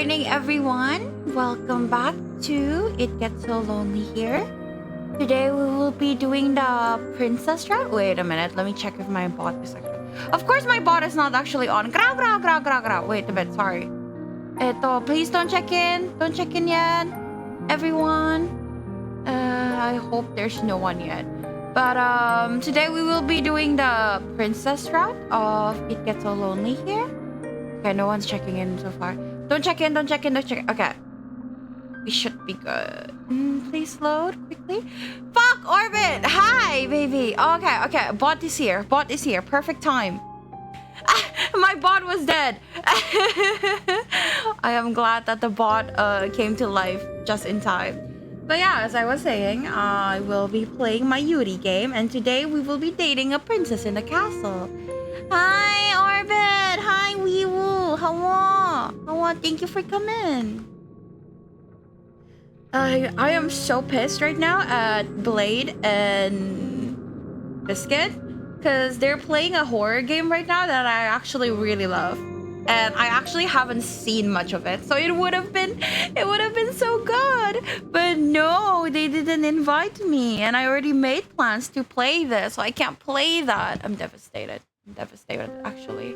morning, everyone. Welcome back to It Gets So Lonely Here. Today we will be doing the princess route. Wait a minute, let me check if my bot is actually... Of course my bot is not actually on. Wait a bit, sorry. Please don't check in. Don't check in yet, everyone. I hope there's no one yet. But today we will be doing the princess route of It Gets So Lonely Here. Okay, no one's checking in so far. Don't check in. Okay. We should be good. Please load quickly. Fuck, Orbit! Hi, baby. Okay. Bot is here. Perfect time. My bot was dead. I am glad that the bot came to life just in time. But yeah, as I was saying, I will be playing my Yuri game, and today we will be dating a princess in the castle. Hi, Orbit! Hi, Weewoo! Hawa! Thank you for coming. I am so pissed right now at Blade and Biscuit because they're playing a horror game right now that I actually really love. And I actually haven't seen much of it, so it would have been so good. But no, they didn't invite me, and I already made plans to play this, so I can't play that. I'm devastated. Actually.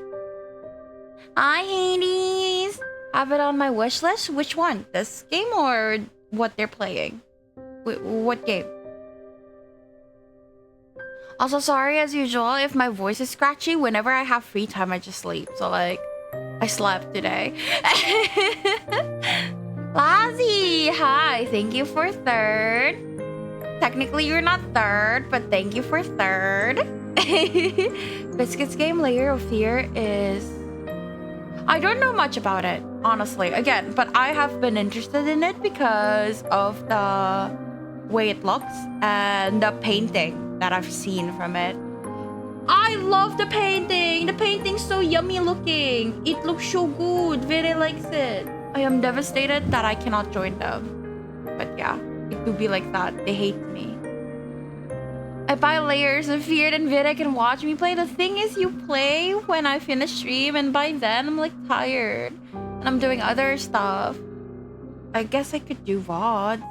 Hi, Hades. Have it on my wish list. Which one? This game or what they're playing? What game? Also, sorry as usual if my voice is scratchy. Whenever I have free time, I just sleep. So like, I slept today. Lazzy, hi. Thank you for third. Technically, you're not third, but thank you for third. Biscuit's game Layer of Fear is... I don't know much about it, honestly. Again, but I have been interested in it because of the way it looks and the painting that I've seen from it. I love the painting! The painting's so yummy looking. It looks so good. Vere likes it. I am devastated that I cannot join them. But yeah, it do be like that. They hate me. I buy Layers of Fear and Vere can watch me play. The thing is, you play when I finish stream, and by then I'm like tired. And I'm doing other stuff. I guess I could do VODs.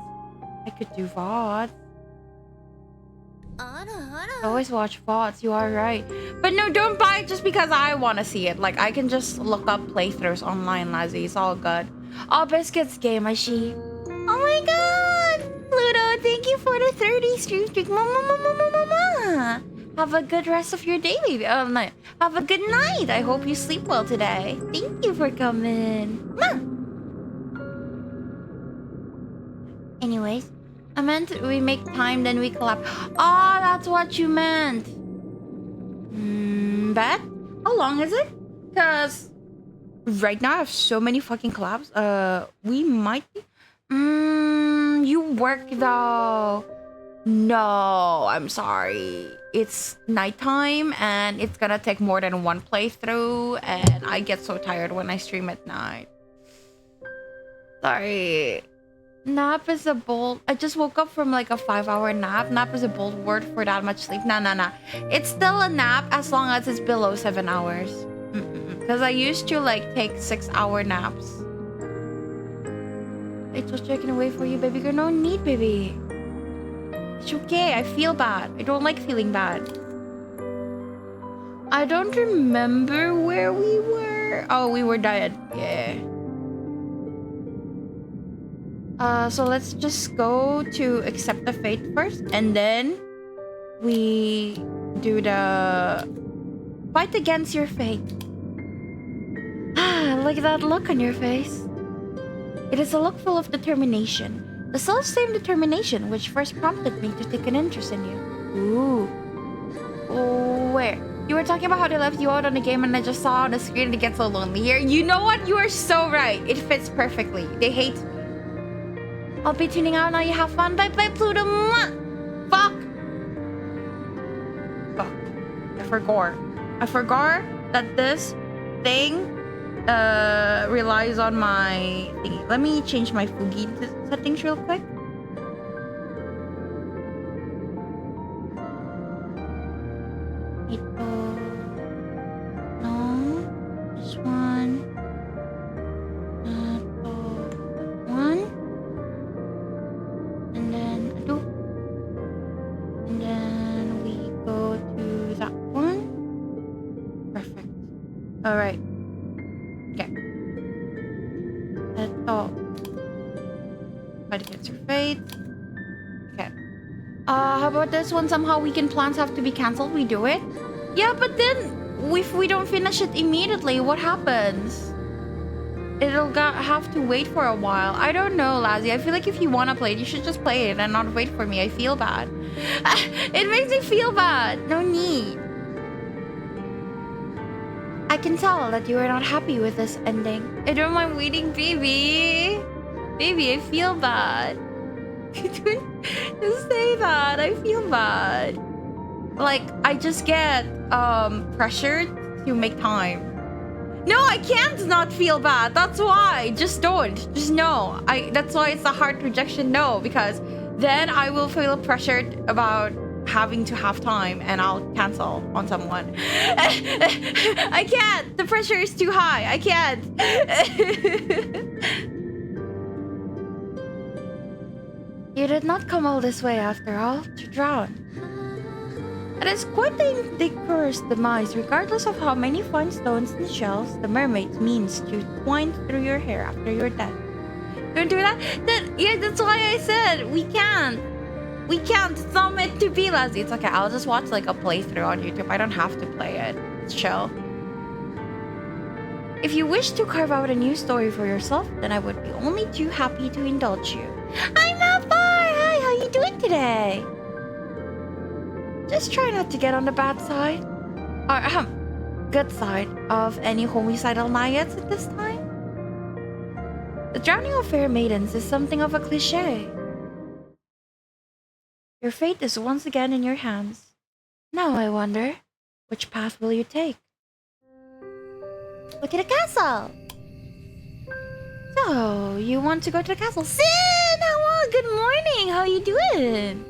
I always watch VODs, you are right. But no, don't buy it just because I want to see it. Like, I can just look up playthroughs online, Lazzy. It's all good. Oh, Biscuit's game, I see. Oh my god! Pluto, thank you for the 30 stream streak. Mama. Have a good rest of your day, baby. Oh, no. Have a good night. I hope you sleep well today. Thank you for coming. Anyways, I meant we make time, then we collab. Oh, that's what you meant. Bet? How long is it? Because right now I have so many fucking collabs. We might be... you work though. No, I'm sorry. It's nighttime and it's gonna take more than one playthrough, and I get so tired when I stream at night. Sorry. Nap is a bold... I just woke up from like a 5-hour nap. Nap is a bold word for that much sleep. Nah. It's still a nap as long as it's below 7 hours. Because I used to like take 6-hour naps. It's just checking away for you, baby girl. No need, baby. It's okay. I feel bad. I don't like feeling bad. I don't remember where we were. Oh, we were dead. Yeah. So let's just go to accept the fate first, and then we do the fight against your fate. Look at that look on your face. It is a look full of determination. The self-same determination which first prompted me to take an interest in you. Ooh. Oh, where? You were talking about how they left you out on the game, and I just saw on the screen It Gets So Lonely Here. You know what? You are so right. It fits perfectly. They hate me. I'll be tuning out now. You have fun. Bye, Pluto. Fuck. I forgot that this thing relies on my thingy. Let me change my Fugi settings real quick. No, this one. Alright. Okay. Oh. Fight against your fate. Okay. How about this one? Somehow weekend plans have to be cancelled. We do it? Yeah, but then if we don't finish it immediately, what happens? It'll have to wait for a while. I don't know, Lazzy. I feel like if you want to play it, you should just play it and not wait for me. I feel bad. It makes me feel bad. No need. I can tell that you are not happy with this ending. I don't mind waiting, baby. Baby, I feel bad. Just say that. I feel bad. Like, I just get pressured to make time. No, I can't not feel bad. That's why. Just don't. Just no. That's why it's a hard rejection no, because then I will feel pressured about having to have time and I'll cancel on someone. I can't. The pressure is too high. I can't. You did not come all this way after all to drown. It is quite the indecorous demise, regardless of how many fine stones and shells the mermaid means to twine through your hair after you're dead. Don't do that? Yeah, that's why I said we can't. We can't. It's not meant to be, Lazzy. It's okay. I'll just watch like a playthrough on YouTube. I don't have to play it. It's chill. If you wish to carve out a new story for yourself, then I would be only too happy to indulge you. Hi, Malfoy! Hi, how you doing today? Just try not to get on the bad side. Or, good side of any homicidal naiads at this time. The drowning of fair maidens is something of a cliché. Your fate is once again in your hands. Now I wonder, which path will you take? Look at the castle! So, you want to go to the castle? Sin! Hello, good morning! How you doing?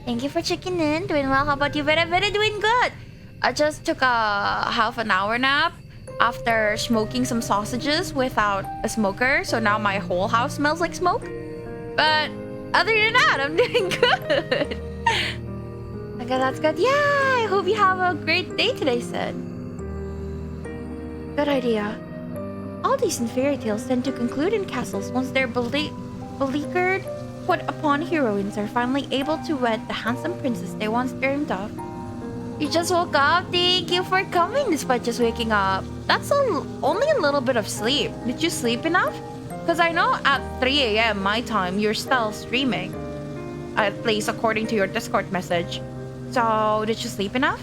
Thank you for checking in. Doing well. How about you? Very doing good. I just took a half an hour nap after smoking some sausages without a smoker. So now my whole house smells like smoke. But other than that, I'm doing good. Okay, that's good. Yeah, I hope you have a great day today, Sid. Good idea. All decent fairy tales tend to conclude in castles once their beleaguered, put upon heroines are finally able to wed the handsome princess they once dreamed of. You just woke up? Thank you for coming despite just waking up. That's only a little bit of sleep. Did you sleep enough? Because I know at 3 a.m. my time, you're still streaming. At least according to your Discord message. So, did you sleep enough?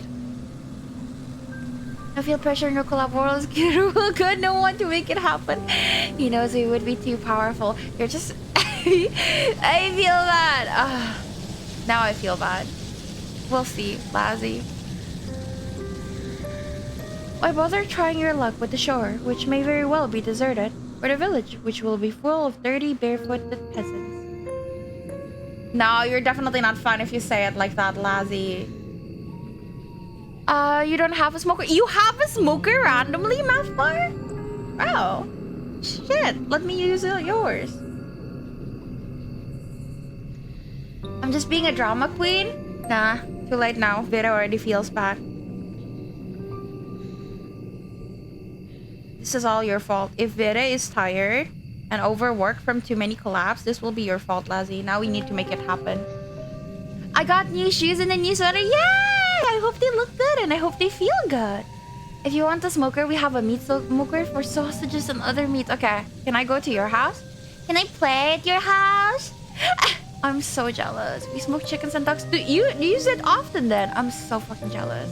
I feel pressure in your collab world is good. No one to make it happen. He knows he would be too powerful. You're just... I feel bad. Now I feel bad. We'll see, Lazzy. Why bother trying your luck with the shore, which may very well be deserted, or the village, which will be full of dirty, barefooted peasants? No, you're definitely not fun if you say it like that, Lazzy. You don't have a smoker? You have a smoker randomly, Mathbar? Oh. Shit, let me use yours. I'm just being a drama queen? Nah, too late now. Vera already feels bad. This is all your fault. If Vera is tired and overworked from too many collabs, this will be your fault, Lazzy. Now we need to make it happen. I got new shoes and a new sweater. Yay! I hope they look good and I hope they feel good. If you want a smoker, we have a meat smoker for sausages and other meat. Okay, can I go to your house? Can I play at your house? I'm so jealous. We smoke chickens and ducks. Do you use it often then? I'm so fucking jealous.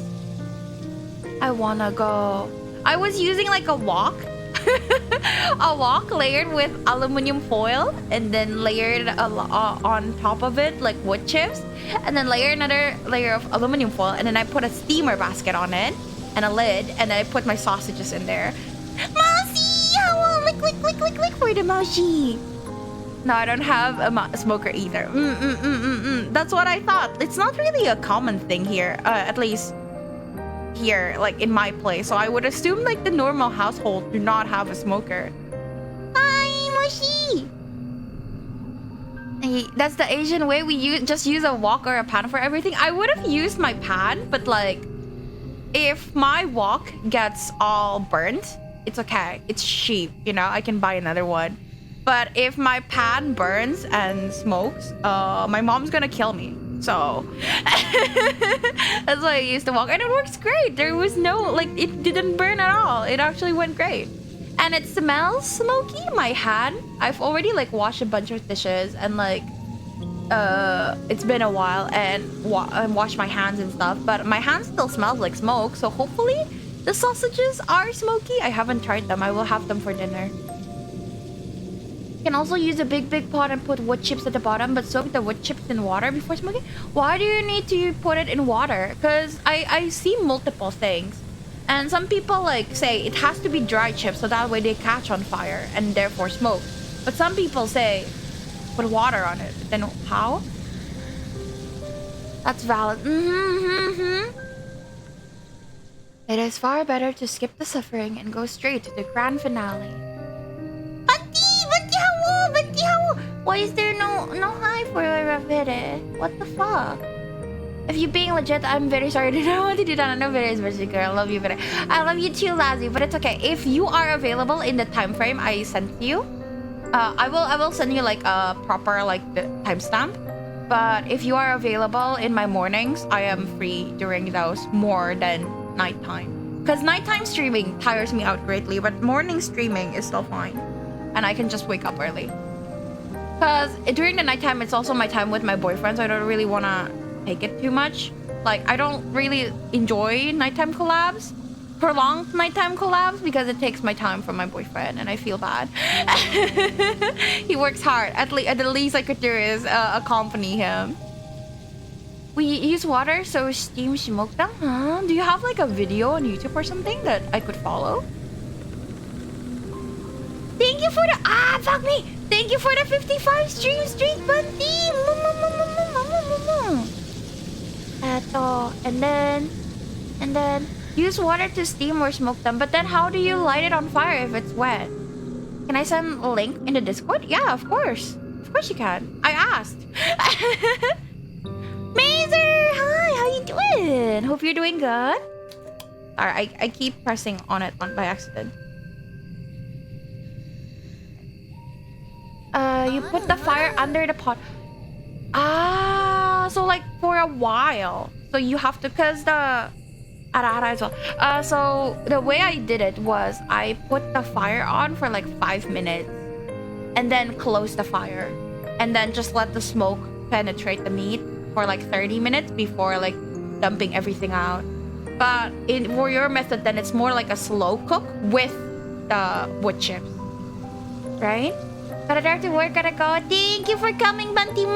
I wanna go. I was using like a wok. A wok layered with aluminum foil and then layered on top of it like wood chips. And then layer another layer of aluminum foil. And then I put a steamer basket on it and a lid. And then I put my sausages in there. Mousy! Lick for the mousy. No, I don't have a smoker either. That's what I thought. It's not really a common thing here. At least here, like in my place. So I would assume like the normal household do not have a smoker. Hi, Moshi! That's the Asian way. We just use a wok or a pan for everything. I would have used my pan, but like if my wok gets all burnt, it's okay. It's cheap, you know, I can buy another one. But if my pan burns and smokes, my mom's gonna kill me. So that's why I used the wok, and it works great. There was no, like, it didn't burn at all. It actually went great. And it smells smoky. My hand, I've already like washed a bunch of dishes and like it's been a while and washed my hands and stuff, but my hand still smells like smoke. So hopefully the sausages are smoky. I haven't tried them. I will have them for dinner. You can also use a big pot and put wood chips at the bottom, but soak the wood chips in water before smoking. Why do you need to put it in water? Because I see multiple things. And some people like say it has to be dry chips so that way they catch on fire and therefore smoke. But some people say put water on it. Then how? That's valid. It is far better to skip the suffering and go straight to the grand finale. Banti how? Why is there no hi for Ravere? What the fuck? If you're being legit, I'm very sorry. I didn't want to do that. I know Vera is very girl. I love you, Vera. I love you too, Lazzy. But it's okay. If you are available in the time frame I sent you, I will send you like a proper like the timestamp. But if you are available in my mornings, I am free during those more than nighttime. Because nighttime streaming tires me out greatly, but morning streaming is still fine. And I can just wake up early. Because during the nighttime, it's also my time with my boyfriend, so I don't really want to take it too much. Like, I don't really enjoy nighttime collabs, prolonged nighttime collabs, because it takes my time from my boyfriend, and I feel bad. He works hard. At the least I could do is accompany him. We use water, so steam smoke them? Huh? Do you have like a video on YouTube or something that I could follow? Thank you for the fuck me! Thank you for the 55 streams, Bunty! And then use water to steam or smoke them. But then how do you light it on fire if it's wet? Can I send a link in the Discord? Yeah, of course. Of course you can. I asked. Mazer! Hi, how you doing? Hope you're doing good. Alright, I keep pressing on it by accident. You put the fire under the pot. So like for a while. So you have to, cause the arara as well. So the way I did it was I put the fire on for like 5 minutes and then close the fire and then just let the smoke penetrate the meat for like 30 minutes before like dumping everything out. But for your method, then it's more like a slow cook with the wood chips, right? Gotta dare to work, gotta go. Thank you for coming, Bunty.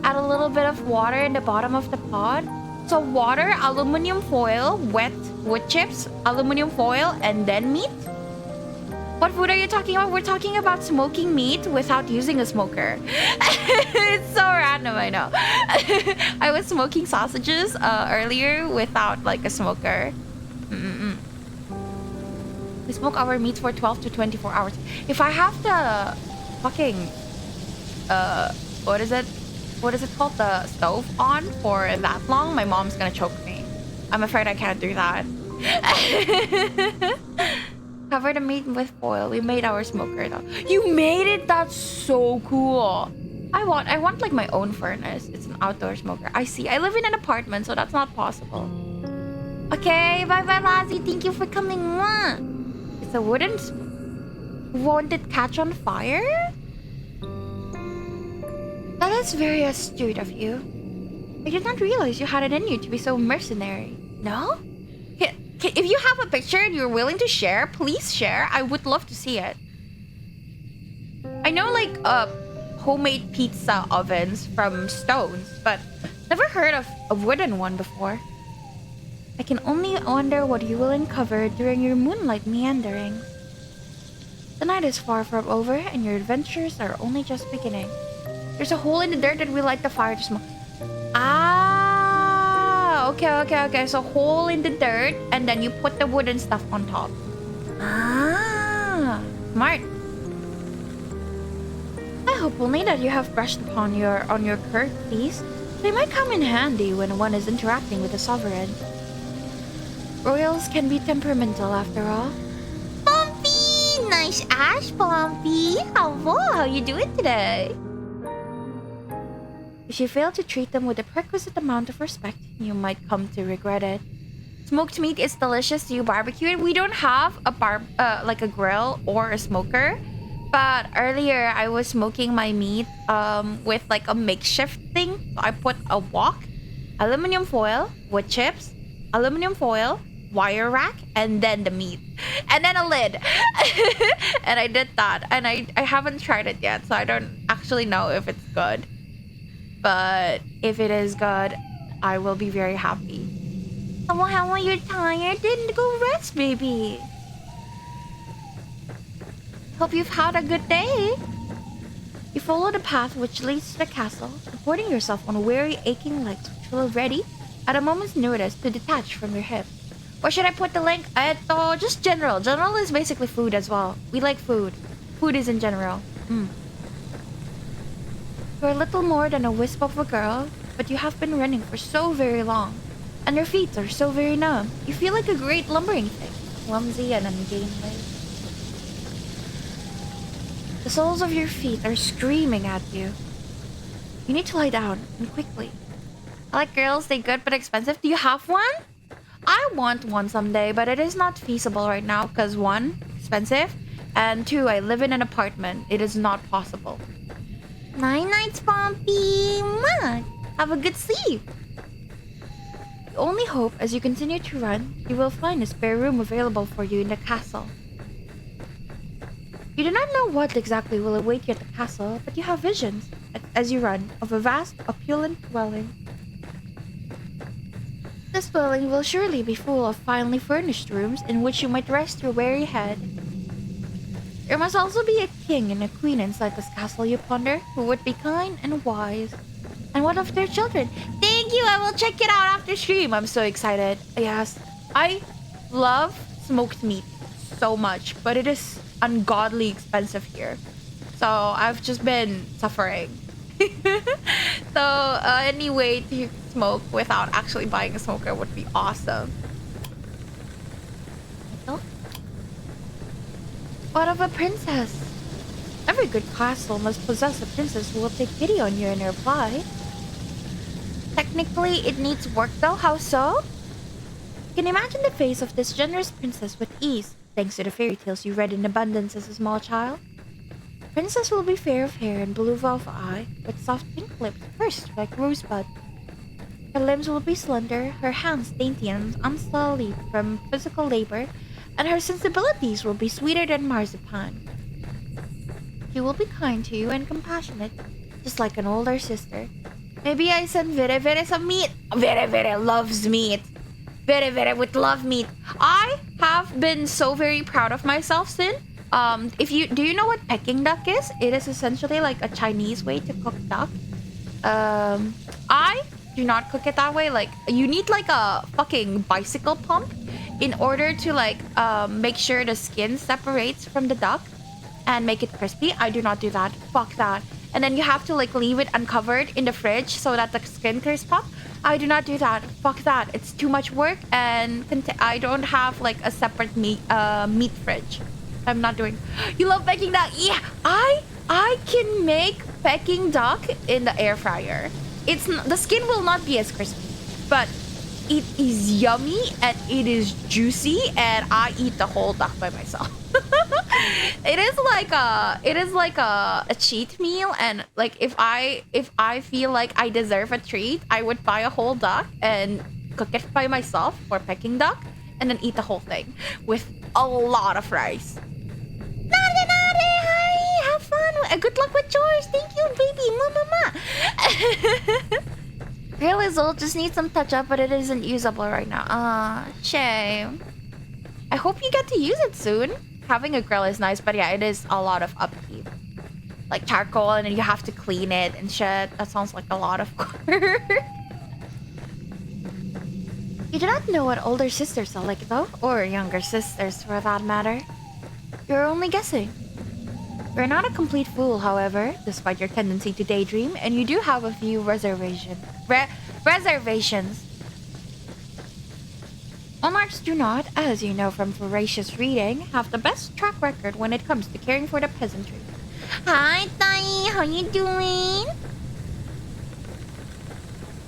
Add a little bit of water in the bottom of the pot. So water, aluminum foil, wet wood chips, aluminum foil, and then meat. What food are you talking about? We're talking about smoking meat without using a smoker. It's so random, I know. I was smoking sausages earlier without like a smoker. We smoke our meats for 12 to 24 hours. If I have the fucking what is it called, the stove on for that long, my mom's gonna choke me. I'm afraid I can't do that. Cover the meat with foil. We made our smoker though. You made it? That's so cool. I want like my own furnace. It's an outdoor smoker. I see. I live in an apartment, so that's not possible. Okay, bye bye Lazzy. Thank you for coming. It's a wooden won't it catch on fire? That is very astute of you. I did not realize you had it in you to be so mercenary. No? If you have a picture and you're willing to share, please share. I would love to see it. I know like homemade pizza ovens from stones, but never heard of a wooden one before. I can only wonder what you will uncover during your moonlight meanderings. The night is far from over and your adventures are only just beginning. There's a hole in the dirt that we light the fire to smoke. Okay. So hole in the dirt and then you put the wooden stuff on top. Smart. I hope only that you have brushed upon on your curved piece. They might come in handy when one is interacting with the sovereign. Royals can be temperamental after all. Bumpy! Nice ash, Bumpy! How you doing today? If you fail to treat them with the requisite amount of respect, you might come to regret it. Smoked meat is delicious. Do you barbecue it? We don't have like a grill or a smoker. But earlier I was smoking my meat with like a makeshift thing. So I put a wok, aluminum foil, wood chips, aluminum foil, wire rack, and then the meat. And then a lid. And I did that. And I haven't tried it yet, so I don't actually know if it's good. But if it is good, I will be very happy. Oh, how are you tired? Then go rest, baby. Hope you've had a good day. You follow the path which leads to the castle, supporting yourself on weary, aching legs which will ready, at a moment's notice, to detach from your hip. Where should I put the link? Just general. General is basically food as well. We like food. Food is in general. You're a little more than a wisp of a girl, but you have been running for so very long, and your feet are so very numb. You feel like a great lumbering thing, clumsy and ungainly. The soles of your feet are screaming at you. You need to lie down, and quickly. I like girls, they good but expensive. Do you have one? I want one someday, but it is not feasible right now because 1, expensive, and 2, I live in an apartment. It is not possible. Night, Bumpy. Mwah. Have a good sleep. The only hope, as you continue to run, you will find a spare room available for you in the castle. You do not know what exactly will await you at the castle, but you have visions, as you run, of a vast, opulent dwelling. This dwelling will surely be full of finely furnished rooms in which you might rest your weary head. There must also be a king and a queen inside this castle, you ponder, who would be kind and wise. And what of their children? Thank you, I will check it out after stream. I'm so excited. Yes, I love smoked meat so much, but it is ungodly expensive here. So I've just been suffering. So any way to smoke without actually buying a smoker would be awesome. Oh. What of a princess? Every good castle must possess a princess who will take pity on you and reply. Technically, it needs work though. How so? You can imagine the face of this generous princess with ease, thanks to the fairy tales you read in abundance as a small child. The princess will be fair of hair and blue of eye, with soft pink lips pursed like rosebud. Her limbs will be slender, her hands dainty and unsullied from physical labor, and her sensibilities will be sweeter than marzipan. She will be kind to you and compassionate, just like an older sister. Maybe I send Vere Vere some meat. Vere loves meat. Vere would love meat. I have been so very proud of myself, Sin. Do you know what Peking duck is? It is essentially like a Chinese way to cook duck. I do not cook it that way. Like, you need like a fucking bicycle pump in order to like make sure the skin separates from the duck and make it crispy. I do not do that. Fuck that. And then you have to like leave it uncovered in the fridge so that the skin crisps up. I do not do that. Fuck that. It's too much work, and I don't have like a separate meat fridge. I'm not doing. You love Peking duck? Yeah, I can make Peking duck in the air fryer. The skin will not be as crispy, but it is yummy and it is juicy, and I eat the whole duck by myself. It is like a cheat meal, and like if I feel like I deserve a treat, I would buy a whole duck and cook it by myself for Peking duck, and then eat the whole thing with a lot of rice. Hi, have fun. Good luck with chores. Thank you, baby. Mama. Grill is old, just needs some touch up, but it isn't usable right now. Shame. I hope you get to use it soon. Having a grill is nice, but yeah, it is a lot of upkeep. Like charcoal, and then you have to clean it and shit. That sounds like a lot of work. You do not know what older sisters are like though, or younger sisters for that matter. You're only guessing. You're not a complete fool, however, despite your tendency to daydream, and you do have a few reservations. Monarchs do not, as you know from voracious reading, have the best track record when it comes to caring for the peasantry. Hi, Tai. How you doing?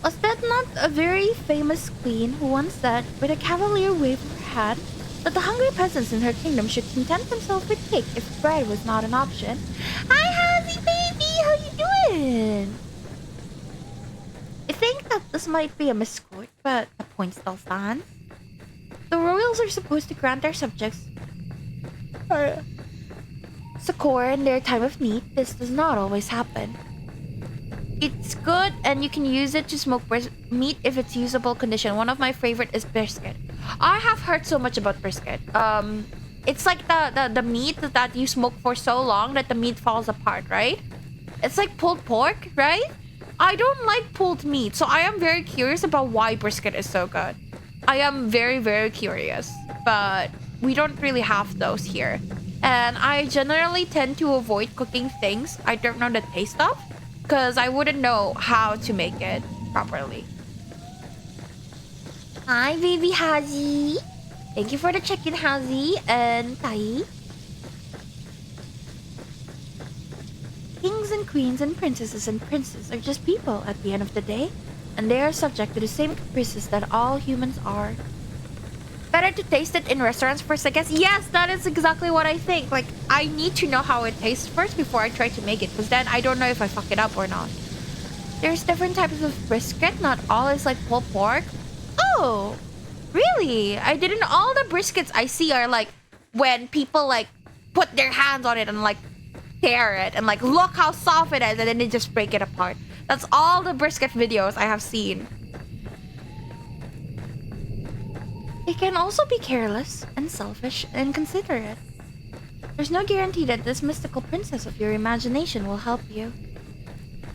Was that not a very famous queen who once said, with a cavalier wave of her hand, that the hungry peasants in her kingdom should content themselves with cake if bread was not an option? Hi, Hazy baby. How you doing? I think that this might be a misquote, but the point still stands. The royals are supposed to grant their subjects succor in their time of need. This does not always happen. It's good, and you can use it to smoke meat if it's usable condition. One of my favorite is brisket. I have heard so much about brisket. It's like the meat that you smoke for so long that the meat falls apart, right? It's like pulled pork, right? I don't like pulled meat, so I am very curious about why brisket is so good. I am very, very curious, but we don't really have those here. And I generally tend to avoid cooking things I don't know the taste of, because I wouldn't know how to make it properly. Hi, baby Hazy. Thank you for the check-in, Hazy and Tai. Kings and queens and princesses and princes are just people at the end of the day, and they are subject to the same caprices that all humans are. Better to taste it in restaurants first, I guess. Yes, that is exactly what I think. Like, I need to know how it tastes first before I try to make it, because then I don't know if I fuck it up or not. There's different types of brisket. Not all is like pulled pork. Oh, really? I didn't. All the briskets I see are like when people like put their hands on it and like tear it and like look how soft it is, and then they just break it apart. That's all the brisket videos I have seen. They can also be careless and selfish and inconsiderate. There's no guarantee that this mystical princess of your imagination will help you.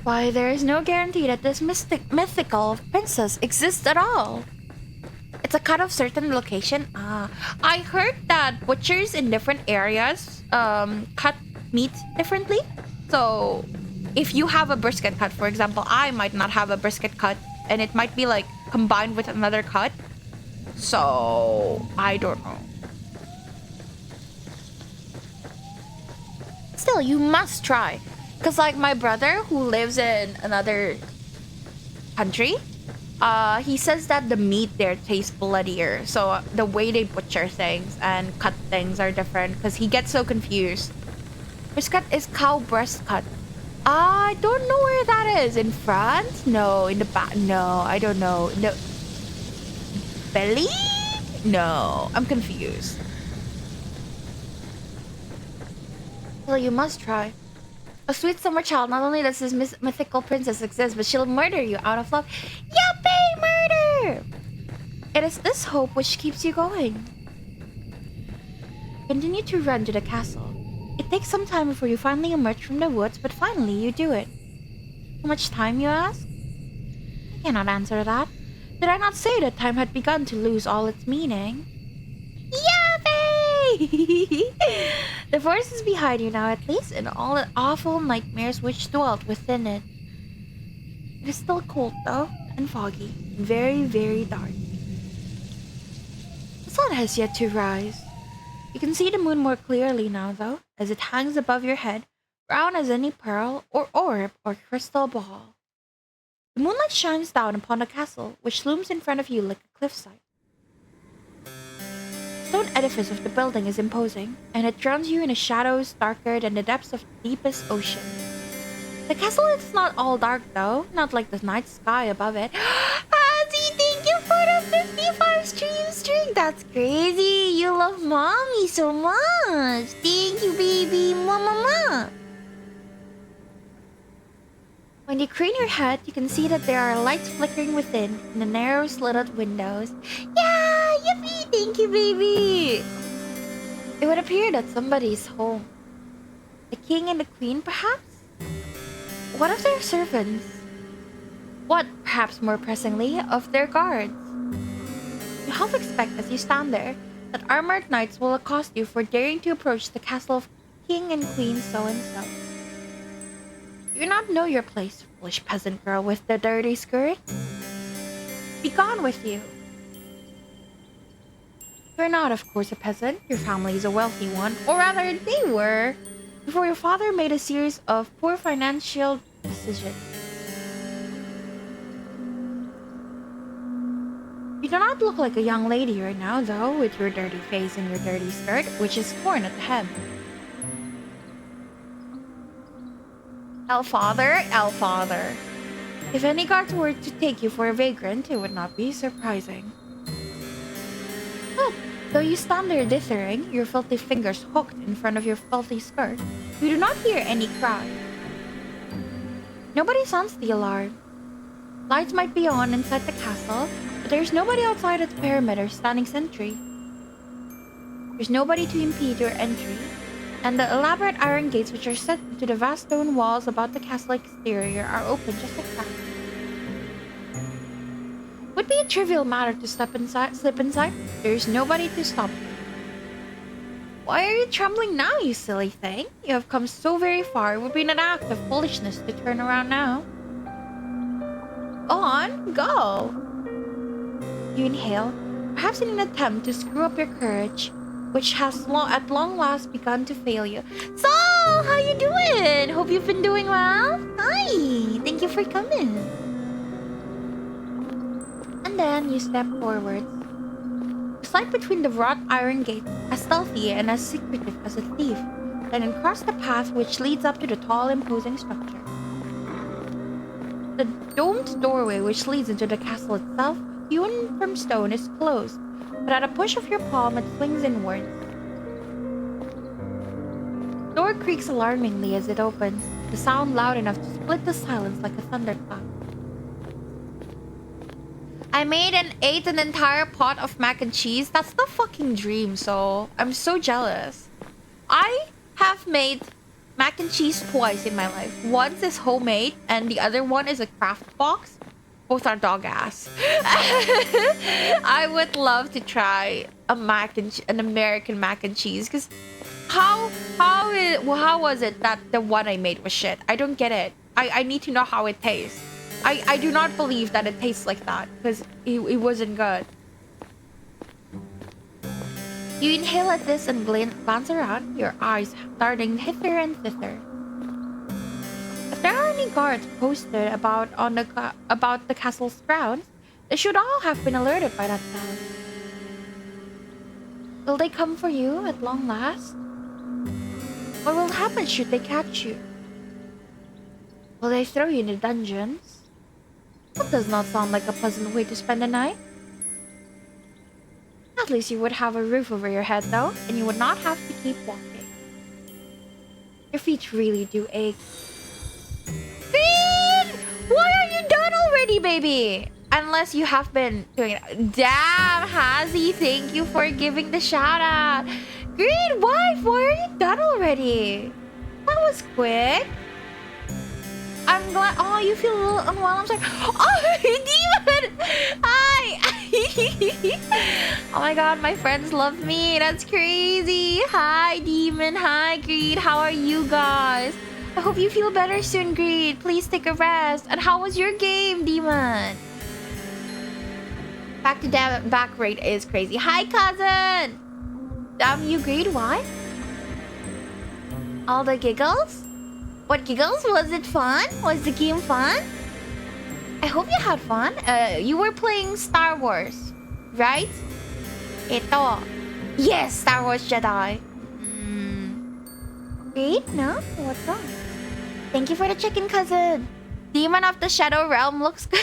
Why, there is no guarantee that this mythical princess exists at all. It's a cut of certain location. I heard that butchers in different areas cut meat differently. So if you have a brisket cut, for example, I might not have a brisket cut, and it might be like combined with another cut. So I don't know. Still, you must try. Because like my brother who lives in another country, he says that the meat there tastes bloodier. So the way they butcher things and cut things are different, because he gets so confused. Brisket is cow breast cut. I don't know where that is. In France? No. In the back? No, I don't know. No. Belly? No, I'm confused. Well, you must try. A sweet summer child, not only does this mythical princess exist, but she'll murder you out of love. Yuppie, murder! It is this hope which keeps you going. Continue to run to the castle. It takes some time before you finally emerge from the woods, but finally you do it. How much time, you ask? I cannot answer that. Did I not say that time had begun to lose all its meaning? Yuppie! The forest is behind you now, at least, and all the awful nightmares which dwelt within it. It is still cold, though, and foggy, and very, very dark. The sun has yet to rise. You can see the moon more clearly now, though, as it hangs above your head, brown as any pearl, or orb, or crystal ball. The moonlight shines down upon the castle, which looms in front of you like a cliffside. The stone edifice of the building is imposing, and it drowns you in a shadows darker than the depths of the deepest ocean. The castle is not all dark, though, not like the night sky above it. Ozzy, thank you for the 55 stream. That's crazy. You love mommy so much. Thank you, baby. Mama. When you crane your head, you can see that there are lights flickering within in the narrow slitted windows. Yeah, yippee! Thank you, baby! It would appear that somebody's home. The king and the queen, perhaps? What of their servants? What, perhaps more pressingly, of their guards? You half expect as you stand there that armored knights will accost you for daring to approach the castle of King and Queen so-and-so. You do not know your place, foolish peasant girl with the dirty skirt. Be gone with you. You're not, of course, a peasant. Your family is a wealthy one. Or rather, they were. Before your father made a series of poor financial decisions. You do not look like a young lady right now, though, with your dirty face and your dirty skirt, which is torn at the hem. Elfather, Elfather. If any guards were to take you for a vagrant, it would not be surprising. But though you stand there dithering, your filthy fingers hooked in front of your filthy skirt, you do not hear any cry. Nobody sounds the alarm. Lights might be on inside the castle, but there's nobody outside at the perimeter standing sentry. There's nobody to impede your entry, and the elaborate iron gates which are set into the vast stone walls about the castle exterior are open just a crack. Would be a trivial matter to slip inside. There's nobody to stop you. Why are you trembling now, you silly thing? You have come so very far. It would be an act of foolishness to turn around now. Go on, go. You inhale, perhaps in an attempt to screw up your courage, which has at long last begun to fail you. So, how you doing? Hope you've been doing well. Hi, thank you for coming. And then you step forward. You slide between the wrought iron gates, as stealthy and as secretive as a thief, then cross the path which leads up to the tall, imposing structure. The domed doorway which leads into the castle itself, hewn from stone, is closed, but at a push of your palm it swings inwards. The door creaks alarmingly as it opens, the sound loud enough to split the silence like a thunderclap. I made and ate an entire pot of mac and cheese. That's the fucking dream, so I'm so jealous. I have made mac and cheese twice in my life. Once is homemade and the other one is a craft box. Both are dog ass. I would love to try an American mac and cheese, because how was it that the one I made was shit? I don't get it. I need to know how it tastes. I do not believe that it tastes like that, because it wasn't good. You inhale at this and glance around, your eyes darting hither and thither. If there are any guards posted about the castle's grounds, they should all have been alerted by that sound. Will they come for you at long last? What will happen should they catch you? Will they throw you in the dungeons? That does not sound like a pleasant way to spend the night. At least you would have a roof over your head, though, and you would not have to keep walking. Your feet really do ache. Green! Why are you done already, baby? Unless you have been doing it. Damn, Hazy, thank you for giving the shout out. Green wife, why are you done already? That was quick. I'm glad. Oh, you feel a little unwell. I'm sorry. Oh, Demon! Hi! Oh my god, my friends love me. That's crazy. Hi, Demon. Hi, Greed. How are you guys? I hope you feel better soon, Greed. Please take a rest. And how was your game, Demon? Back to back rate is crazy. Hi, cousin! Damn you, Greed. Why? All the giggles? What giggles? Was it fun? Was the game fun? I hope you had fun. You were playing Star Wars, right? Ito. Yes, Star Wars Jedi. Great? No? What's wrong? Thank you for the chicken, cousin. Demon of the Shadow Realm looks good.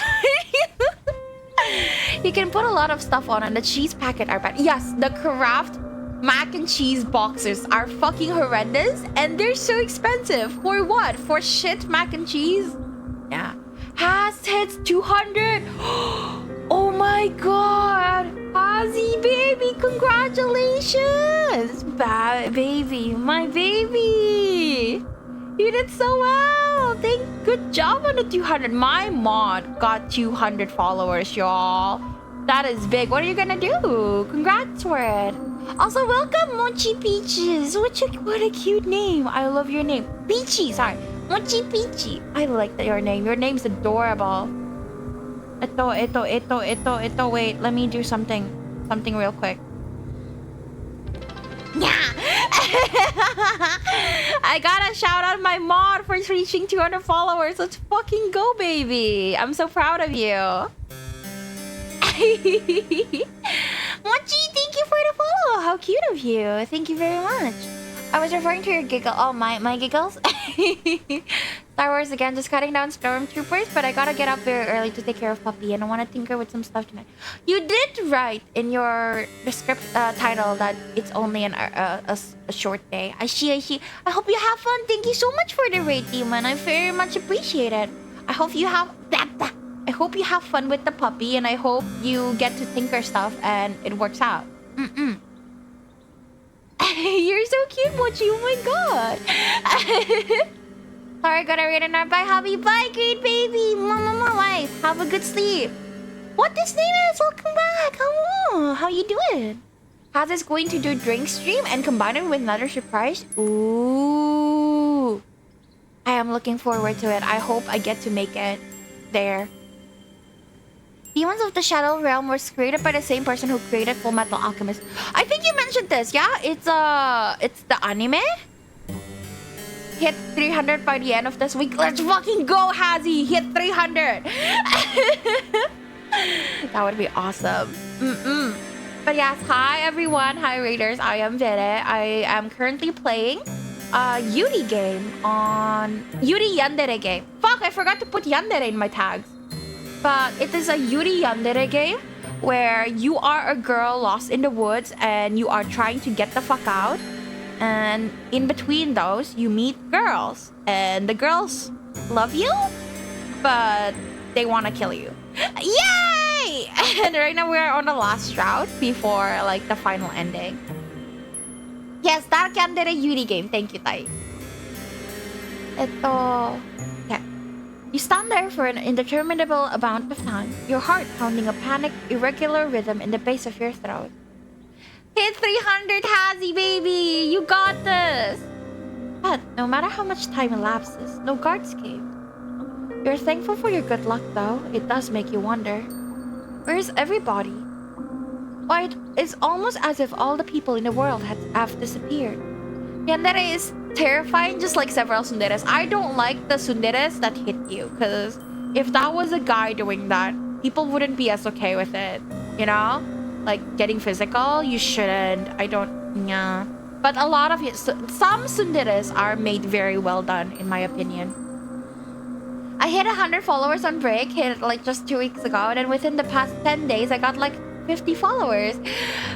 You can put a lot of stuff on, and the cheese packet are bad. Yes, the craft mac and cheese boxes are fucking horrendous, and they're so expensive. For what? For shit mac and cheese? Yeah. Has hits 200. Oh my god. Hazy baby, congratulations. Baby, my baby. You did so well. Good job on the 200. My mod got 200 followers, y'all. That is big. What are you gonna do? Congrats for it. Also, welcome, Mochi Peaches. What a cute name. I love your name. Peachy, sorry. Mochi Peachy. I like your name. Your name's adorable. Ito. Wait, let me do something real quick. I gotta shout out my mod for reaching 200 followers. Let's fucking go, baby. I'm so proud of you. Mochi, thank you for the follow. How cute of you. Thank you very much. I was referring to your giggle. Oh, my giggles? Star Wars again, just cutting down stormtroopers, but I gotta get up very early to take care of Puppy, and I want to tinker with some stuff tonight. You did write in your title that it's only a short day. I see. I hope you have fun. Thank you so much for the raid, Demon. I very much appreciate it. I hope you have fun with the puppy, and I hope you get to tinker stuff and it works out. You're so cute, Mochi. Oh my god. Sorry, gotta read another. Bye, hubby. Bye, great baby. Mama, wife. Have a good sleep. What this name is? Welcome back. Hello. How you doing? How's this going to do drink stream and combine it with another surprise? Ooh. I am looking forward to it. I hope I get to make it there. Demons of the Shadow Realm was created by the same person who created Full Metal Alchemist. I think you mentioned this, yeah? It's the anime? Hit 300 by the end of this week. Let's fucking go, Hazy! Hit 300! That would be awesome. But yes, hi everyone. Hi Raiders. I am Vere. I am currently playing a Yuri game on... Yuri Yandere game. Fuck, I forgot to put Yandere in my tags. But it is a Yuri Yandere game where you are a girl lost in the woods and you are trying to get the fuck out. And in between those, you meet girls. And the girls love you, but they want to kill you. Yay! And right now we're on the last route before like the final ending. Yes, Dark Yandere Yuri game. Thank you, Tai. Yeah. You stand there for an indeterminable amount of time, your heart pounding a panicked, irregular rhythm in the base of your throat. Hit 300, Hazy, baby! You got this! But no matter how much time elapses, no guards came. You're thankful for your good luck, though. It does make you wonder. Where's everybody? Why, it's almost as if all the people in the world have disappeared. Yandere is terrifying, just like several tsunderes. I don't like the tsunderes that hit you, because if that was a guy doing that, people wouldn't be as okay with it, you know? Like, getting physical, you shouldn't. I don't, yeah. But a lot of it, some tsunderes are made very well done, in my opinion. I hit 100 followers on break, hit it like just 2 weeks ago, and then within the past 10 days, I got like 50 followers.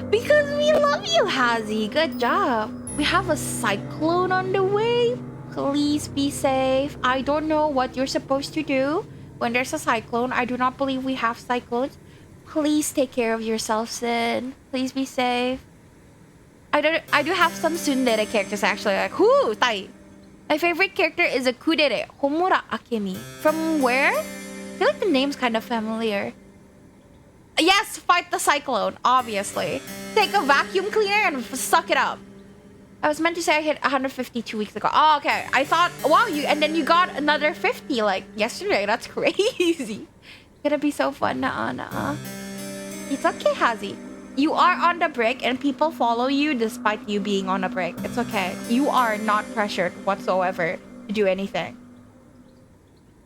Because we love you, Hazy. Good job. We have a cyclone on the way. Please be safe. I don't know what you're supposed to do when there's a cyclone. I do not believe we have cyclones. Please take care of yourself, Sin. Please be safe. I do have some tsundere characters actually. Like, whoo, Tai. My favorite character is a Kudere, Homura Akemi. From where? I feel like the name's kind of familiar. Yes, fight the cyclone, obviously. Take a vacuum cleaner and suck it up. I was meant to say I hit 150 2 weeks ago. Oh, okay. I thought, wow, and then you got another 50 like yesterday. That's crazy. It's gonna be so fun. Nuh-uh. It's okay, Hazy. You are on the break and people follow you despite you being on a break. It's okay. You are not pressured whatsoever to do anything.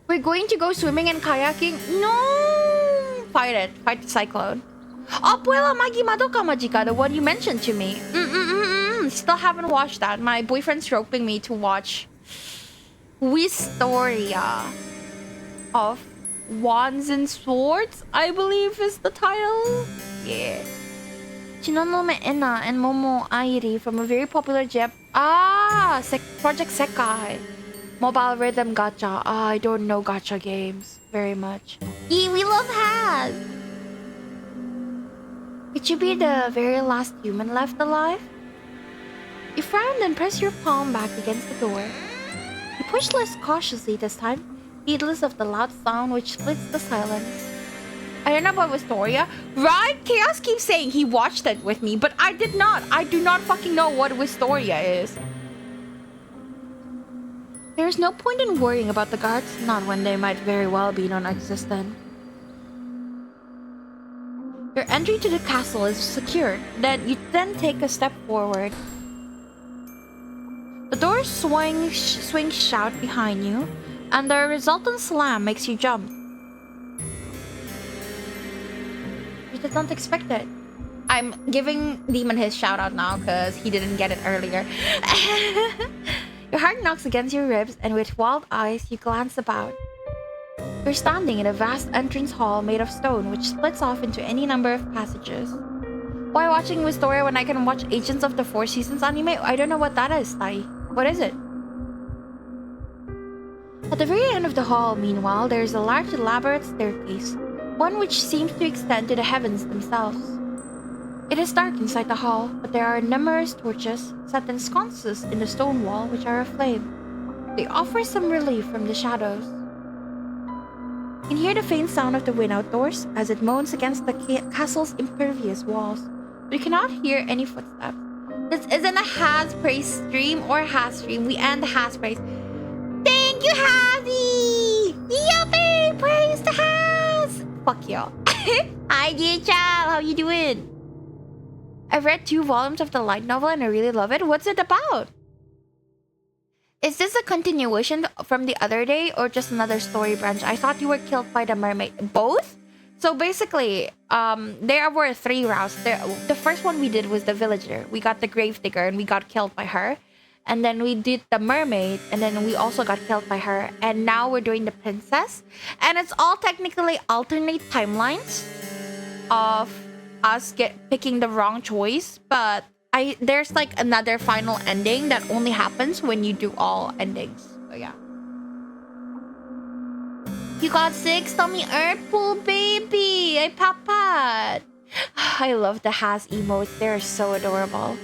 We're going to go swimming and kayaking? No! Fight it. Fight the cyclone. Abuela Magi Madoka Majika, the one you mentioned to me. Still haven't watched that. My boyfriend's roping me to watch Wistoria of Wands and Swords, I believe is the title. Yeah. Shinonome Ena and Momo Airi from a very popular Project Sekai. Mobile rhythm gacha. I don't know gacha games very much. Yeah, we love Haz. Could you be the very last human left alive? You frowned and pressed your palm back against the door. You pushed less cautiously this time, heedless of the loud sound which splits the silence. I don't know about Wistoria. Right? Chaos keeps saying he watched it with me, but I did not. I do not fucking know what Wistoria is. There is no point in worrying about the guards, not when they might very well be non-existent. Your entry to the castle is secured. You then take a step forward. door swings shut behind you, and the resultant slam makes you jump. You did not expect it. I'm giving Demon his shout out now because he didn't get it earlier. Your heart knocks against your ribs, and with wild eyes, you glance about. You're standing in a vast entrance hall made of stone, which splits off into any number of passages. Why watching Wistoria when I can watch Agents of the Four Seasons anime? I don't know what that is, Tai. What is it? At the very end of the hall, meanwhile, there is a large elaborate staircase, one which seems to extend to the heavens themselves. It is dark inside the hall, but there are numerous torches set in sconces in the stone wall which are aflame. They offer some relief from the shadows. You can hear the faint sound of the wind outdoors as it moans against the castle's impervious walls, but you cannot hear any footsteps. This isn't a Has Praise stream or Has stream. We end the Has Praise. Thank you, Hazzy! Yippee! Praise to Has! Fuck y'all. Hi, dear child. How you doing? I've read 2 volumes of the light novel and I really love it. What's it about? Is this a continuation from the other day or just another story branch? I thought you were killed by the mermaid. Both? So basically, there were 3 routes. The first one we did was the villager. We got the gravedigger and we got killed by her. And then we did the mermaid and then we also got killed by her. And now we're doing the princess. And it's all technically alternate timelines of us picking the wrong choice, but there's like another final ending that only happens when you do all endings. So yeah. You got 6 tummy Earthpool, baby. Hey, Papa. I love the Has emotes. They're so adorable.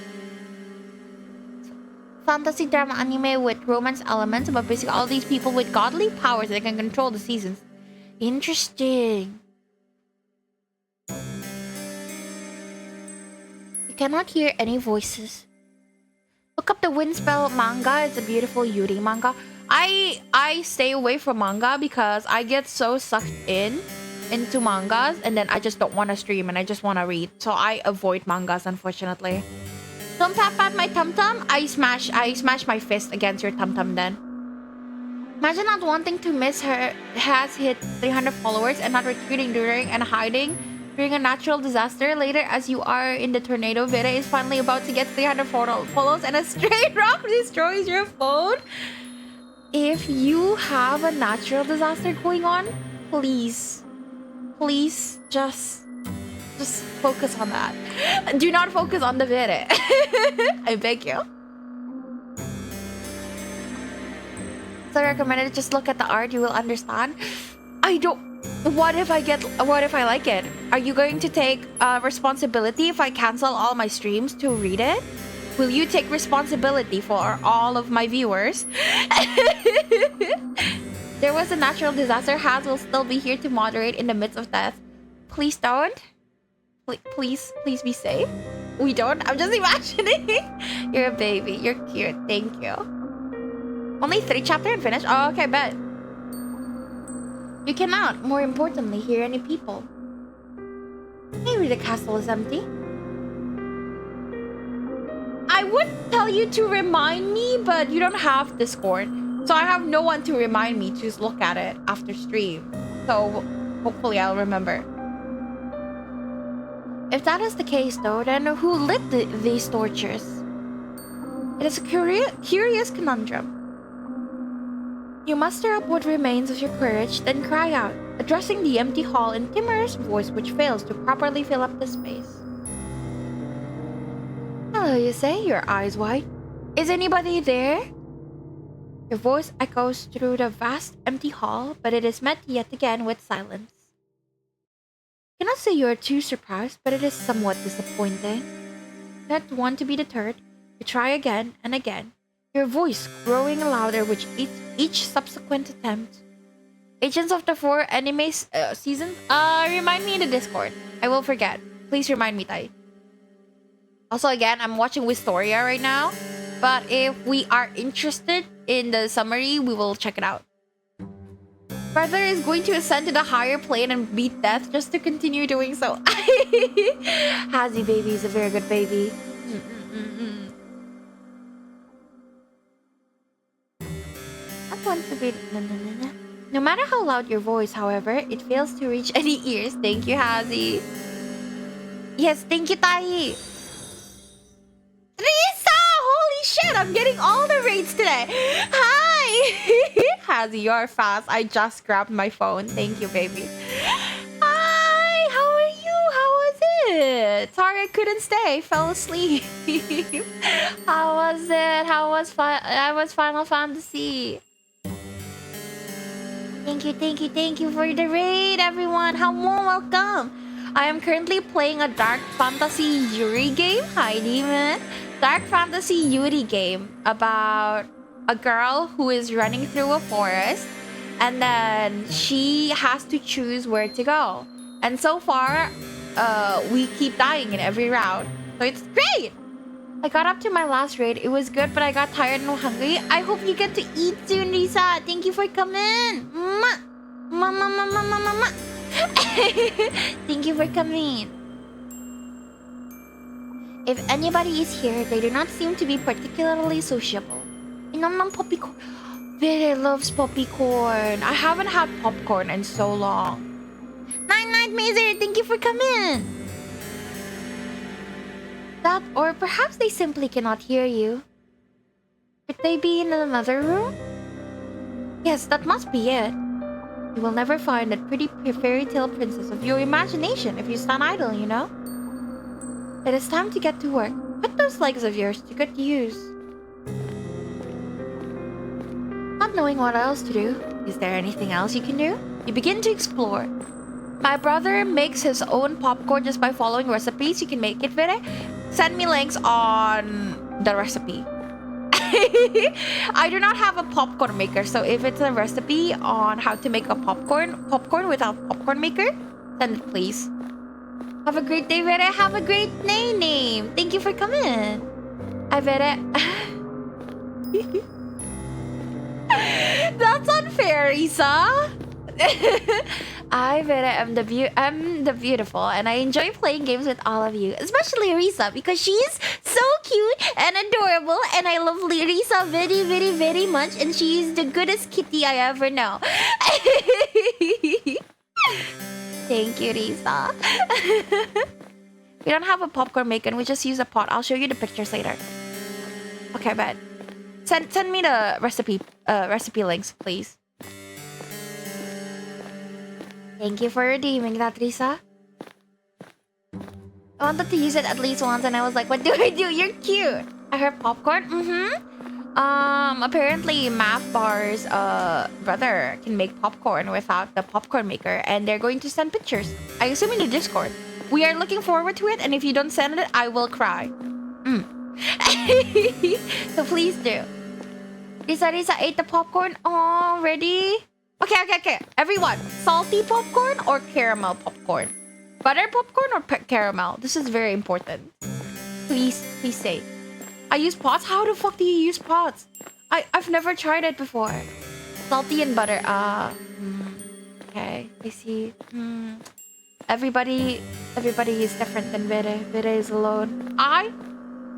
Fantasy drama anime with romance elements, but basically all these people with godly powers that can control the seasons. Interesting. Cannot hear any voices. Look up the Windspell manga. It's a beautiful Yuri manga. I stay away from manga because I get so sucked into mangas and then I just don't want to stream and I just want to read. So I avoid mangas, unfortunately. Don't pat my tum-tum. I smash my fist against your tum-tum then. Imagine not wanting to miss her has hit 300 followers and not retreating during and hiding during a natural disaster. Later, as you are in the tornado, Vera is finally about to get 300 follows and a stray rock destroys your phone. If you have a natural disaster going on, please just focus on that. Do not focus on the Vera. I beg you. So I recommend it. Just look at the art, you will understand. What if I like it? Are you going to take responsibility if I cancel all my streams to read it? Will you take responsibility for all of my viewers? There was a natural disaster. Has will still be here to moderate in the midst of death. Please don't. Please be safe. We don't. I'm just imagining. You're a baby. You're cute. Thank you. Only 3 chapters and finish? Oh, okay, bet. You cannot, more importantly, hear any people. Maybe the castle is empty. I would tell you to remind me, but you don't have Discord. So I have no one to remind me to look at it after stream. So hopefully I'll remember. If that is the case though, then who lit these torches? It is a curious conundrum. You muster up what remains of your courage, then cry out, addressing the empty hall in timorous voice which fails to properly fill up the space. Hello, you say, your eyes wide. Is anybody there? Your voice echoes through the vast empty hall, but it is met yet again with silence. I cannot say you are too surprised, but it is somewhat disappointing. Not one to be deterred, you try again and again, your voice growing louder with each subsequent attempt. Agents of the 4 anime seasons? Remind me in the Discord. I will forget. Please remind me, Tai. Also, again, I'm watching Wistoria right now. But if we are interested in the summary, we will check it out. Brother is going to ascend to the higher plane and beat death just to continue doing so. Hazy baby is a very good baby. That wants to be... No matter how loud your voice, however, it fails to reach any ears. Thank you, Hazy. Yes, thank you, Tai. Risa! Holy shit, I'm getting all the raids today. Hi! Hazy, you're fast. I just grabbed my phone. Thank you, baby. Hi! How are you? How was it? Sorry I couldn't stay. Fell asleep. How was it? How was Final Fantasy? Thank you for the raid, everyone. How warm welcome. I am currently playing a Dark Fantasy Yuri game. Hi, Demon. Dark Fantasy Yuri game about a girl who is running through a forest and then she has to choose where to go. And so far, we keep dying in every round. So it's great. I got up to my last raid. It was good, but I got tired and hungry. I hope you get to eat soon, Risa. Thank you for coming. Thank you for coming. If anybody is here, they do not seem to be particularly sociable. Nom popcorn. Very loves popcorn. I haven't had popcorn in so long. Night Mazer, thank you for coming. That, or perhaps they simply cannot hear you. Could they be in another room? Yes, that must be it. You will never find that pretty fairy tale princess of your imagination if you stand idle, you know? It is time to get to work. Put those legs of yours to good use. Not knowing what else to do, is there anything else you can do? You begin to explore. My brother makes his own popcorn just by following recipes. You can make it with it. Send me links on the recipe. I do not have a popcorn maker, so if it's a recipe on how to make a popcorn without popcorn maker, send it please. Have a great day, Vera. Have a great name. Thank you for coming. I Vera. That's unfair, Isa. I Vera am the beautiful, and I enjoy playing games with all of you, especially Risa, because she's so cute and adorable, and I love Risa very, very, very much, and she's the goodest kitty I ever know. Thank you, Risa. We don't have a popcorn maker, we just use a pot. I'll show you the pictures later. Okay, but send me the recipe links, please. Thank you for redeeming that, Risa. I wanted to use it at least once and I was like, what do I do? You're cute. I heard popcorn? Apparently Math Bar's brother can make popcorn without the popcorn maker, and they're going to send pictures. I assume in the Discord. We are looking forward to it, and if you don't send it, I will cry. So please do. Risa ate the popcorn already. Okay. Everyone, salty popcorn or caramel popcorn? Butter popcorn or caramel? This is very important. Please say. I use pots? How the fuck do you use pots? I've never tried it before. Salty and butter. Okay, I see. Everybody is different than Vere. Vere is alone. I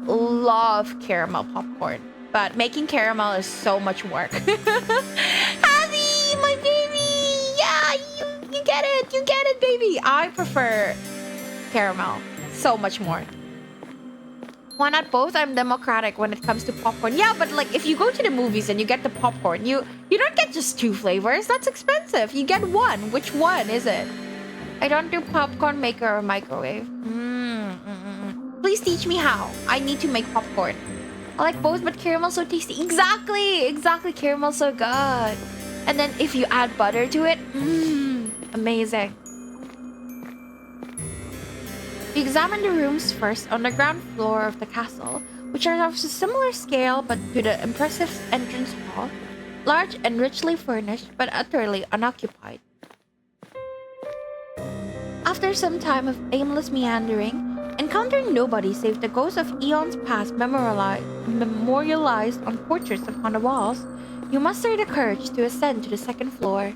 love caramel popcorn, but making caramel is so much work. Hazy, my baby! Yeah, you get it, baby! I prefer caramel so much more. Why not both? I'm democratic when it comes to popcorn. Yeah, but like if you go to the movies and you get the popcorn, you don't get just 2 flavors. That's expensive. You get one. Which one is it? I don't do popcorn maker or microwave. Please teach me how. I need to make popcorn. I like both, but caramel's so tasty. Exactly. Caramel's so good. And then if you add butter to it, amazing. We examine the rooms first on the ground floor of the castle, which are of a similar scale but to the impressive entrance hall, large and richly furnished but utterly unoccupied. After some time of aimless meandering, encountering nobody save the ghosts of eons past memorialized on portraits upon the walls, you muster the courage to ascend to the second floor.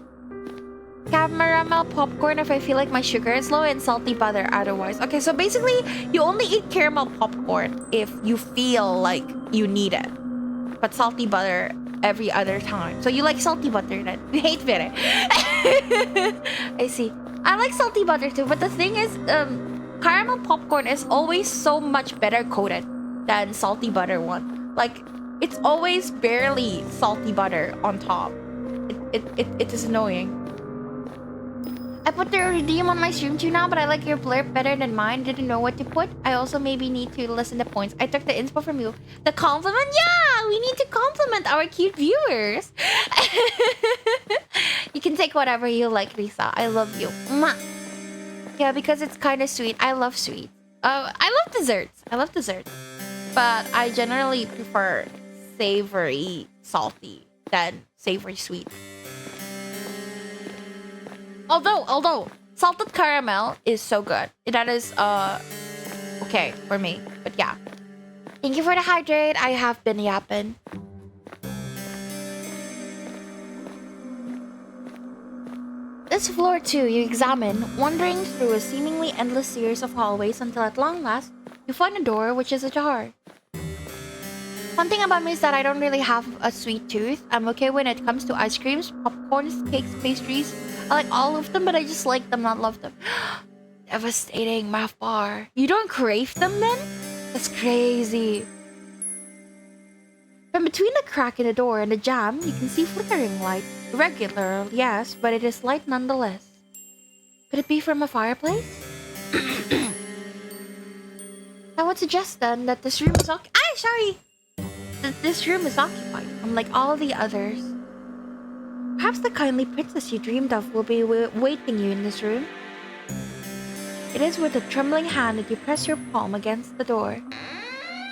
Caramel popcorn if I feel like my sugar is low, and salty butter otherwise. Okay, so basically, you only eat caramel popcorn if you feel like you need it. But salty butter every other time. So you like salty butter then? You hate bitter. I see. I like salty butter too, but the thing is, caramel popcorn is always so much better coated than salty butter one. Like, it's always barely salty butter on top. It is annoying. I put the redeem on my stream too now, but I like your blurb better than mine. Didn't know what to put. I also maybe need to listen to points. I took the inspo from you. The compliment? Yeah, we need to compliment our cute viewers. You can take whatever you like, Lisa. I love you. Mwah. Yeah, because it's kind of sweet. I love sweet. I love desserts. I love desserts. But I generally prefer savory salty than savory sweet. Although salted caramel is so good. That is okay for me. But yeah. Thank you for the hydrate. I have been yapping. This floor too you examine, wandering through a seemingly endless series of hallways until at long last you find a door which is ajar. One thing about me is that I don't really have a sweet tooth. I'm okay when it comes to ice creams, popcorns, cakes, pastries. I like all of them, but I just like them, not love them. Devastating, math bar. You don't crave them then? That's crazy. From between the crack in the door and the jamb, you can see flickering light. Irregular, yes, but it is light nonetheless. Could it be from a fireplace? I would suggest then that this room is sorry! That this room is occupied, unlike all the others. Perhaps the kindly princess you dreamed of will be waiting you in this room. It is with a trembling hand that you press your palm against the door.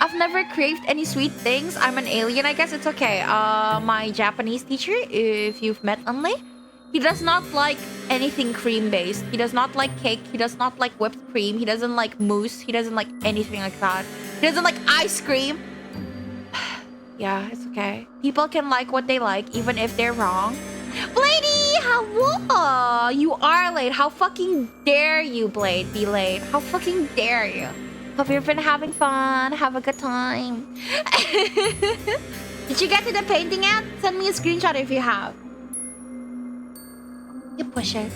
I've never craved any sweet things. I'm an alien, I guess it's okay. My Japanese teacher, if you've met Unli, he does not like anything cream-based. He does not like cake. He does not like whipped cream. He doesn't like mousse. He doesn't like anything like that. He doesn't like ice cream. Yeah, it's okay. People can like what they like, even if they're wrong. Bladey, hello! You are late. How fucking dare you, Blade, be late? How fucking dare you? Hope you've been having fun. Have a good time. Did you get to the painting yet? Send me a screenshot if you have. You push it.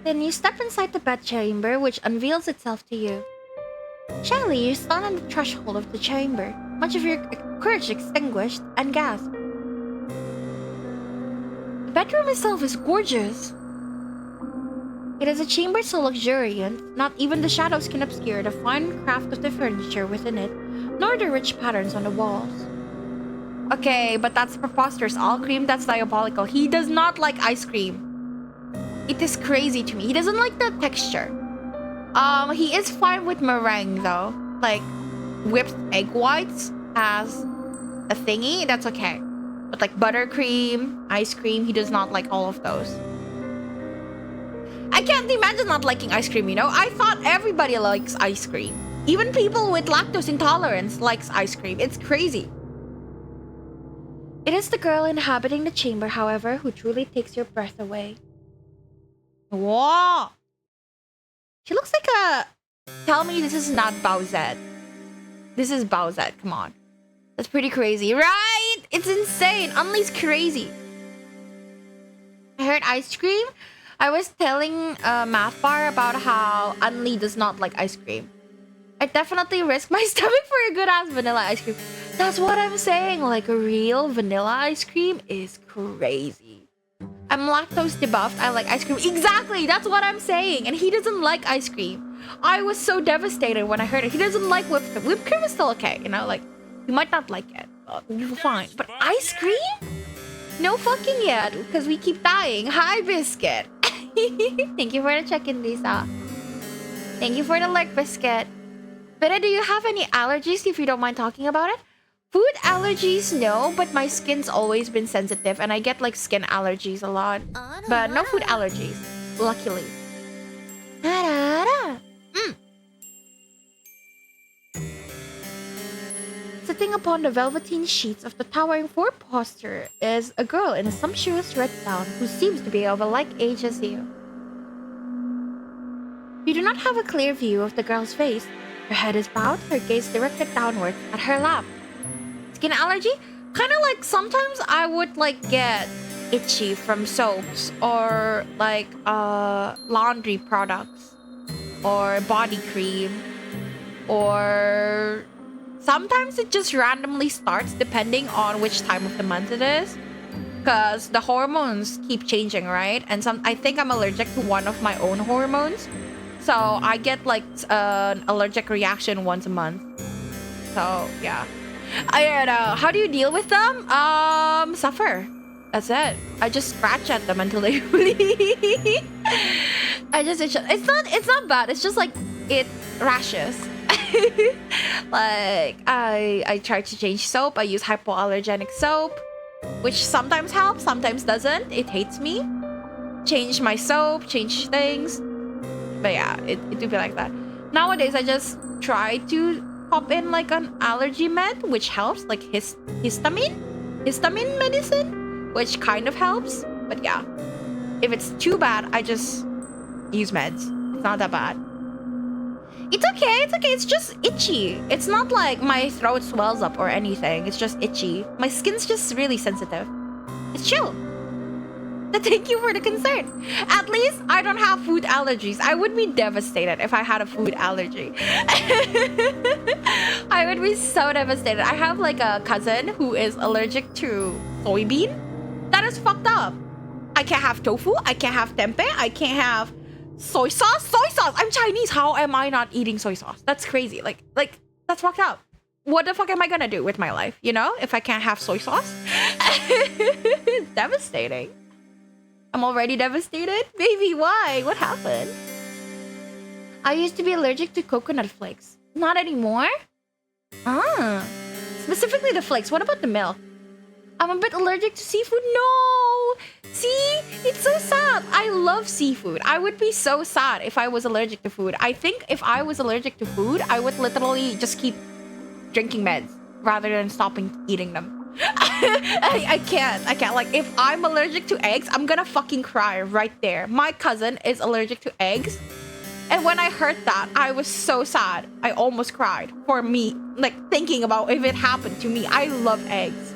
Then you step inside the bedchamber, which unveils itself to you. Shyly, you stand on the threshold of the chamber, much of your courage extinguished, and gasp. The bedroom itself is gorgeous. It is a chamber so luxuriant, not even the shadows can obscure the fine craft of the furniture within it, nor the rich patterns on the walls. Okay, but that's preposterous. All cream, that's diabolical. He does not like ice cream. It is crazy to me. He doesn't like the texture. He is fine with meringue though. Like, whipped egg whites as a thingy, that's okay. But like buttercream, ice cream, he does not like all of those. I can't imagine not liking ice cream, you know? I thought everybody likes ice cream. Even people with lactose intolerance likes ice cream. It's crazy. It is the girl inhabiting the chamber, however, who truly takes your breath away. Whoa! She looks like a... Tell me this is not Bowsette. This is Bowsette, come on. That's pretty crazy, right? It's insane. Unli's crazy. I heard ice cream. I was telling Math Bar about how Unli does not like ice cream. I definitely risk my stomach for a good ass vanilla ice cream. That's what I'm saying. Like a real vanilla ice cream is crazy. I'm lactose debuffed. I like ice cream. Exactly. That's what I'm saying. And he doesn't like ice cream. I was so devastated when I heard it. He doesn't like whipped cream. Whipped cream is still okay. You know, like, you might not like it. You're fine. But ice cream? No fucking yet. Because we keep dying. Hi, Biscuit. Thank you for the check-in, Lisa. Thank you for the like, Biscuit. But do you have any allergies if you don't mind talking about it? Food allergies, no, but my skin's always been sensitive and I get like skin allergies a lot. But no food allergies, luckily. Sitting upon the velveteen sheets of the towering four-poster is a girl in a sumptuous red gown who seems to be of a like age as you. You do not have a clear view of the girl's face. Her head is bowed, her gaze directed downward at her lap. Skin allergy? Kind of like sometimes I would like get itchy from soaps or like laundry products or body cream, or sometimes it just randomly starts depending on which time of the month it is, because the hormones keep changing, right? And I think I'm allergic to one of my own hormones, so I get like an allergic reaction once a month. So yeah, I don't know. How do you deal with them? Suffer. That's it. I just scratch at them until they bleed. It's not bad. It's just like it rashes. Like I try to change soap. I use hypoallergenic soap, which sometimes helps, sometimes doesn't. It hates me. Change my soap, change things. But yeah, it do be like that. Nowadays I just try to pop in like an allergy med, which helps, like histamine medicine, which kind of helps. But yeah, if it's too bad, I just use meds. It's not that bad. It's okay. It's just itchy. It's not like my throat swells up or anything. It's just itchy. My skin's just really sensitive. It's chill. But thank you for the concern. At least I don't have food allergies. I would be devastated if I had a food allergy. I would be so devastated. I have like a cousin who is allergic to soybean. That is fucked up. I can't have tofu. I can't have tempeh. I can't have soy sauce. I'm Chinese. How am I not eating soy sauce? That's crazy. Like that's fucked up. What the fuck am I gonna do with my life? You know, if I can't have soy sauce? Devastating. I'm already devastated? Baby, why? What happened? I used to be allergic to coconut flakes. Not anymore? Specifically the flakes. What about the milk? I'm a bit allergic to seafood. No! See? It's so sad. I love seafood. I would be so sad if I was allergic to food. I think if I was allergic to food, I would literally just keep drinking meds rather than stopping eating them. I can't. Like, if I'm allergic to eggs, I'm gonna fucking cry right there. My cousin is allergic to eggs. And when I heard that, I was so sad. I almost cried for me. Like, thinking about if it happened to me. I love eggs.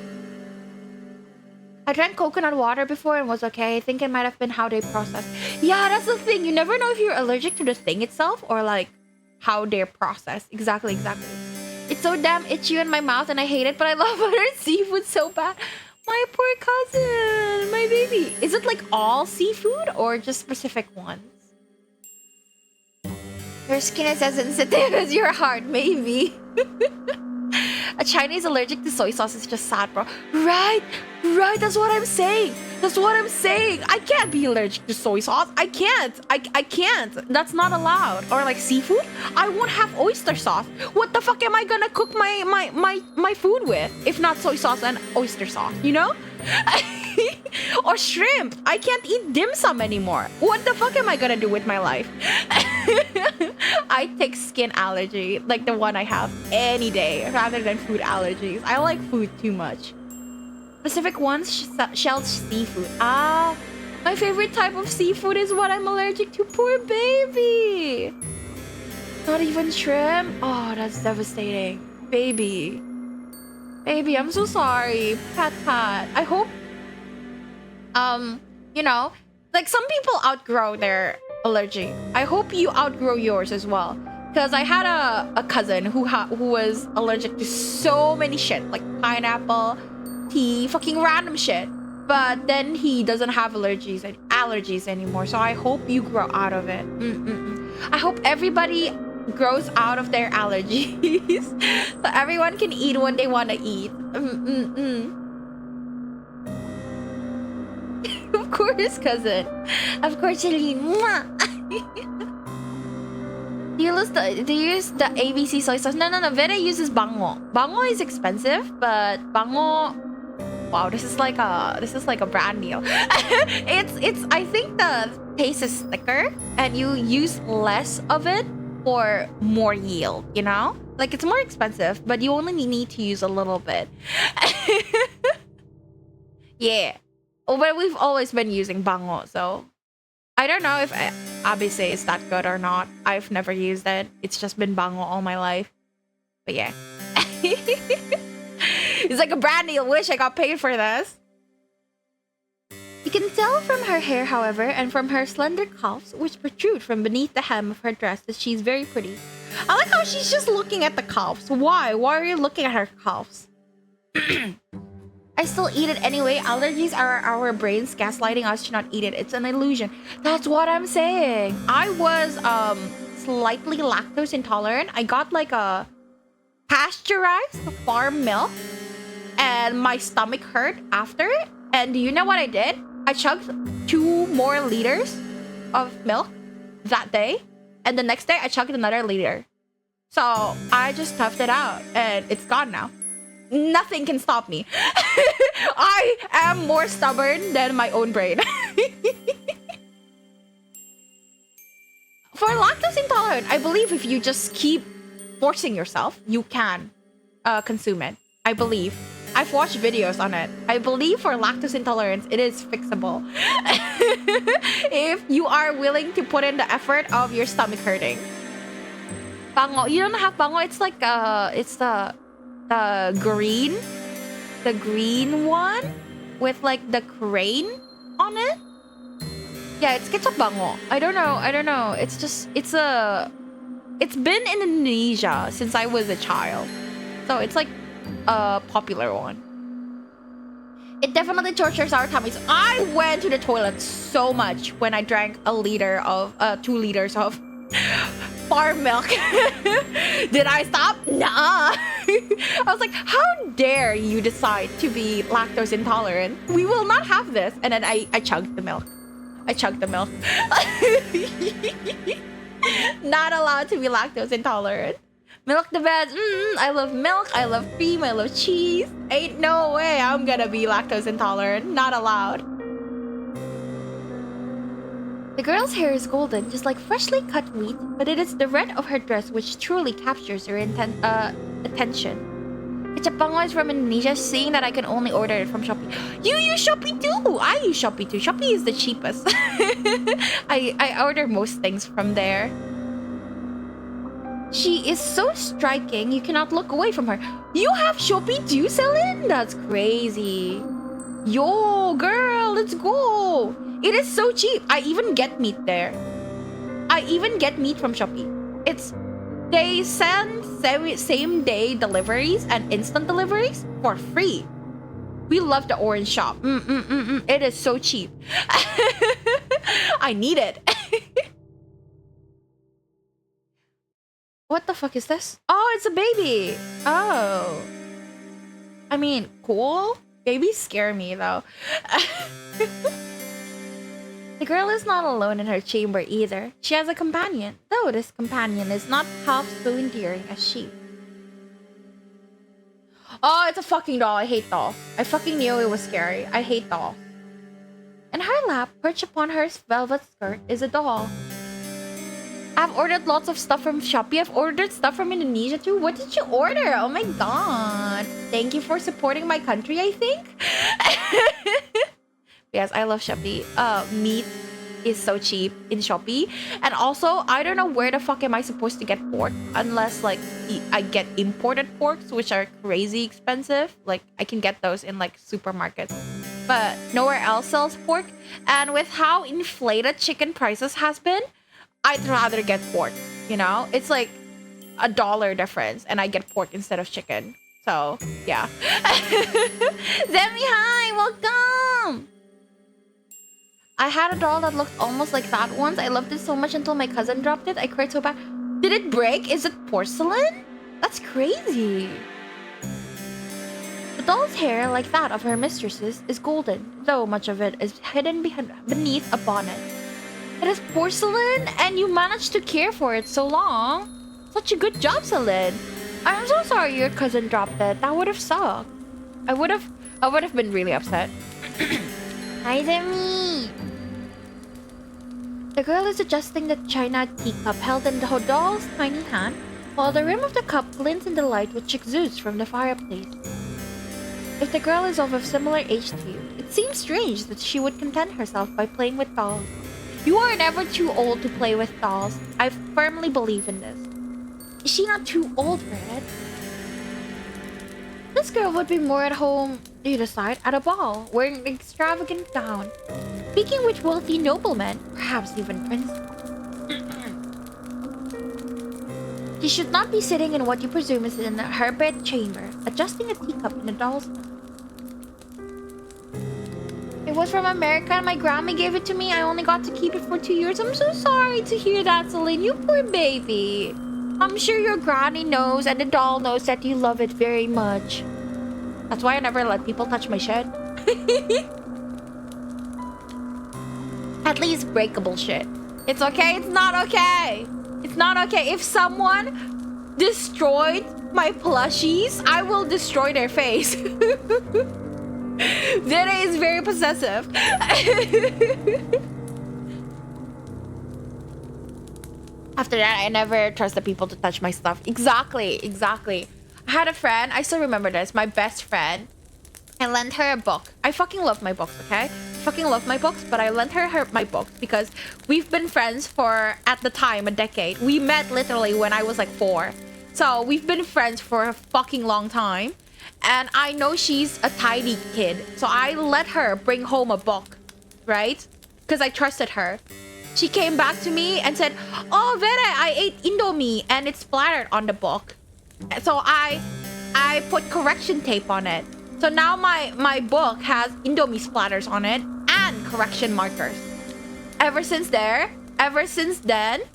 I drank coconut water before and was okay. I think it might have been how they process. Yeah, that's the thing. You never know if you're allergic to the thing itself or like how they're processed. Exactly. It's so damn itchy in my mouth and I hate it, but I love other seafood so bad. My poor cousin, my baby. Is it like all seafood or just specific ones? Your skin is as sensitive as your heart, maybe. A Chinese allergic to soy sauce is just sad, bro. Right. That's what I'm saying. I can't be allergic to soy sauce. I can't. That's not allowed. Or like seafood. I won't have oyster sauce. What the fuck am I gonna cook my food with if not soy sauce and oyster sauce? You know? Or shrimp. I can't eat dim sum anymore. What the fuck am I gonna do with my life? I take skin allergy, like the one I have, any day rather than food allergies. I like food too much. Specific ones, shelled seafood. My favorite type of seafood is what I'm allergic to. Poor baby. Not even shrimp. Oh, that's devastating. Baby, I'm so sorry. Pat. I hope, you know, like some people outgrow their allergy. I hope you outgrow yours as well. Because I had a cousin who was allergic to so many shit, like pineapple, tea, fucking random shit. But then he doesn't have allergies anymore. So I hope you grow out of it. I hope everybody grows out of their allergies. So everyone can eat what they want to eat. Of course, cousin. Of course, Celine. Do you use the ABC soy sauce? No. Vera uses bango. Bango is expensive, but bango. Wow, this is like a brand deal. it's. I think the taste is thicker, and you use less of it for more yield. You know, like it's more expensive, but you only need to use a little bit. Yeah. Oh, but we've always been using bango, so I don't know if Abe is that good or not. I've never used it. It's just been bango all my life. But yeah. It's like a brand deal. Wish I got paid for this. You can tell from her hair, however, and from her slender calves, which protrude from beneath the hem of her dress, that she's very pretty. I like how she's just looking at the calves. Why? Why are you looking at her calves? I still eat it anyway. Allergies are our brains gaslighting us to not eat it. It's an illusion. That's what I'm saying. I was slightly lactose intolerant. I got like a pasteurized farm milk and my stomach hurt after it. And do you know what I did? I chugged 2 more liters of milk that day. And the next day I chugged another liter. So I just toughed it out and it's gone now. Nothing can stop me. I am more stubborn than my own brain. For lactose intolerant, I believe if you just keep forcing yourself, you can consume it. I believe. I've watched videos on it. I believe for lactose intolerance, it is fixable. If you are willing to put in the effort of your stomach hurting. Bango. You don't have bango. It's like it's the green one with like the crane on it. Yeah, it's ketchup bango. I don't know. It's just it's been in Indonesia since I was a child, so it's like a popular one. It definitely tortures our tummies. I went to the toilet so much when I drank 2 liters of farm milk. Did I stop? Nah. I was like, how dare you decide to be lactose intolerant? We will not have this. And then I chugged the milk. Not allowed to be lactose intolerant. Milk the best. I love milk. I love cream. I love cheese. Ain't no way I'm gonna be lactose intolerant. Not allowed. The girl's hair is golden, just like freshly cut wheat, but it is the red of her dress which truly captures her attention. Ketchup bango is from Indonesia, seeing that I can only order it from Shopee. You use Shopee too! I use Shopee too. Shopee is the cheapest. I order most things from there. She is so striking, you cannot look away from her. You have Shopee too, Celine? That's crazy. Yo, girl, let's go. It is so cheap. I even get meat there. I even get meat from Shopee. They send same day deliveries and instant deliveries for free. We love the orange shop. It is so cheap. I need it. What the fuck is this? Oh, it's a baby. Oh. I mean, cool. Babies scare me though. The girl is not alone in her chamber either. She has a companion, though this companion is not half so endearing as she. Oh, it's a fucking doll. I hate dolls. I fucking knew it was scary. I hate dolls. In her lap, perched upon her velvet skirt, is a doll. I've ordered lots of stuff from Shopee. I've ordered stuff from Indonesia too. What did you order? Oh my god. Thank you for supporting my country, I think. Yes, I love Shopee. Meat is so cheap in Shopee. And also, I don't know where the fuck am I supposed to get pork unless like I get imported porks, which are crazy expensive. Like I can get those in like supermarkets, but nowhere else sells pork. And with how inflated chicken prices has been, I'd rather get pork, you know? It's like $1 difference and I get pork instead of chicken. So, yeah. Zemi, hi! Welcome! I had a doll that looked almost like that once. I loved it so much until my cousin dropped it. I cried so bad. Did it break? Is it porcelain? That's crazy. The doll's hair, like that of her mistresses, is golden, though much of it is hidden beneath a bonnet. It is porcelain, and you managed to care for it so long. Such a good job, Celine. I'm so sorry your cousin dropped it. That would have sucked. I would have been really upset. Hi, Zemi. The girl is adjusting the china teacup held in the doll's tiny hand, while the rim of the cup glints in the light which exudes from the fireplace. If the girl is of a similar age to you, it seems strange that she would content herself by playing with dolls. You are never too old to play with dolls. I firmly believe in this. Is she not too old for it? This girl would be more at home, you decide, at a ball, wearing an extravagant gown. Speaking with wealthy noblemen, perhaps even princes. She should not be sitting in what you presume is in her bed chamber, adjusting a teacup in a doll's mouth. It was from America and my grandma gave it to me. I only got to keep it for 2 years. I'm so sorry to hear that, Celine. You poor baby. I'm sure your granny knows and the doll knows that you love it very much. That's why I never let people touch my shit. At least breakable shit. It's okay. It's not okay. It's not okay. If someone destroyed my plushies, I will destroy their face. Dere is very possessive. After that, I never trusted people to touch my stuff. Exactly. I had a friend, I still remember this, my best friend. I lent her a book. I fucking love my books, okay? Fucking love my books, but I lent her my books because we've been friends for, at the time, a decade. We met literally when I was like 4. So we've been friends for a fucking long time. And I know she's a tidy kid. So I let her bring home a book, right? Because I trusted her. She came back to me and said, "Oh, Vera, I ate Indomie and it splattered on the book." So I put correction tape on it. So now my book has Indomie splatters on it and correction markers. Ever since then,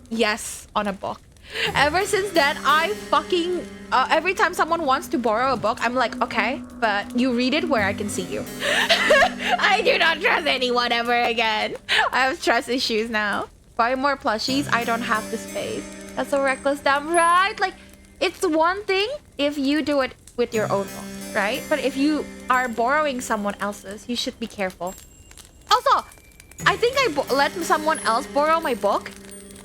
yes, on a book. Ever since then, I fucking every time someone wants to borrow a book, I'm like, okay, but you read it where I can see you. I do not trust anyone ever again. I have trust issues now. Buy more plushies. I don't have the space. That's so reckless, damn right. Like, it's one thing if you do it with your own book, right? But if you are borrowing someone else's, you should be careful. Also, I think I let someone else borrow my book.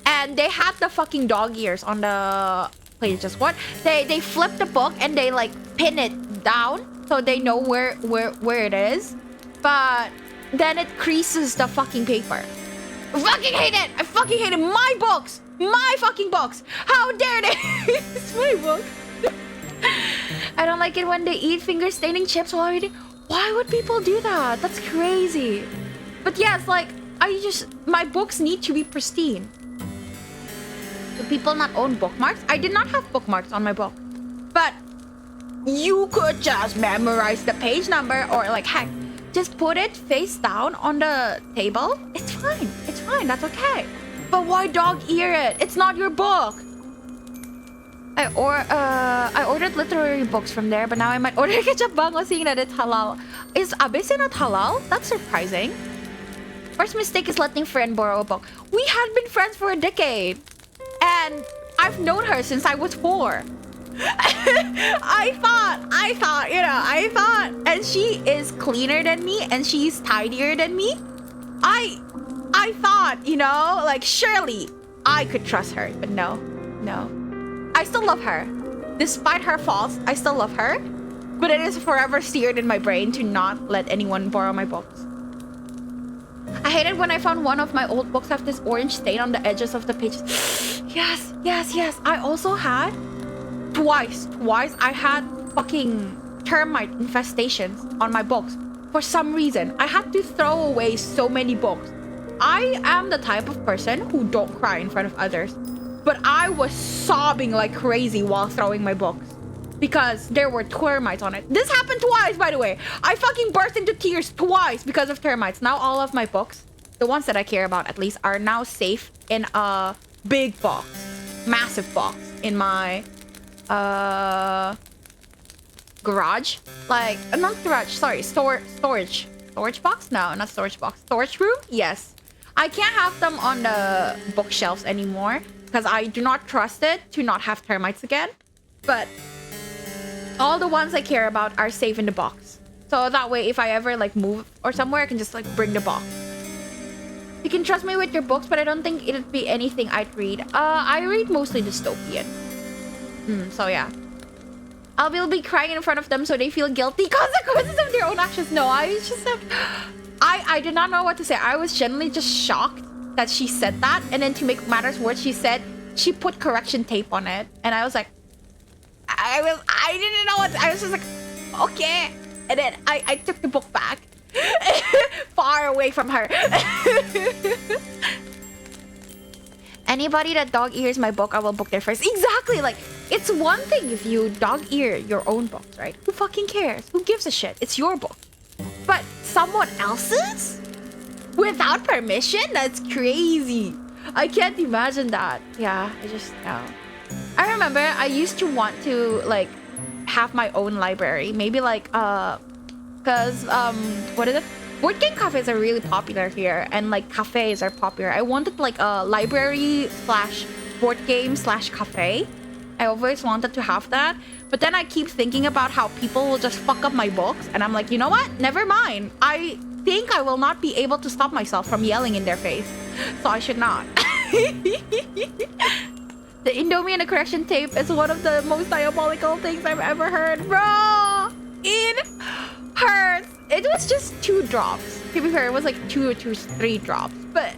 And they had the fucking dog ears on the pages. What? They flip the book and they like pin it down so they know where it is. But then it creases the fucking paper. I fucking hate it. I fucking hate it. My books. My fucking books. How dare they? It's my book. I don't like it when they eat finger staining chips while reading. Why would people do that? That's crazy. But yes, like my books need to be pristine. Do people not own bookmarks? I did not have bookmarks on my book. But you could just memorize the page number or like, heck, just put it face down on the table. It's fine. It's fine. That's okay. But why dog ear it? It's not your book. I ordered literary books from there, but now I might order ketchup bango seeing that it's halal. Is abese not halal? That's surprising. First mistake is letting friend borrow a book. We had been friends for a decade. And I've known her since I was 4. I thought, and she is cleaner than me and she's tidier than me. I thought, like surely I could trust her, but no. I still love her. Despite her faults, I still love her. But it is forever seared in my brain to not let anyone borrow my books. I hated when I found one of my old books have this orange stain on the edges of the pages. Yes. I also had twice I had fucking termite infestations on my books. For some reason, I had to throw away so many books. I am the type of person who don't cry in front of others. But I was sobbing like crazy while throwing my books. Because there were termites on it. This happened twice, by the way. I fucking burst into tears twice because of termites. Now all of my books, the ones that I care about at least, are now safe in a big box. Massive box in my garage. Like, not garage, sorry, storage. Storage box? No, not storage box. Storage room? Yes. I can't have them on the bookshelves anymore because I do not trust it to not have termites again. But all the ones I care about are safe in the box. So that way, if I ever like move or somewhere, I can just like bring the box. You can trust me with your books, but I don't think it'd be anything I'd read. I read mostly dystopian. So yeah. I will be crying in front of them so they feel guilty. Consequences of their own actions. No, I was just like... I did not know what to say. I was genuinely just shocked that she said that. And then to make matters worse, she said she put correction tape on it. And I was like... I didn't know what... I was just like... okay. And then I took the book back. Far away from her. Anybody that dog ears my book, I will book there first. Exactly. Like, it's one thing if you dog ear your own books, right? Who fucking cares? Who gives a shit? It's your book. But someone else's? Without permission? That's crazy. I can't imagine that. Yeah, I just know. I remember I used to want to, like, have my own library. Maybe, like, because, what is it? Board game cafes are really popular here, and like cafes are popular. I wanted like a library slash board game slash cafe. I always wanted to have that, but then I keep thinking about how people will just fuck up my books, and I'm like, you know what? Never mind. I think I will not be able to stop myself from yelling in their face, so I should not. The Indomie and the correction tape is one of the most diabolical things I've ever heard, bro. It hurts. It was just 2 drops. To be fair, it was like 2 or 3 drops. But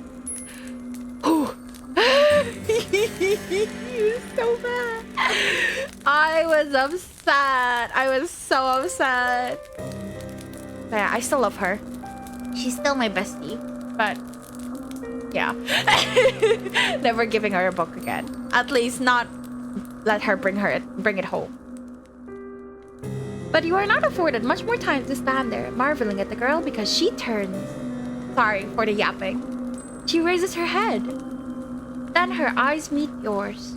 it was so bad. I was upset. I was so upset. But yeah, I still love her. She's still my bestie. But yeah. Never giving her a book again. At least not let her bring it home. But you are not afforded much more time to stand there, marveling at the girl because she turns. Sorry for the yapping. She raises her head. Then her eyes meet yours.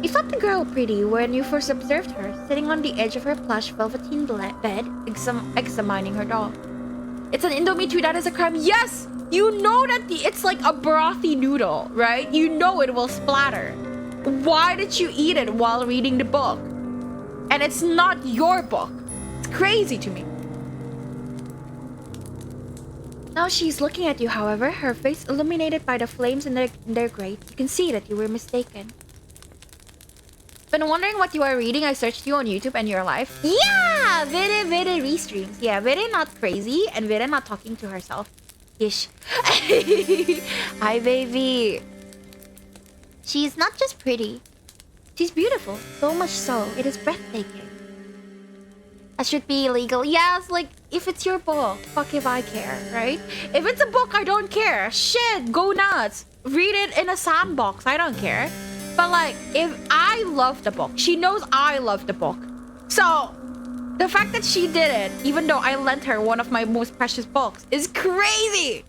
You thought the girl pretty when you first observed her, sitting on the edge of her plush velveteen bed, examining her doll. It's an Indomie too, that is a crime. Yes! You know that it's like a brothy noodle, right? You know it will splatter. Why did you eat it while reading the book? And it's not your book. It's crazy to me. Now she's looking at you, however, her face illuminated by the flames in their grate. You can see that you were mistaken. Been wondering what you are reading? I searched you on YouTube and your life. Yeah! Very restreams. Yeah, very not crazy and very not talking to herself. Ish. Hi, baby. She's not just pretty. She's beautiful, so much so, it is breathtaking. That should be illegal. Yes, like, if it's your book, fuck if I care, right? If it's a book, I don't care. Shit, go nuts. Read it in a sandbox, I don't care. But like, if I love the book, she knows I love the book. So, the fact that she did it, even though I lent her one of my most precious books, is crazy.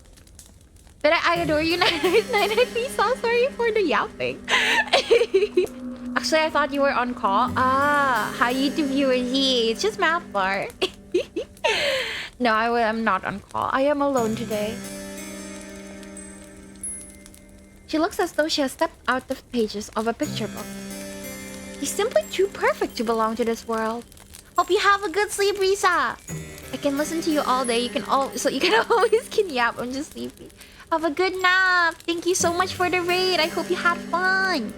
But I adore you, 993. So sorry for the yapping. Actually, I thought you were on call. Ah, hi YouTube viewers. It's just math bar. No, I am not on call. I am alone today. She looks as though she has stepped out of the pages of a picture book. She's simply too perfect to belong to this world. Hope you have a good sleep, Risa. I can listen to you all day. You can always yap. I'm just sleepy. Have a good nap. Thank you so much for the raid. I hope you had fun.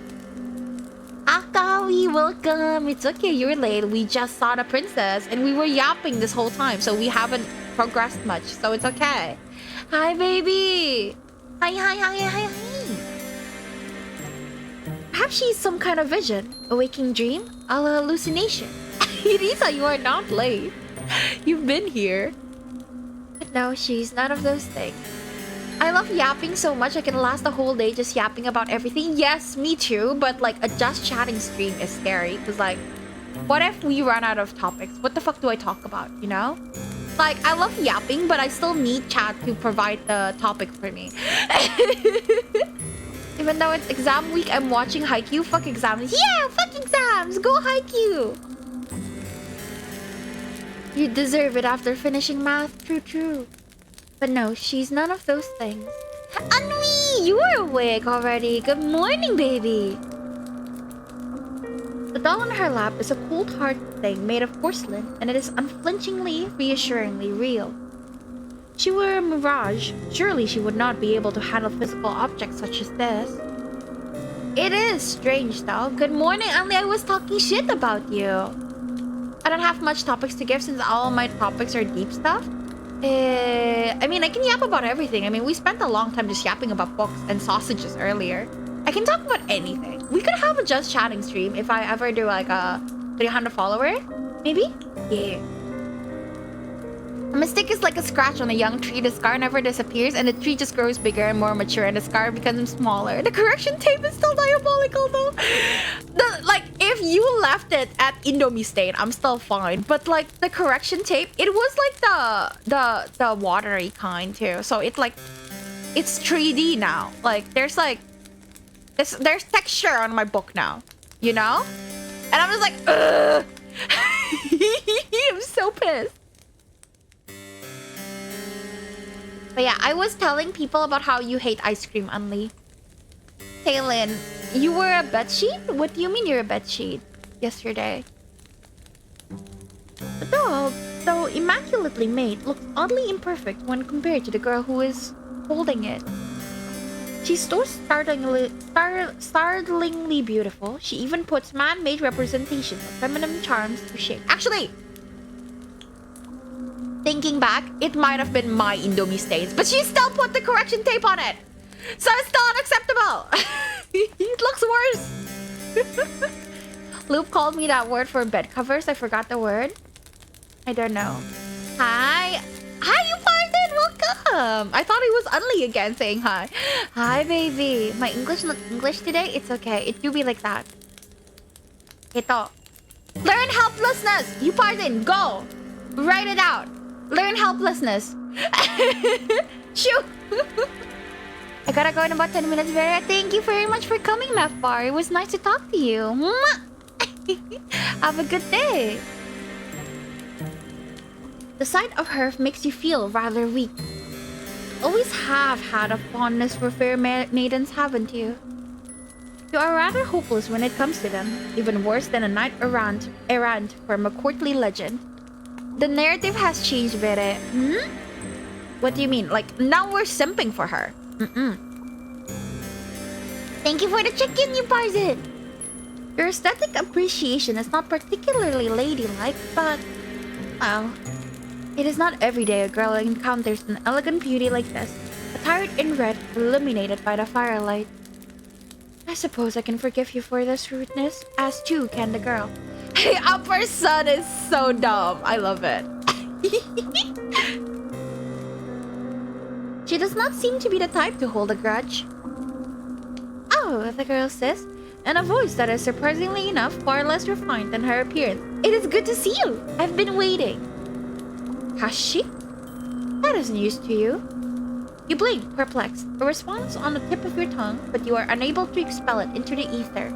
Akawi, welcome. It's okay, you're late. We just saw the princess and we were yapping this whole time, so we haven't progressed much, so it's okay. Hi, baby. Hi. Perhaps she's some kind of vision, a waking dream, a hallucination. Risa, you are not late. You've been here. But no, she's none of those things. I love yapping so much I can last the whole day just yapping about everything. Yes, me too, but like a just chatting stream is scary because like, what if we run out of topics? What the fuck do I talk about, you know? Like, I love yapping, but I still need chat to provide the topic for me. Even though it's exam week, I'm watching Haikyuu. Fuck exams. Yeah, fuck exams. Go Haikyuu. You deserve it after finishing math. True. But no, she's none of those things. Anui, you are awake already. Good morning, baby. The doll on her lap is a cold hard thing made of porcelain, and it is unflinchingly, reassuringly real. She were a mirage. Surely she would not be able to handle physical objects such as this. It is strange though. Good morning, Anli. I was talking shit about you. I don't have much topics to give since all my topics are deep stuff. I mean, I can yap about everything. I mean, we spent a long time just yapping about books and sausages earlier. I can talk about anything. We could have a just chatting stream if I ever do like a 300 follower. Maybe? Yeah. A mistake is like a scratch on a young tree. The scar never disappears, and the tree just grows bigger and more mature, and the scar becomes smaller. The correction tape is still diabolical, though. Like, if you left it at Indomie stain, I'm still fine. But like the correction tape, it was like the watery kind too. So it's 3D now. Like there's texture on my book now, you know? And I'm just like, ugh. I'm so pissed. But yeah, I was telling people about how you hate ice cream, Unli. Taylin, you were a bedsheet? What do you mean you're a bedsheet? Yesterday. The dog, though immaculately made, looks oddly imperfect when compared to the girl who is holding it. She's so startlingly beautiful. She even puts man-made representations of feminine charms to shame. Actually, thinking back, it might have been my Indomie stains, but she still put the correction tape on it. So it's still unacceptable. It looks worse. Loop called me that word for bed covers. I forgot the word. I don't know. Hi. Hi, you pardon. Welcome. I thought it was Unli again saying hi. Hi, baby. My English not English today? It's okay. It do be like that. Ito. Learn helplessness. You pardon. Go. Write it out. Learn helplessness. Shoot. I gotta go in about 10 minutes, Vera. Thank you very much for coming, Mefbar. It was nice to talk to you. Have a good day. The sight of her makes you feel rather weak. Always have had a fondness for fair maidens, haven't you? You are rather hopeless when it comes to them. Even worse than a knight errant from a courtly legend. The narrative has changed, Vera. What do you mean? Like, now we're simping for her. Thank you for the chicken, you parson. Your aesthetic appreciation is not particularly ladylike, but... well... it is not every day a girl encounters an elegant beauty like this, attired in red, illuminated by the firelight. I suppose I can forgive you for this rudeness, as too can the girl. Hey, upper sun is so dumb. I love it. She does not seem to be the type to hold a grudge. Oh, the girl says, in a voice that is surprisingly enough far less refined than her appearance. It is good to see you. I've been waiting. Has she? That is news to you. You blink, perplexed, a response on the tip of your tongue, but you are unable to expel it into the ether.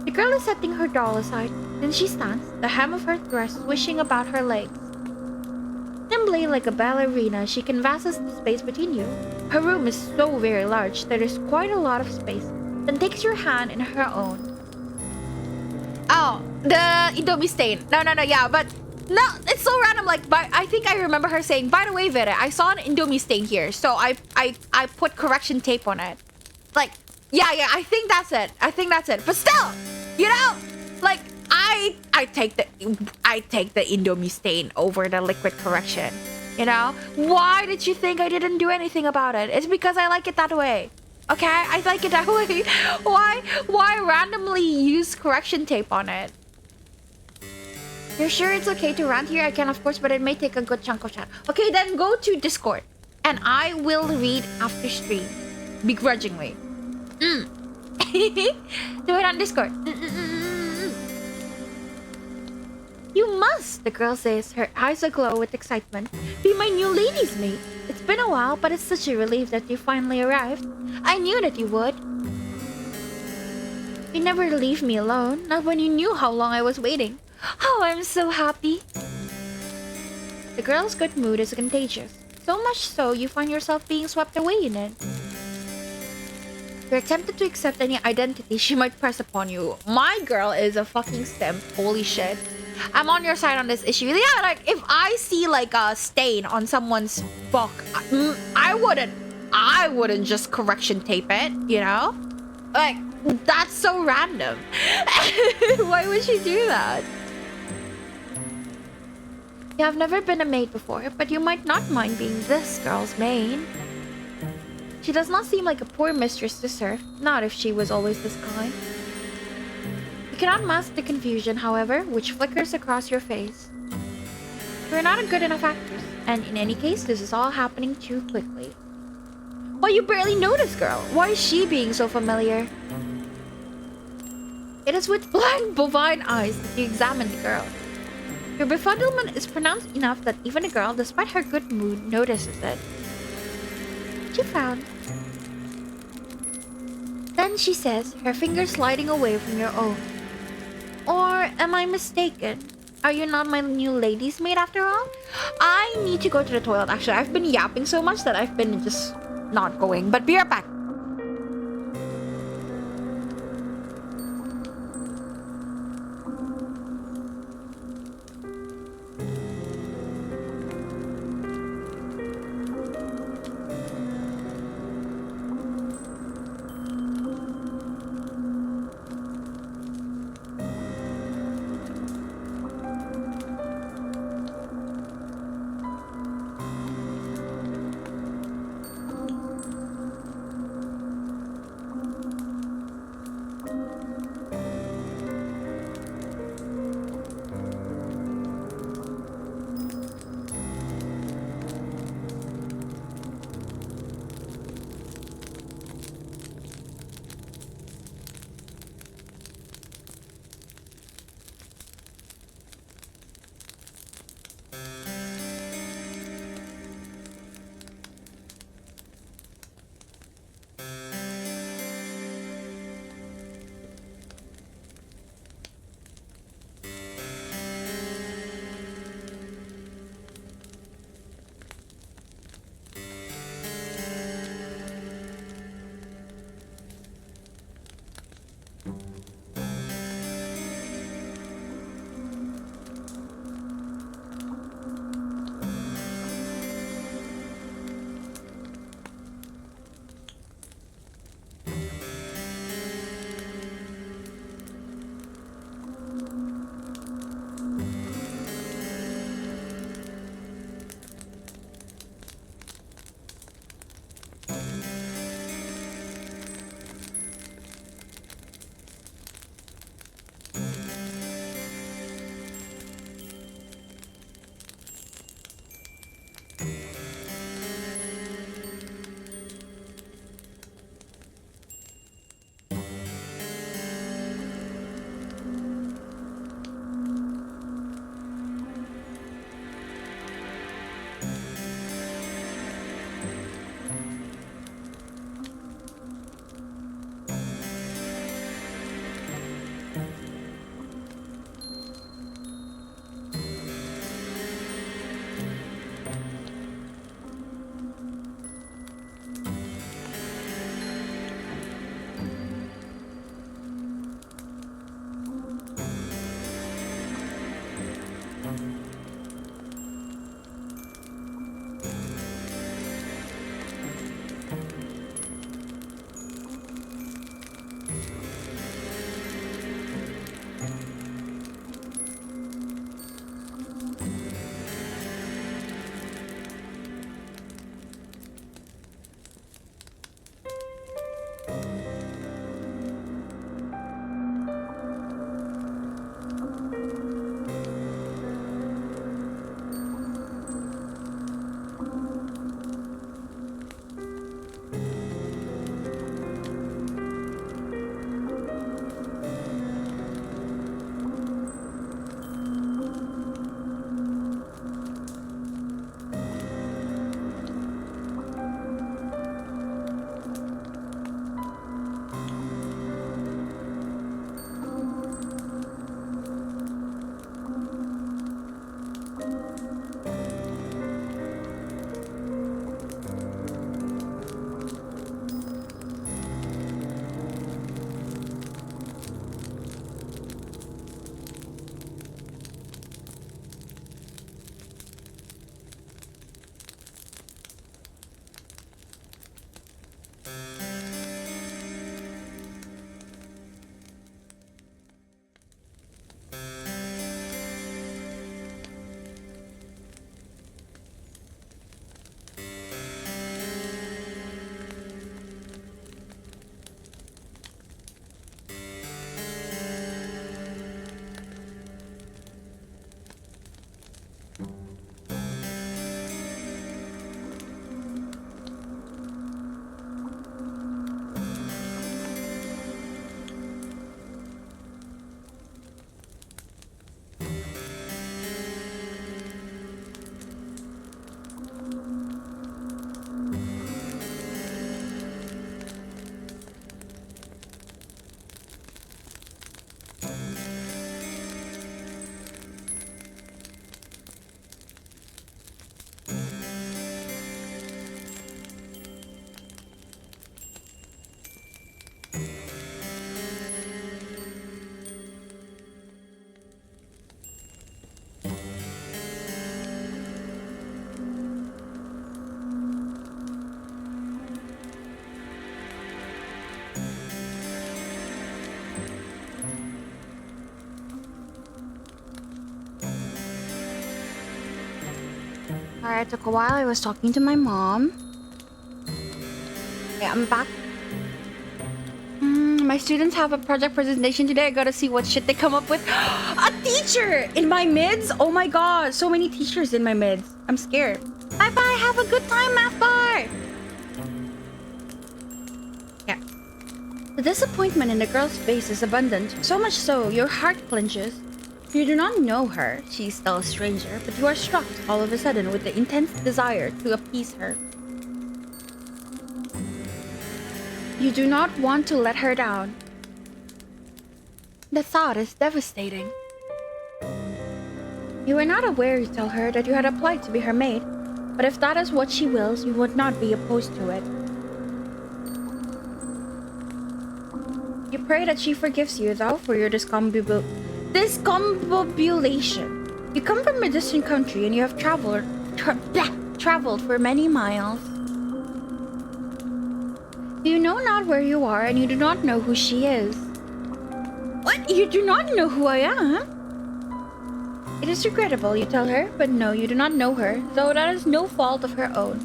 The girl is setting her doll aside. Then she stands, the hem of her dress swishing about her legs. Nimbly like a ballerina, she canvasses the space between you. Her room is so very large that there's quite a lot of space, then takes your hand in her own. Oh, the Indomie stain. No, yeah, but... no, it's so random. Like, I think I remember her saying, by the way, Vera, I saw an Indomie stain here, so I put correction tape on it. Like, yeah, I think that's it. But still, you know, like, I take the Indomie stain over the liquid correction. You know, why did you think I didn't do anything about it? It's because I like it that way. Okay, I like it that way. Why randomly use correction tape on it? You're sure it's okay to rant here? I can, of course, but it may take a good chunk of chat. Okay, then go to Discord. And I will read after stream. Begrudgingly. Do it on Discord. You must, the girl says, her eyes aglow with excitement. Be my new lady's maid. It's been a while, but it's such a relief that you finally arrived. I knew that you would. You never leave me alone, not when you knew how long I was waiting. Oh, I'm so happy. The girl's good mood is contagious. So much so, you find yourself being swept away in it. You're tempted to accept any identity she might press upon you. My girl is a fucking simp. Holy shit. I'm on your side on this issue. Yeah, like, if I see, like, a stain on someone's book, I wouldn't just correction tape it, you know? Like, that's so random. Why would she do that? You have never been a maid before, but you might not mind being this girl's maid. She does not seem like a poor mistress to serve, not if she was always this kind. You cannot mask the confusion, however, which flickers across your face. We're not a good enough actress, and in any case, this is all happening too quickly. Why, you barely noticed, girl. Why is she being so familiar? It is with blind bovine eyes that you examine the girl. Your befuddlement is pronounced enough that even a girl, despite her good mood, notices it. She frowned. Then she says, her fingers sliding away from your own. Or am I mistaken? Are you not my new lady's maid after all? I need to go to the toilet. Actually, I've been yapping so much that I've been just not going. But be right back. Sorry, it took a while. I was talking to my mom. Yeah, I'm back. My students have a project presentation today. I gotta see what shit they come up with. A teacher in my mids? Oh my god, so many teachers in my mids. I'm scared. Bye bye, have a good time, math bar. Yeah. The disappointment in the girl's face is abundant. So much so, your heart clenches. You do not know her. She's still a stranger, but you are struck all of a sudden with the intense desire to appease her. You do not want to let her down. The thought is devastating. You were not aware, you tell her, that you had applied to be her maid, but if that is what she wills, you would not be opposed to it. You pray that she forgives you, though, for your discombobulation. You come from a distant country and you have traveled for many miles. You know not where you are, and you do not know who she is. What? You do not know who I am? It is regrettable, you tell her, but no, you do not know her, though that is no fault of her own.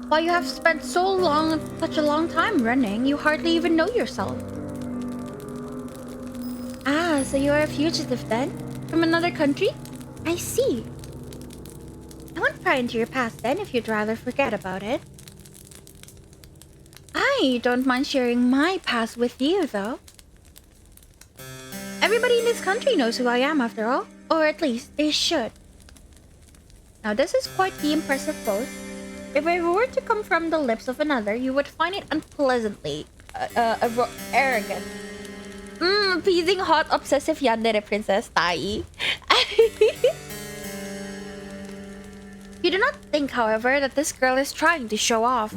While you have spent such a long time running, you hardly even know yourself. Ah, so you are a fugitive then? From another country? I see. I won't pry into your past then, if you'd rather forget about it. I don't mind sharing my past with you, though. Everybody in this country knows who I am, after all. Or at least, they should. Now, this is quite the impressive boast. If it were to come from the lips of another, you would find it unpleasantly arrogant. Appeasing hot, obsessive yandere princess, Tai. You do not think, however, that this girl is trying to show off.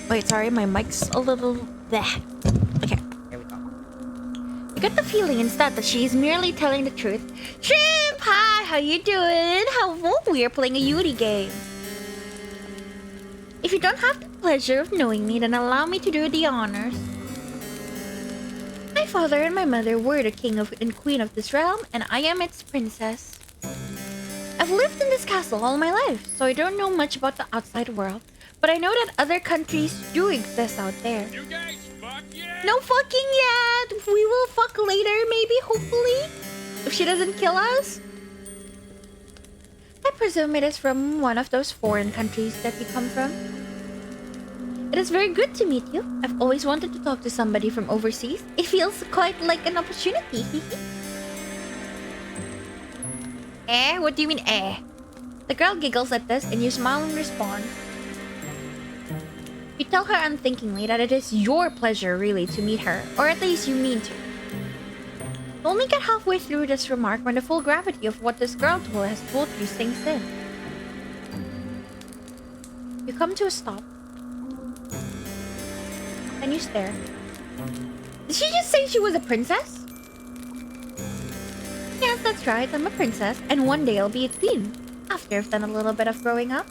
Wait, sorry, my mic's a little... bleh. Okay, there we go. You get the feeling instead that she is merely telling the truth. Shrimp, hi, how you doing? We are playing a Yuri game. If you don't have the pleasure of knowing me, then allow me to do the honors. My father and my mother were the king and queen of this realm, and I am its princess. I've lived in this castle all my life, so I don't know much about the outside world. But I know that other countries do exist out there. You guys fuck yet? No fucking yet! We will fuck later, maybe, hopefully? If she doesn't kill us? I presume it is from one of those foreign countries that you come from. It is very good to meet you. I've always wanted to talk to somebody from overseas. It feels quite like an opportunity. Eh? What do you mean, eh? The girl giggles at this and you smile in response. You tell her unthinkingly that it is your pleasure, really, to meet her, or at least you mean to. You only get halfway through this remark when the full gravity of what this girl has told you sinks in. You come to a stop. And you stare. Did she just say she was a princess? Yes, that's right, I'm a princess, and one day I'll be a queen, after I've done a little bit of growing up.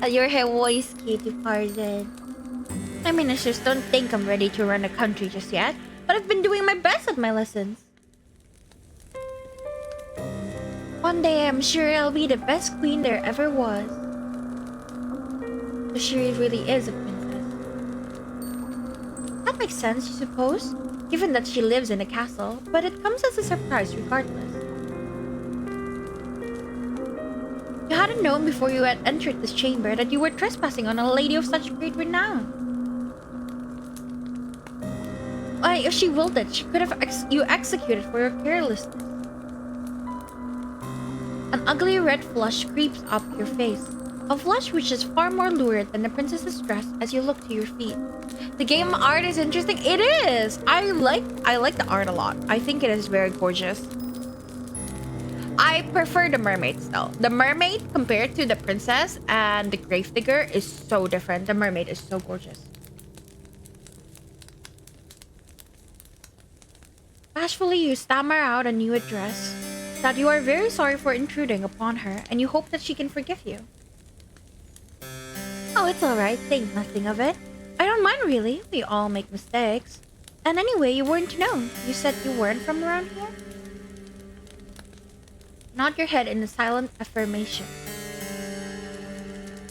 Your hair voice, Katie Tarzan. My ministers don't think I'm ready to run a country just yet, but I've been doing my best at my lessons. One day I'm sure I'll be the best queen there ever was. So she really is a princess. That makes sense, you suppose, given that she lives in a castle, but it comes as a surprise regardless. You hadn't known before you had entered this chamber that you were trespassing on a lady of such great renown. Why, if she willed it, she could have you executed for your carelessness. An ugly red flush creeps up your face. A flush which is far more lurid than the princess's dress as you look to your feet. The game art is interesting. It is! I like the art a lot. I think it is very gorgeous. I prefer the mermaids though. The mermaid compared to the princess and the gravedigger is so different. The mermaid is so gorgeous. Bashfully, you stammer out a new address, that you are very sorry for intruding upon her and you hope that she can forgive you. Oh, it's alright. Think nothing of it. I don't mind really. We all make mistakes. And anyway, you weren't to know. You said you weren't from around here? Nod your head in a silent affirmation.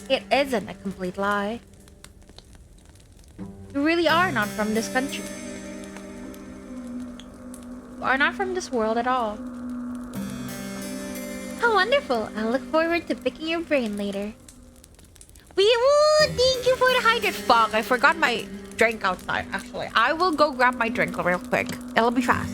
It isn't a complete lie. You really are not from this country. You are not from this world at all. How wonderful. I'll look forward to picking your brain later. Thank you for the hydrate. Fuck, I forgot my drink outside, actually. I will go grab my drink real quick. It'll be fast.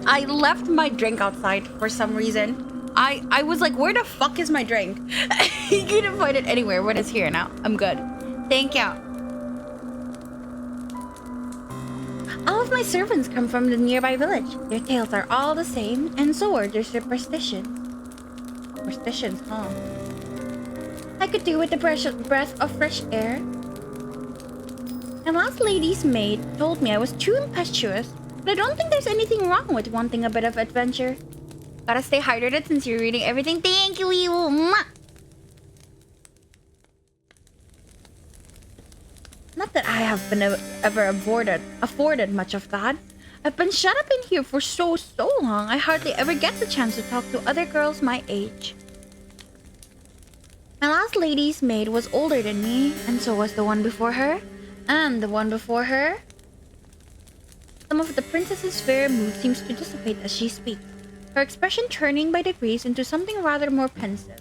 I left my drink outside for some reason. I was like, where the fuck is my drink? You couldn't find it anywhere, but it's here now. I'm good. Thank you. All of my servants come from the nearby village. Their tales are all the same, and so are their superstitions. Superstitions, huh? I could do with the breath of fresh air. And last lady's maid told me I was too impetuous, but I don't think there's anything wrong with wanting a bit of adventure. Gotta stay hydrated since you're reading everything. Thank you, Mwah! Not that I have been ever afforded much of that. I've been shut up in here for so long, I hardly ever get the chance to talk to other girls my age. My last lady's maid was older than me, and so was the one before her, and the one before her. Some of the princess's fair mood seems to dissipate as she speaks, her expression turning by degrees into something rather more pensive.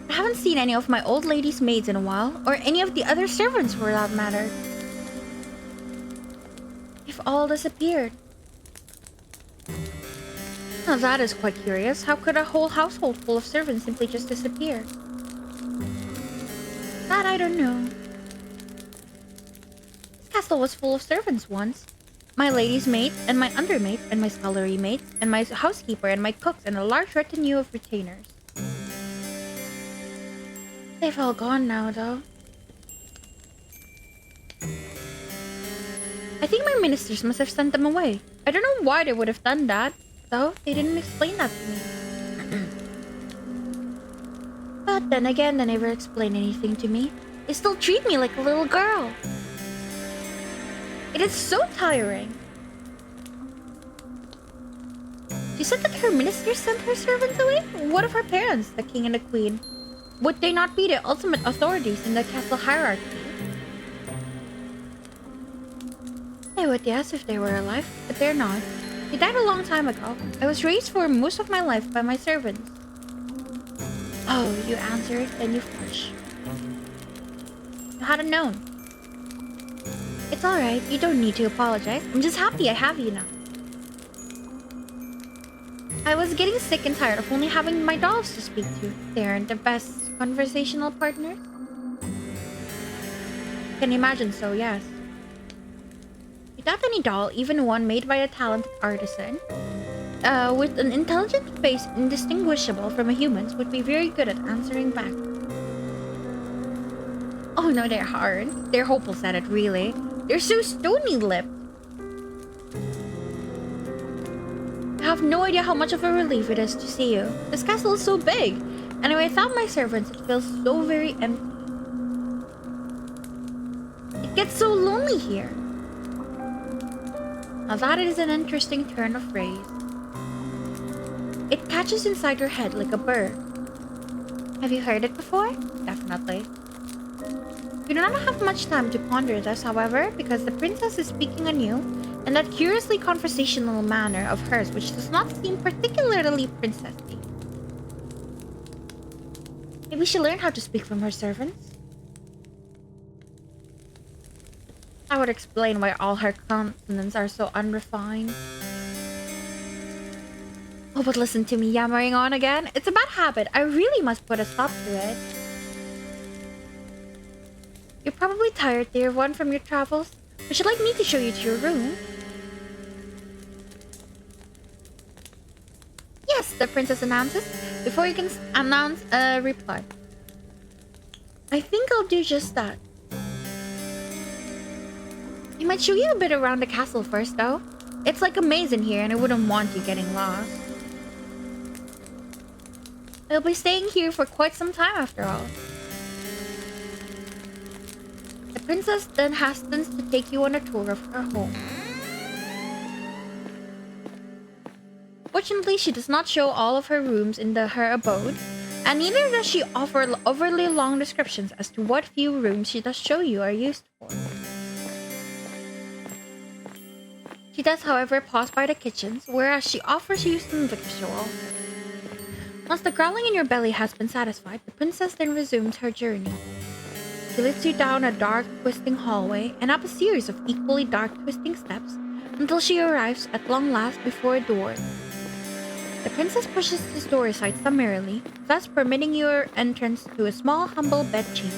I haven't seen any of my old lady's maids in a while, or any of the other servants for that matter. They've all disappeared. Now that is quite curious. How could a whole household full of servants simply just disappear? That I don't know. This castle was full of servants once. My lady's maid, and my undermaid, and my scullery maid, and my housekeeper, and my cooks, and a large retinue of retainers. They've all gone now, though. I think my ministers must have sent them away. I don't know why they would have done that, though. They didn't explain that to me. But then again, they never explain anything to me. They still treat me like a little girl. It is so tiring. She said that her ministers sent her servants away? What of her parents, the king and the queen? Would they not be the ultimate authorities in the castle hierarchy? They would, yes, if they were alive, but they're not. They died a long time ago. I was raised for most of my life by my servants. Oh, you answered, then you flush. You hadn't known. It's alright, you don't need to apologize. I'm just happy I have you now. I was getting sick and tired of only having my dolls to speak to. They aren't the best conversational partners. Can imagine so, yes. doubt any doll, even one made by a talented artisan, with an intelligent face indistinguishable from a human's, would be very good at answering back. Oh no, they're hard. They're hopeless at it, really. They're so stony-lipped. I have no idea how much of a relief it is to see you. This castle is so big. Anyway, without my servants, it feels so very empty. It gets so lonely here. Now that is an interesting turn of phrase. It catches inside your head like a burr. Have you heard it before? Definitely. You do not have much time to ponder this, however, because the princess is speaking anew in that curiously conversational manner of hers, which does not seem particularly princessy. Maybe she learned how to speak from her servants. That would explain why all her consonants are so unrefined. Oh, but listen to me yammering on again. It's a bad habit. I really must put a stop to it. You're probably tired, dear one, from your travels. Would you like me to show you to your room? Yes, the princess announces, before you can announce a reply. I think I'll do just that. I might show you a bit around the castle first, though. It's like a maze in here, and I wouldn't want you getting lost. I'll be staying here for quite some time, after all. The princess then hastens to take you on a tour of her home. Fortunately, she does not show all of her rooms in her abode, and neither does she offer overly long descriptions as to what few rooms she does show you are used for. She does, however, pause by the kitchens, whereas she offers you some victual. Once the growling in your belly has been satisfied, the princess then resumes her journey. She leads you down a dark, twisting hallway and up a series of equally dark, twisting steps until she arrives at long last before a door. The princess pushes this door aside summarily, thus permitting your entrance to a small, humble bedchamber.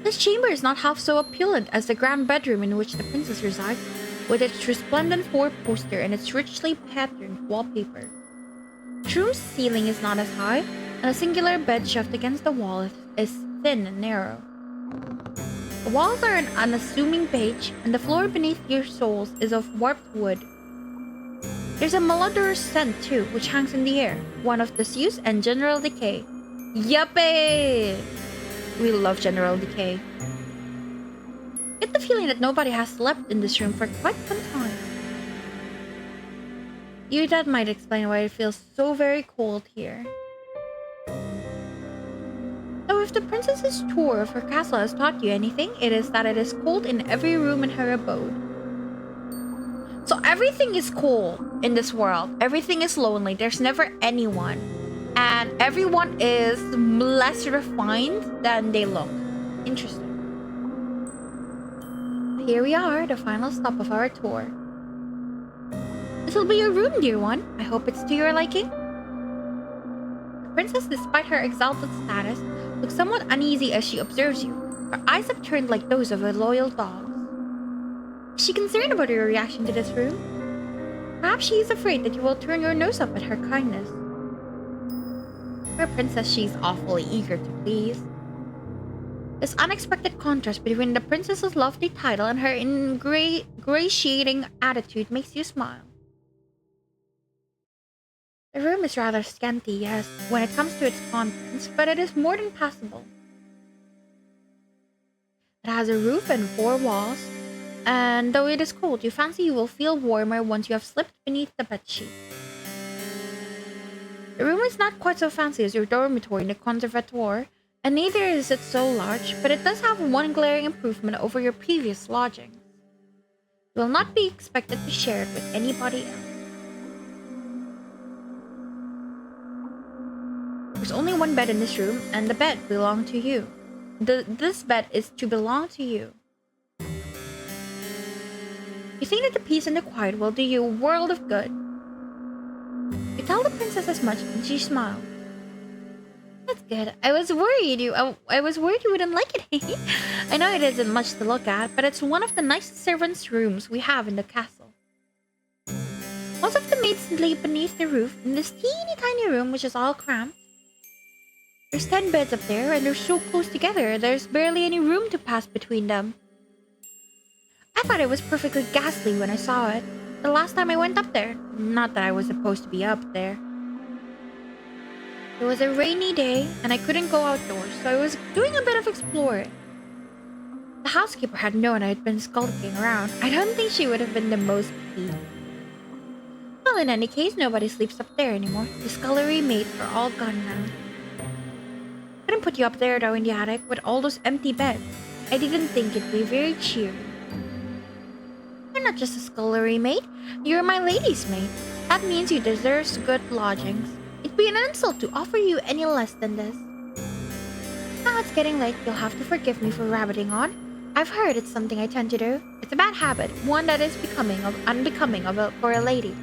This chamber is not half so opulent as the grand bedroom in which the princess resides, with its resplendent four-poster and its richly patterned wallpaper. The room's ceiling is not as high, and a singular bed shoved against the wall is thin and narrow. The walls are an unassuming beige, and the floor beneath your soles is of warped wood. There's a malodorous scent, too, which hangs in the air, one of disuse and general decay. Yuppie! We love general decay. Get the feeling that nobody has slept in this room for quite some time. That might explain why it feels so very cold here. So if the princess's tour of her castle has taught you anything, it is that it is cold in every room in her abode. So everything is cold in this world. Everything is lonely. There's never anyone. And everyone is less refined than they look. Interesting. Here we are, the final stop of our tour. This will be your room, dear one. I hope it's to your liking. The princess, despite her exalted status, looks somewhat uneasy as she observes you. Her eyes have turned like those of a loyal dog. Is she concerned about your reaction to this room? Perhaps she is afraid that you will turn your nose up at her kindness. For a princess, she is awfully eager to please. This unexpected contrast between the princess's lofty title and her ingratiating attitude makes you smile. The room is rather scanty, yes, when it comes to its contents, but it is more than passable. It has a roof and 4 walls, and though it is cold, you fancy you will feel warmer once you have slipped beneath the bedsheet. The room is not quite so fancy as your dormitory in the conservatoire, and neither is it so large, but it does have one glaring improvement over your previous lodgings. You will not be expected to share it with anybody else. There's only one bed in this room, and the bed belongs to you. This bed is to belong to you. You think that the peace and the quiet will do you a world of good. You tell the princess as much, and she smiles. That's good. I was worried you wouldn't like it. I know it isn't much to look at, but it's one of the nicest servants' rooms we have in the castle. Most of the maids sleep beneath the roof in this teeny tiny room, which is all cramped. There's 10 beds up there, and they're so close together, there's barely any room to pass between them. I thought it was perfectly ghastly when I saw it, the last time I went up there. Not that I was supposed to be up there. It was a rainy day, and I couldn't go outdoors, so I was doing a bit of exploring. The housekeeper had known I had been skulking around. I don't think she would have been the most pleased. Well, in any case, nobody sleeps up there anymore. The scullery maids are all gone now. Couldn't put you up there though in the attic with all those empty beds. I didn't think it'd be very cheery. You're not just a scullery maid, you're my lady's maid. That means you deserve good lodgings. It'd be an insult to offer you any less than this. Now it's getting late, you'll have to forgive me for rabbiting on. I've heard it's something I tend to do. It's a bad habit, one that is unbecoming for a lady.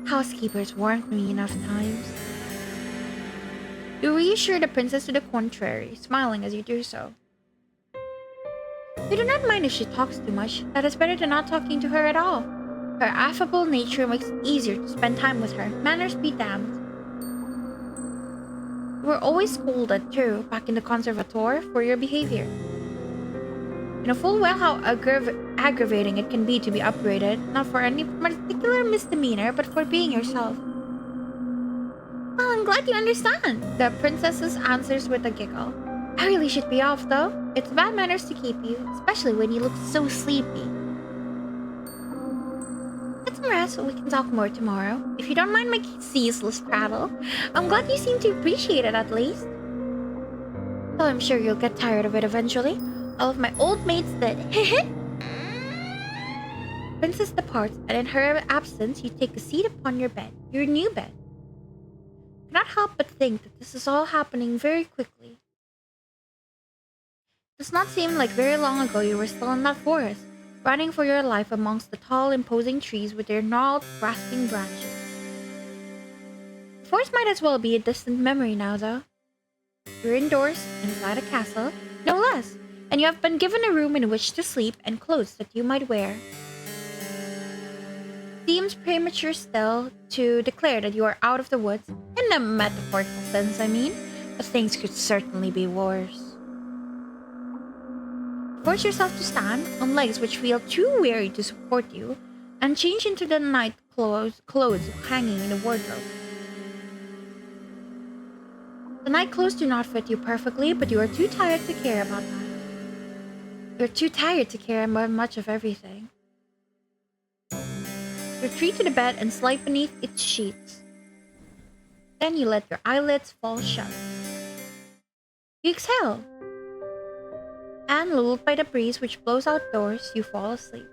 Housekeepers warned me enough times. You reassure the princess to the contrary, smiling as you do so. You do not mind if she talks too much. That is better than not talking to her at all. Her affable nature makes it easier to spend time with her. Manners be damned. You were always scolded, too, back in the conservatoire for your behavior. You know full well how aggravating it can be to be upbraided, not for any particular misdemeanor, but for being yourself. Well, I'm glad you understand, the princess's answers with a giggle. I really should be off, though. It's bad manners to keep you, especially when you look so sleepy. Get some rest so we can talk more tomorrow. If you don't mind my ceaseless prattle, I'm glad you seem to appreciate it at least. Though I'm sure you'll get tired of it eventually. All of my old maids did. Princess departs, and in her absence, you take a seat upon your bed, your new bed. I cannot help but think that this is all happening very quickly. It does not seem like very long ago you were still in that forest, running for your life amongst the tall, imposing trees with their gnarled, grasping branches. The forest might as well be a distant memory now, though. You're indoors, inside a castle, no less, and you have been given a room in which to sleep and clothes that you might wear. Seems premature still to declare that you are out of the woods, in a metaphorical sense, I mean, but things could certainly be worse. Force yourself to stand on legs which feel too weary to support you, and change into the night clothes hanging in the wardrobe. The night clothes do not fit you perfectly, but you are too tired to care about that. You're too tired to care about much of everything. You retreat to the bed and slide beneath its sheets. Then you let your eyelids fall shut. You exhale. And lulled by the breeze which blows outdoors, you fall asleep.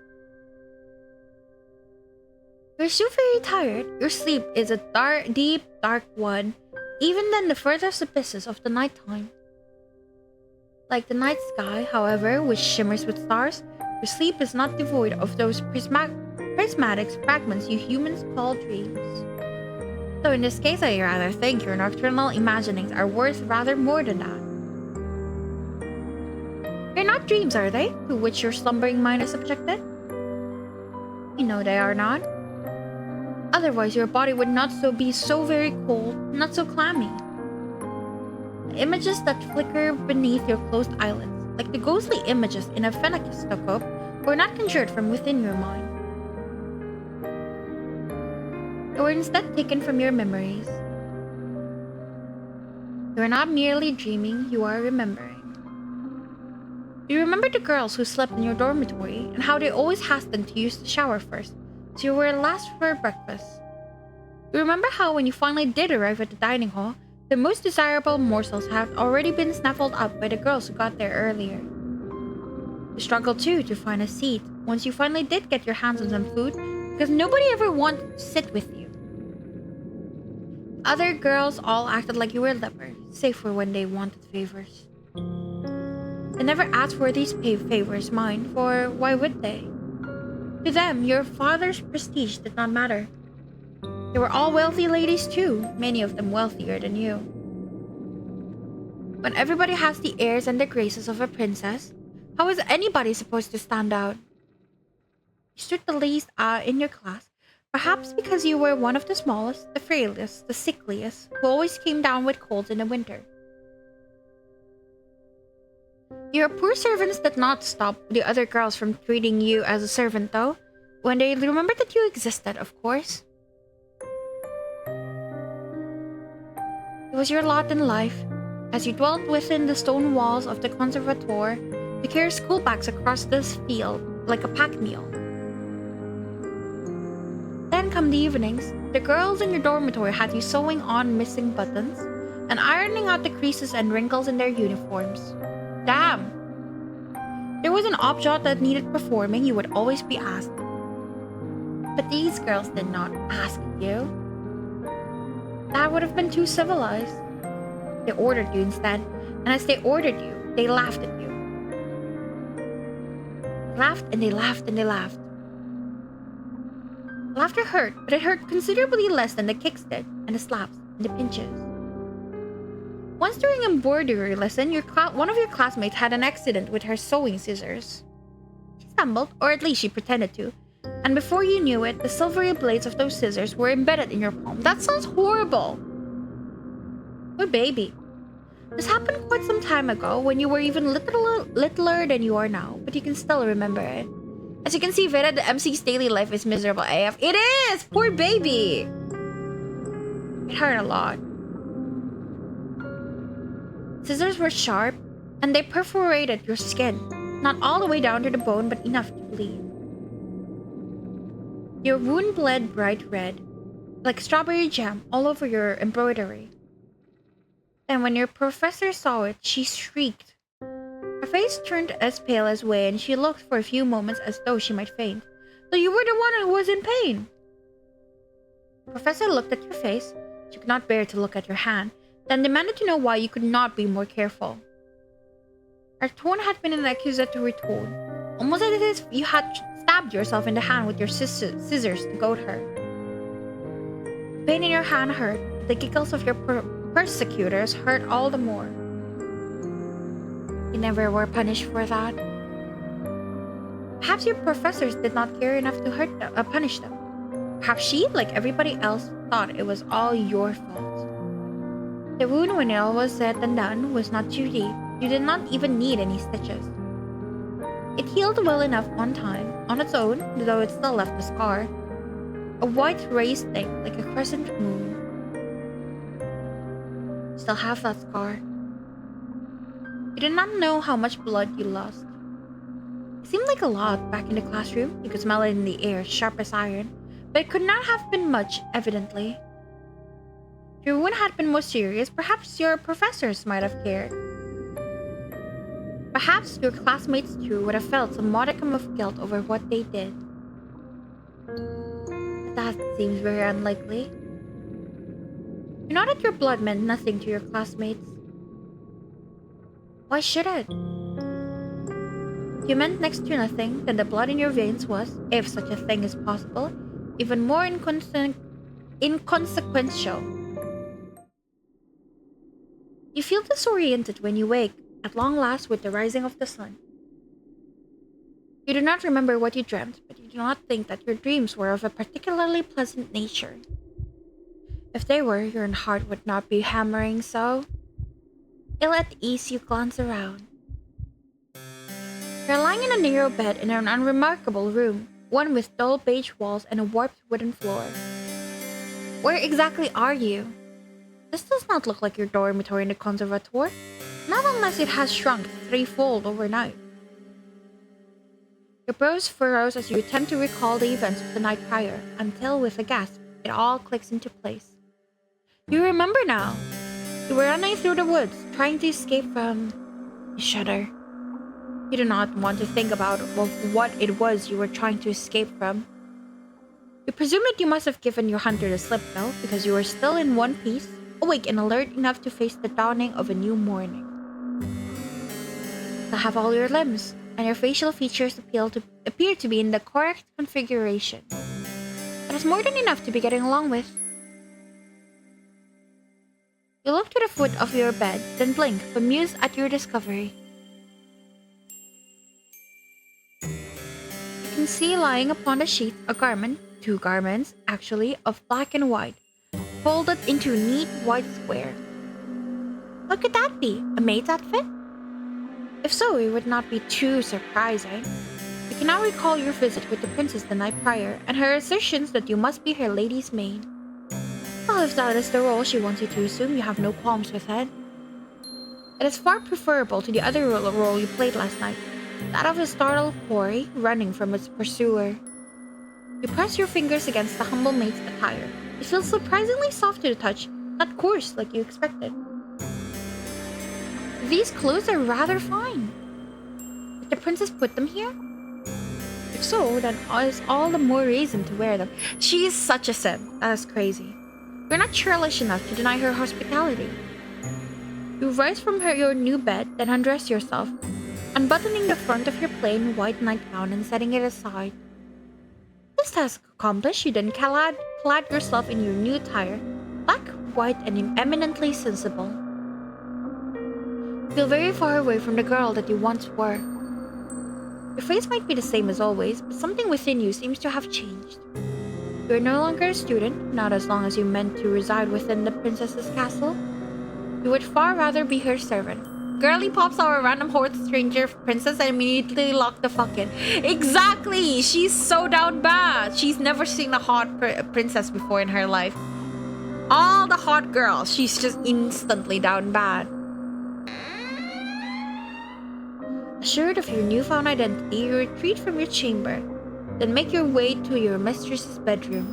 You're so very tired. Your sleep is a deep, dark one, even than the furthest abysses of the nighttime. Like the night sky, however, which shimmers with stars, your sleep is not devoid of those prismatic fragments you humans call dreams. So in this case, I rather think your nocturnal imaginings are worth rather more than that. They're not dreams, are they, to which your slumbering mind is subjected? You know they are not. Otherwise, your body would not be so very cold, not so clammy. The images that flicker beneath your closed eyelids, like the ghostly images in a phenakistoscope, were not conjured from within your mind. They were instead taken from your memories. You are not merely dreaming, you are remembering. You remember the girls who slept in your dormitory and how they always hastened to use the shower first, so you were last for breakfast. You remember how when you finally did arrive at the dining hall, the most desirable morsels had already been snaffled up by the girls who got there earlier. You struggled too to find a seat once you finally did get your hands on some food, because nobody ever wanted to sit with you. Other girls all acted like you were lepers, save for when they wanted favors. They never asked for these favors, mind, for why would they? To them, your father's prestige did not matter. They were all wealthy ladies too, many of them wealthier than you. When everybody has the airs and the graces of a princess, how is anybody supposed to stand out? You stood the least in your class, perhaps because you were one of the smallest, the frailest, the sickliest, who always came down with colds in the winter. Your poor servants did not stop the other girls from treating you as a servant, though, when they remembered that you existed, of course. It was your lot in life, as you dwelt within the stone walls of the conservatoire, to carry school bags across this field like a pack mule. Then come the evenings, the girls in your dormitory had you sewing on missing buttons and ironing out the creases and wrinkles in their uniforms. Damn! There was an object that needed performing, you would always be asked. But these girls did not ask you. That would have been too civilized. They ordered you instead, and as they ordered you, they laughed at you. Laughed and they laughed and they laughed. Laughter hurt, but it hurt considerably less than the kicks did, and the slaps, and the pinches. Once during a embroidery lesson, one of your classmates had an accident with her sewing scissors. She stumbled, or at least she pretended to, and before you knew it, the silvery blades of those scissors were embedded in your palm. That sounds horrible! Poor baby. This happened quite some time ago, when you were even littler than you are now, but you can still remember it. As you can see, Vera, the MC's daily life is miserable AF. It is! Poor baby! It hurt a lot. Scissors were sharp, and they perforated your skin. Not all the way down to the bone, but enough to bleed. Your wound bled bright red, like strawberry jam all over your embroidery. Then when your professor saw it, she shrieked. Her face turned as pale as way, and she looked for a few moments as though she might faint. So you were the one who was in pain. The professor looked at your face. She could not bear to look at your hand, then demanded to know why you could not be more careful. Her tone had been an accusatory tone, almost as if you had stabbed yourself in the hand with your scissors to goad her. The pain in your hand hurt, but the giggles of your persecutors hurt all the more. You never were punished for that. Perhaps your professors did not care enough to punish them. Perhaps she, like everybody else, thought it was all your fault. The wound, when it all was said and done, was not too deep. You did not even need any stitches. It healed well enough one time, on its own, though it still left a scar. A white raised thing, like a crescent moon. You still have that scar. You did not know how much blood you lost. It seemed like a lot back in the classroom. You could smell it in the air, sharp as iron, but it could not have been much, evidently. If your wound had been more serious, perhaps your professors might have cared. Perhaps your classmates too would have felt some modicum of guilt over what they did. But that seems very unlikely. You know that your blood meant nothing to your classmates. Why should it? You meant next to nothing, then the blood in your veins was, if such a thing is possible, even more inconsequential. You feel disoriented when you wake, at long last, with the rising of the sun. You do not remember what you dreamt, but you do not think that your dreams were of a particularly pleasant nature. If they were, your heart would not be hammering so. Ill at ease, you glance around. You're lying in a narrow bed in an unremarkable room, one with dull beige walls and a warped wooden floor. Where exactly are you? This does not look like your dormitory in the conservatoire, not unless it has shrunk threefold overnight. Your brows furrows as you attempt to recall the events of the night prior, until with a gasp, it all clicks into place. You remember now. You were running through the woods, trying to escape from... You shudder. You do not want to think about what it was you were trying to escape from. You presume that you must have given your hunter the slip, though, because you were still in one piece, awake and alert enough to face the dawning of a new morning. You have all your limbs, and your facial features appear to be in the correct configuration. That is more than enough to be getting along with. You look to the foot of your bed, then blink, bemused at your discovery. You can see lying upon the sheet a garment, two garments, actually, of black and white, folded into a neat white square. What could that be? A maid's outfit? If so, it would not be too surprising. You can now recall your visit with the princess the night prior, and her assertions that you must be her lady's maid. Well, if that is the role she wants you to assume, you have no qualms with it. It is far preferable to the other role you played last night, that of a startled quarry running from its pursuer. You press your fingers against the humble maid's attire. It feels surprisingly soft to the touch, not coarse like you expected. These clothes are rather fine. Did the princess put them here? If so, then is all the more reason to wear them. She is such a sim. That is crazy. You're not churlish enough to deny her hospitality. You rise from your new bed, then undress yourself, unbuttoning the front of your plain white nightgown and setting it aside. This task accomplished, you then clad yourself in your new attire, black, white, and eminently sensible. You feel very far away from the girl that you once were. Your face might be the same as always, but something within you seems to have changed. You are no longer a student, not as long as you meant to reside within the princess's castle. You would far rather be her servant. Girly pops saw a random horse stranger princess and immediately locked the fuck in. Exactly! She's so down bad. She's never seen a hot princess before in her life. All the hot girls, she's just instantly down bad. Assured of your newfound identity, you retreat from your chamber, then make your way to your mistress's bedroom.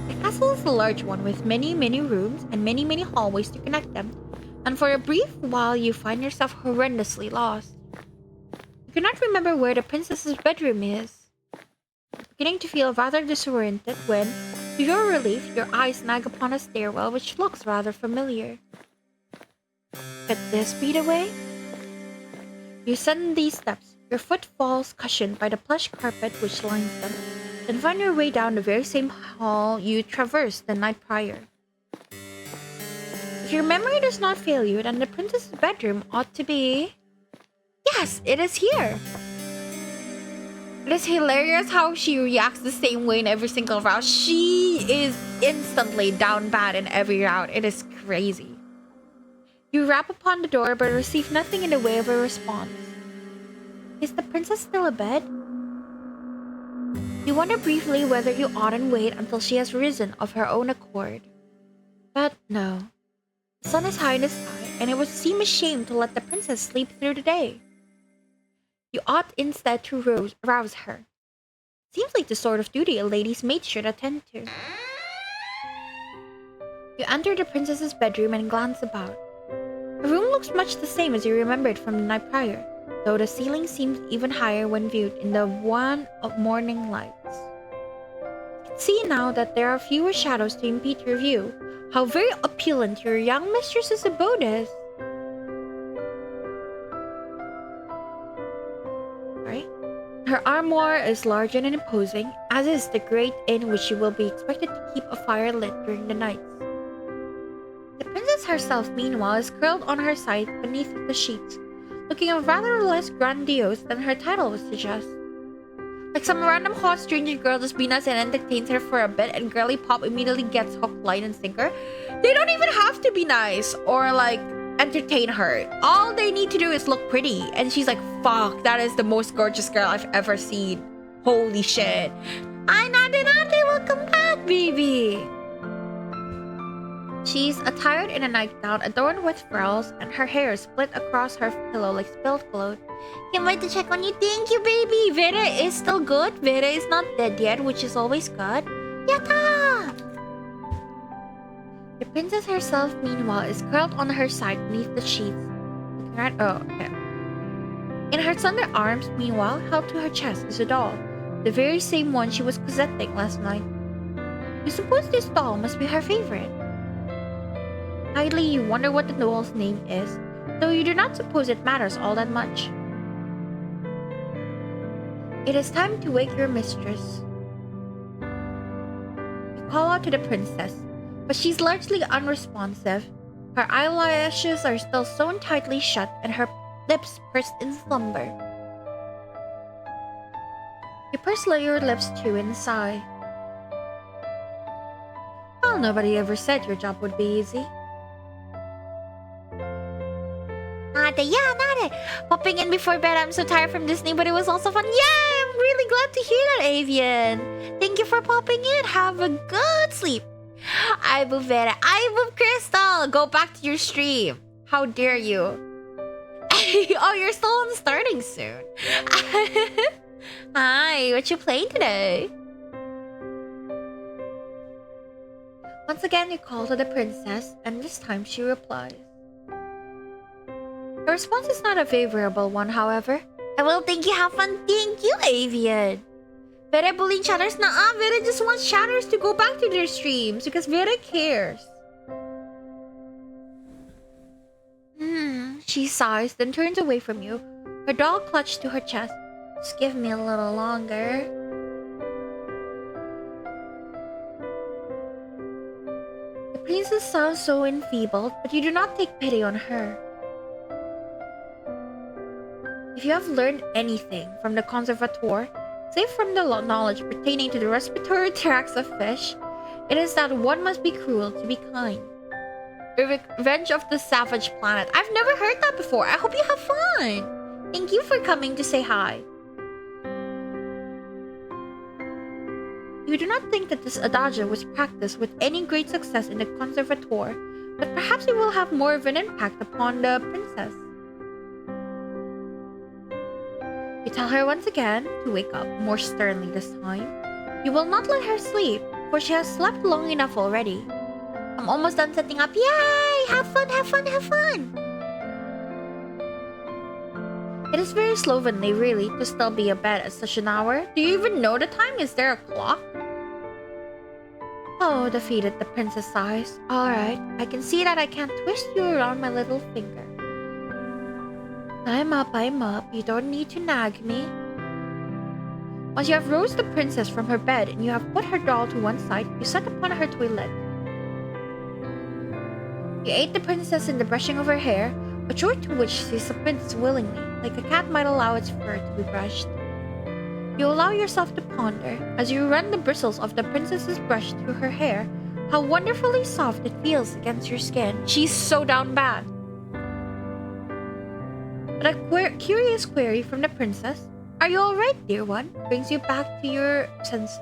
The castle is a large one with many, many rooms and many, many hallways to connect them, and for a brief while you find yourself horrendously lost. You cannot remember where the princess's bedroom is. Beginning to feel rather disoriented when, to your relief, your eyes snag upon a stairwell which looks rather familiar. Could this be the way? You ascend these steps. Your foot falls cushioned by the plush carpet which lines them, then find your way down the very same hall you traversed the night prior. If your memory does not fail you, then the princess's bedroom ought to be... Yes, it is here! It is hilarious how she reacts the same way in every single route. She is instantly down bad in every route. It is crazy. You rap upon the door but receive nothing in the way of a response. Is the princess still abed? You wonder briefly whether you oughtn't wait until she has risen of her own accord. But no. The sun is high in the sky, and it would seem a shame to let the princess sleep through the day. You ought instead to rouse her. Seems like the sort of duty a lady's maid should attend to. You enter the princess's bedroom and glance about. The room looks much the same as you remembered from the night prior, though the ceiling seems even higher when viewed in the wan of morning lights. You can see now that there are fewer shadows to impede your view, how very opulent your young mistress's abode is. Right? Her armoire is large and imposing, as is the great inn which you will be expected to keep a fire lit during the nights. The princess herself, meanwhile, is curled on her side beneath the sheets, looking rather less grandiose than her title would suggest. Like some random hot stranger girl just be nice and entertains her for a bit, and girly pop immediately gets hook, line, and sinker. They don't even have to be nice or like entertain her. All they need to do is look pretty, and she's like, "Fuck, that is the most gorgeous girl I've ever seen. Holy shit!" Ay, nade, welcome back, baby. She's attired in a nightgown adorned with frills, and her hair is split across her pillow like spilled blood. Can't wait to check on you. Thank you, baby. Vera is still good. Vera is not dead yet, which is always good. Yatta! The princess herself, meanwhile, is curled on her side beneath the sheets. In her slender arms, meanwhile, held to her chest is a doll, the very same one she was cosetting last night. You suppose this doll must be her favorite. Idly, you wonder what the doll's name is, though you do not suppose it matters all that much. It is time to wake your mistress. You call out to the princess, but she's largely unresponsive. Her eyelashes are still sewn tightly shut and her lips pursed in slumber. You purse your lips too and sigh. Well, nobody ever said your job would be easy. Nade. Popping in before bed. I'm so tired from Disney, but it was also fun. Yeah, I'm really glad to hear that, Avian. Thank you for popping in. Have a good sleep. I move Vera. I move Crystal. Go back to your stream. How dare you? Oh, you're still on starting soon. Hi, what you playing today? Once again, you call to the princess, and this time she replies. Her response is not a favorable one, however. I will thank you. Have fun. Thank you, Avian. Vera bullying chatters? Nah, Vera just wants chatters to go back to their streams because Vera cares. She sighs, then turns away from you, her doll clutched to her chest. Just give me a little longer. The princess sounds so enfeebled, but you do not take pity on her. If you have learned anything from the conservatoire, save from the knowledge pertaining to the respiratory tracts of fish, it is that one must be cruel to be kind. Revenge of the Savage Planet. I've never heard that before. I hope you have fun. Thank you for coming to say hi. You do not think that this adagio was practiced with any great success in the conservatoire, but perhaps it will have more of an impact upon the princess. You tell her once again to wake up, more sternly this time. You will not let her sleep, for she has slept long enough already. I'm almost done setting up. Yay! Have fun, have fun, have fun! It is very slovenly, really, to still be abed at such an hour. Do you even know the time? Is there a clock? Oh, defeated, the princess sighs. Alright, I can see that I can't twist you around my little finger. I'm up. You don't need to nag me. Once you have rose the princess from her bed and you have put her doll to one side, you set upon her toilet. You aid the princess in the brushing of her hair, a chore to which she submits willingly, like a cat might allow its fur to be brushed. You allow yourself to ponder, as you run the bristles of the princess's brush through her hair, how wonderfully soft it feels against your skin. She's so down bad. But a curious query from the princess, "Are you alright, dear one?" brings you back to your senses.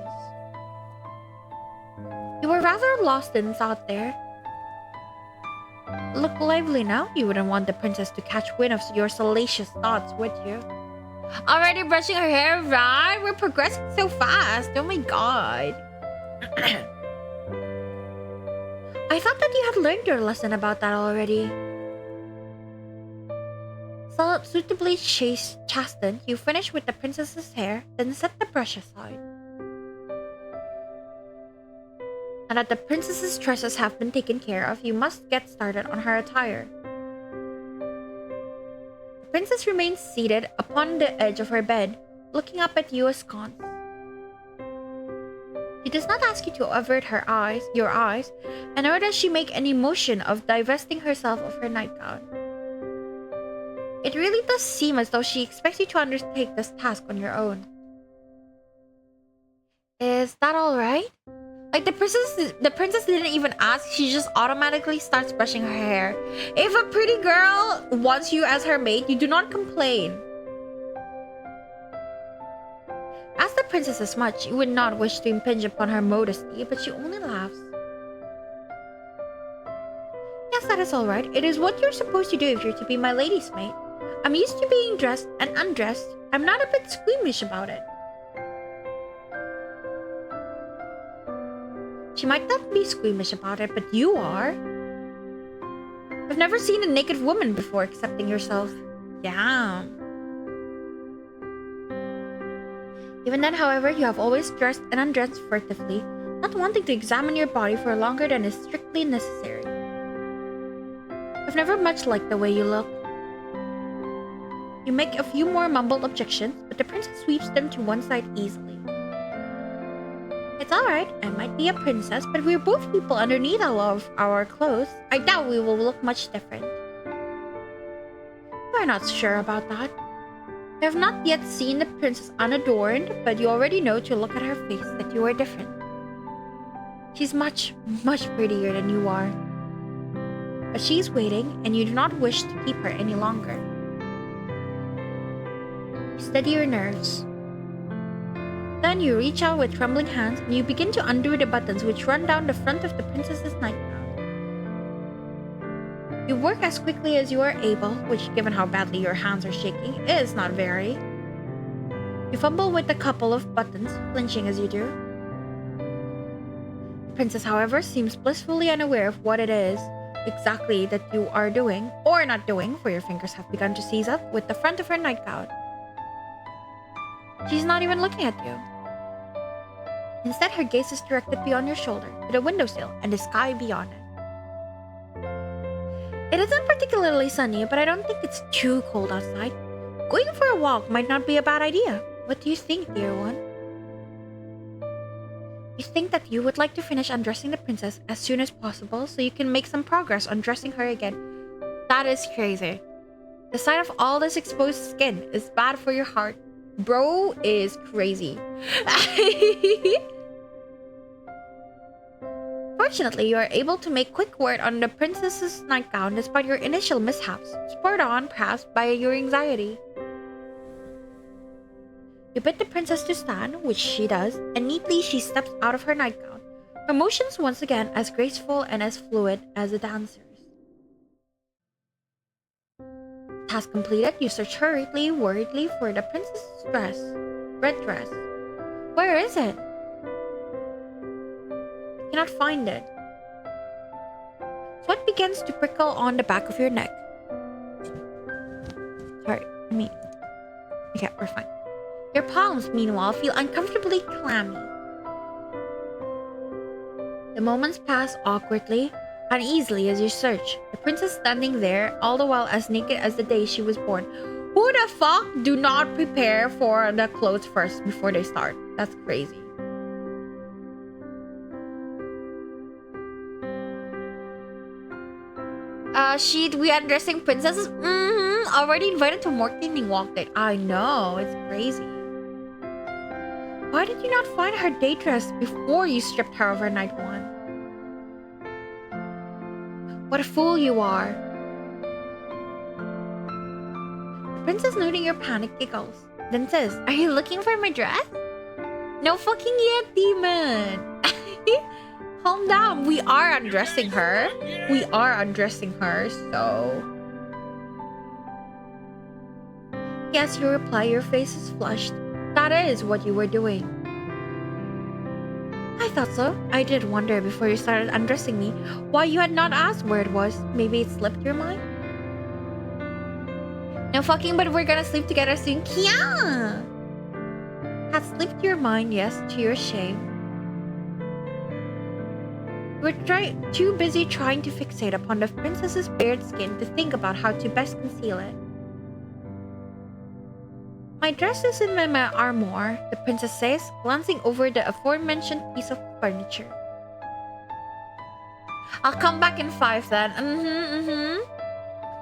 You were rather lost in thought there. Look lively now. You wouldn't want the princess to catch wind of your salacious thoughts, would you? Already brushing her hair, right? We're progressing so fast. Oh my god. I thought that you had learned your lesson about that already. So suitably chastened, you finish with the princess's hair, then set the brush aside. Now that the princess's tresses have been taken care of, you must get started on her attire. The princess remains seated upon the edge of her bed, looking up at you askance. She does not ask you to avert your eyes, and nor does she make any motion of divesting herself of her nightgown. It really does seem as though she expects you to undertake this task on your own. Is that alright? Like the princess didn't even ask, she just automatically starts brushing her hair. If a pretty girl wants you as her maid, you do not complain. Ask the princess as much, you would not wish to impinge upon her modesty, but she only laughs. Yes, that is alright. It is what you're supposed to do if you're to be my lady's maid. I'm used to being dressed and undressed. I'm not a bit squeamish about it. She might not be squeamish about it, but you are. I've never seen a naked woman before, excepting yourself. Yeah. Even then, however, you have always dressed and undressed furtively, not wanting to examine your body for longer than is strictly necessary. I've never much liked the way you look. You make a few more mumbled objections, but the princess sweeps them to one side easily. It's alright, I might be a princess, but we're both people underneath all of our clothes. I doubt we will look much different. We're not sure about that. You have not yet seen the princess unadorned, but you already know to look at her face that you are different. She's much, much prettier than you are. But she's waiting, and you do not wish to keep her any longer. Steady your nerves. Then you reach out with trembling hands, and you begin to undo the buttons which run down the front of the princess's nightgown. You work as quickly as you are able, which, given how badly your hands are shaking, is not very. You fumble with a couple of buttons, flinching as you do. The princess, however, seems blissfully unaware of what it is exactly that you are doing, or not doing, for your fingers have begun to seize up with the front of her nightgown. She's not even looking at you. Instead, her gaze is directed beyond your shoulder, to the windowsill and the sky beyond it. It isn't particularly sunny, but I don't think it's too cold outside. Going for a walk might not be a bad idea. What do you think, dear one? You think that you would like to finish undressing the princess as soon as possible so you can make some progress on dressing her again. That is crazy. The sight of all this exposed skin is bad for your heart. Bro is crazy. Fortunately, you are able to make quick work on the princess's nightgown despite your initial mishaps, spurred on perhaps by your anxiety. You bid the princess to stand, which she does, and neatly she steps out of her nightgown, her motions once again as graceful and as fluid as a dancer's. Task completed, you search hurriedly, worriedly for the princess's dress. Red dress. Where is it? You cannot find it. Sweat begins to prickle on the back of your neck. Sorry, okay, we're fine. Your palms, meanwhile, feel uncomfortably clammy. The moments pass awkwardly, uneasily as you search. The princess standing there, all the while as naked as the day she was born. Who the fuck do not prepare for the clothes first before they start? That's crazy. We undressing princesses? Already invited to more cleaning walk date. I know, it's crazy. Why did you not find her day dress before you stripped her of her night one? What a fool you are. The princess, noting your panic, giggles, then says, "Are you looking for my dress?" No fucking yet, demon. Calm down. We are undressing her. So... Yes, you reply, your face is flushed. That is what you were doing. I thought so. I did wonder before you started undressing me why you had not asked where it was. Maybe it slipped your mind? No fucking, but we're gonna sleep together soon. Kia! Had slipped your mind, yes, to your shame. You were too busy trying to fixate upon the princess's bared skin to think about how to best conceal it. My dress is in my armoire, the princess says, glancing over the aforementioned piece of furniture. I'll come back in 5 then.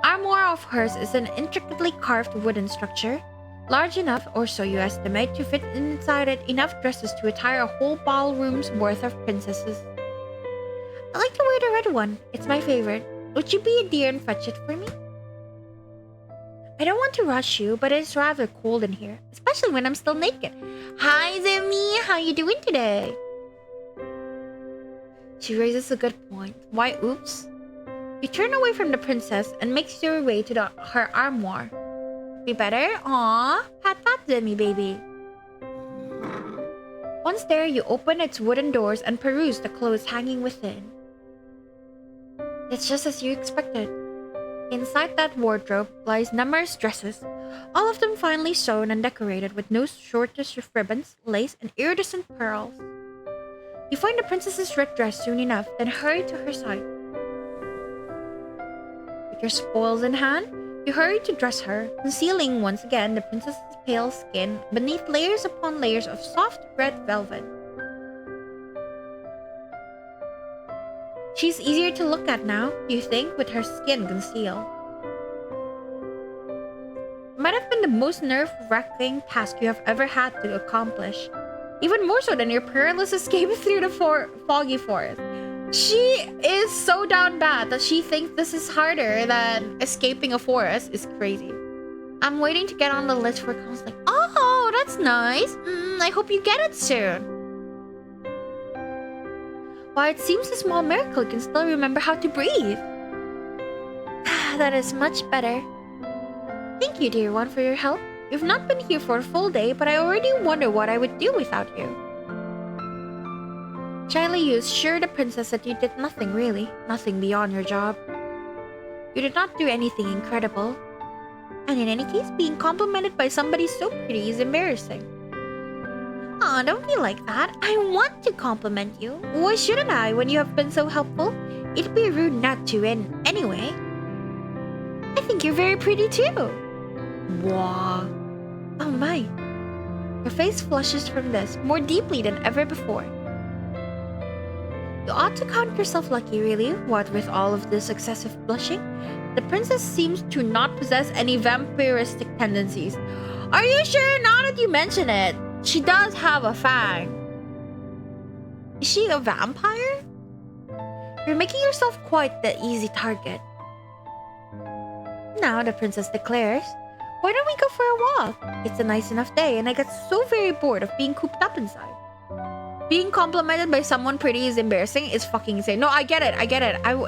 Armoire of hers is an intricately carved wooden structure, large enough, or so you estimate, to fit inside it enough dresses to attire a whole ballroom's worth of princesses. I like to wear the red one. It's my favorite. Would you be a dear and fetch it for me? I don't want to rush you, but it's rather cold in here, especially when I'm still naked. Hi, Zemi. How you doing today? She raises a good point. Why, oops. You turn away from the princess and makes your way to her armoire. Be better? Aw, pat Zemi, baby. Once there, you open its wooden doors and peruse the clothes hanging within. It's just as you expected. Inside that wardrobe lies numerous dresses, all of them finely sewn and decorated with no shortage of ribbons, lace, and iridescent pearls. You find the princess's red dress soon enough, then hurry to her side. With your spoils in hand, you hurry to dress her, concealing once again the princess's pale skin beneath layers upon layers of soft red velvet. She's easier to look at now, you think, with her skin concealed. It might have been the most nerve-wracking task you have ever had to accomplish. Even more so than your perilous escape through the foggy forest. She is so down bad that she thinks this is harder than escaping a forest. Is crazy. I'm waiting to get on the list for counseling. Oh, that's nice. I hope you get it soon. Why, it seems a small miracle you can still remember how to breathe. That is much better. Thank you, dear one, for your help. You've not been here for a full day, but I already wonder what I would do without you. Shyly, you assure the princess that you did nothing really, nothing beyond your job. You did not do anything incredible. And in any case, being complimented by somebody so pretty is embarrassing. Aw, don't be like that. I want to compliment you. Why shouldn't I when you have been so helpful? It'd be rude not to anyway. I think you're very pretty too. Wow. Oh my. Your face flushes from this more deeply than ever before. You ought to count yourself lucky, really. What with all of this excessive blushing? The princess seems to not possess any vampiristic tendencies. Are you sure? Now that you mention it, she does have a fang. Is she a vampire? You're making yourself quite the easy target. Now, the princess declares, why don't we go for a walk? It's a nice enough day and I get so very bored of being cooped up inside. Being complimented by someone pretty is embarrassing is fucking insane. No, I get it.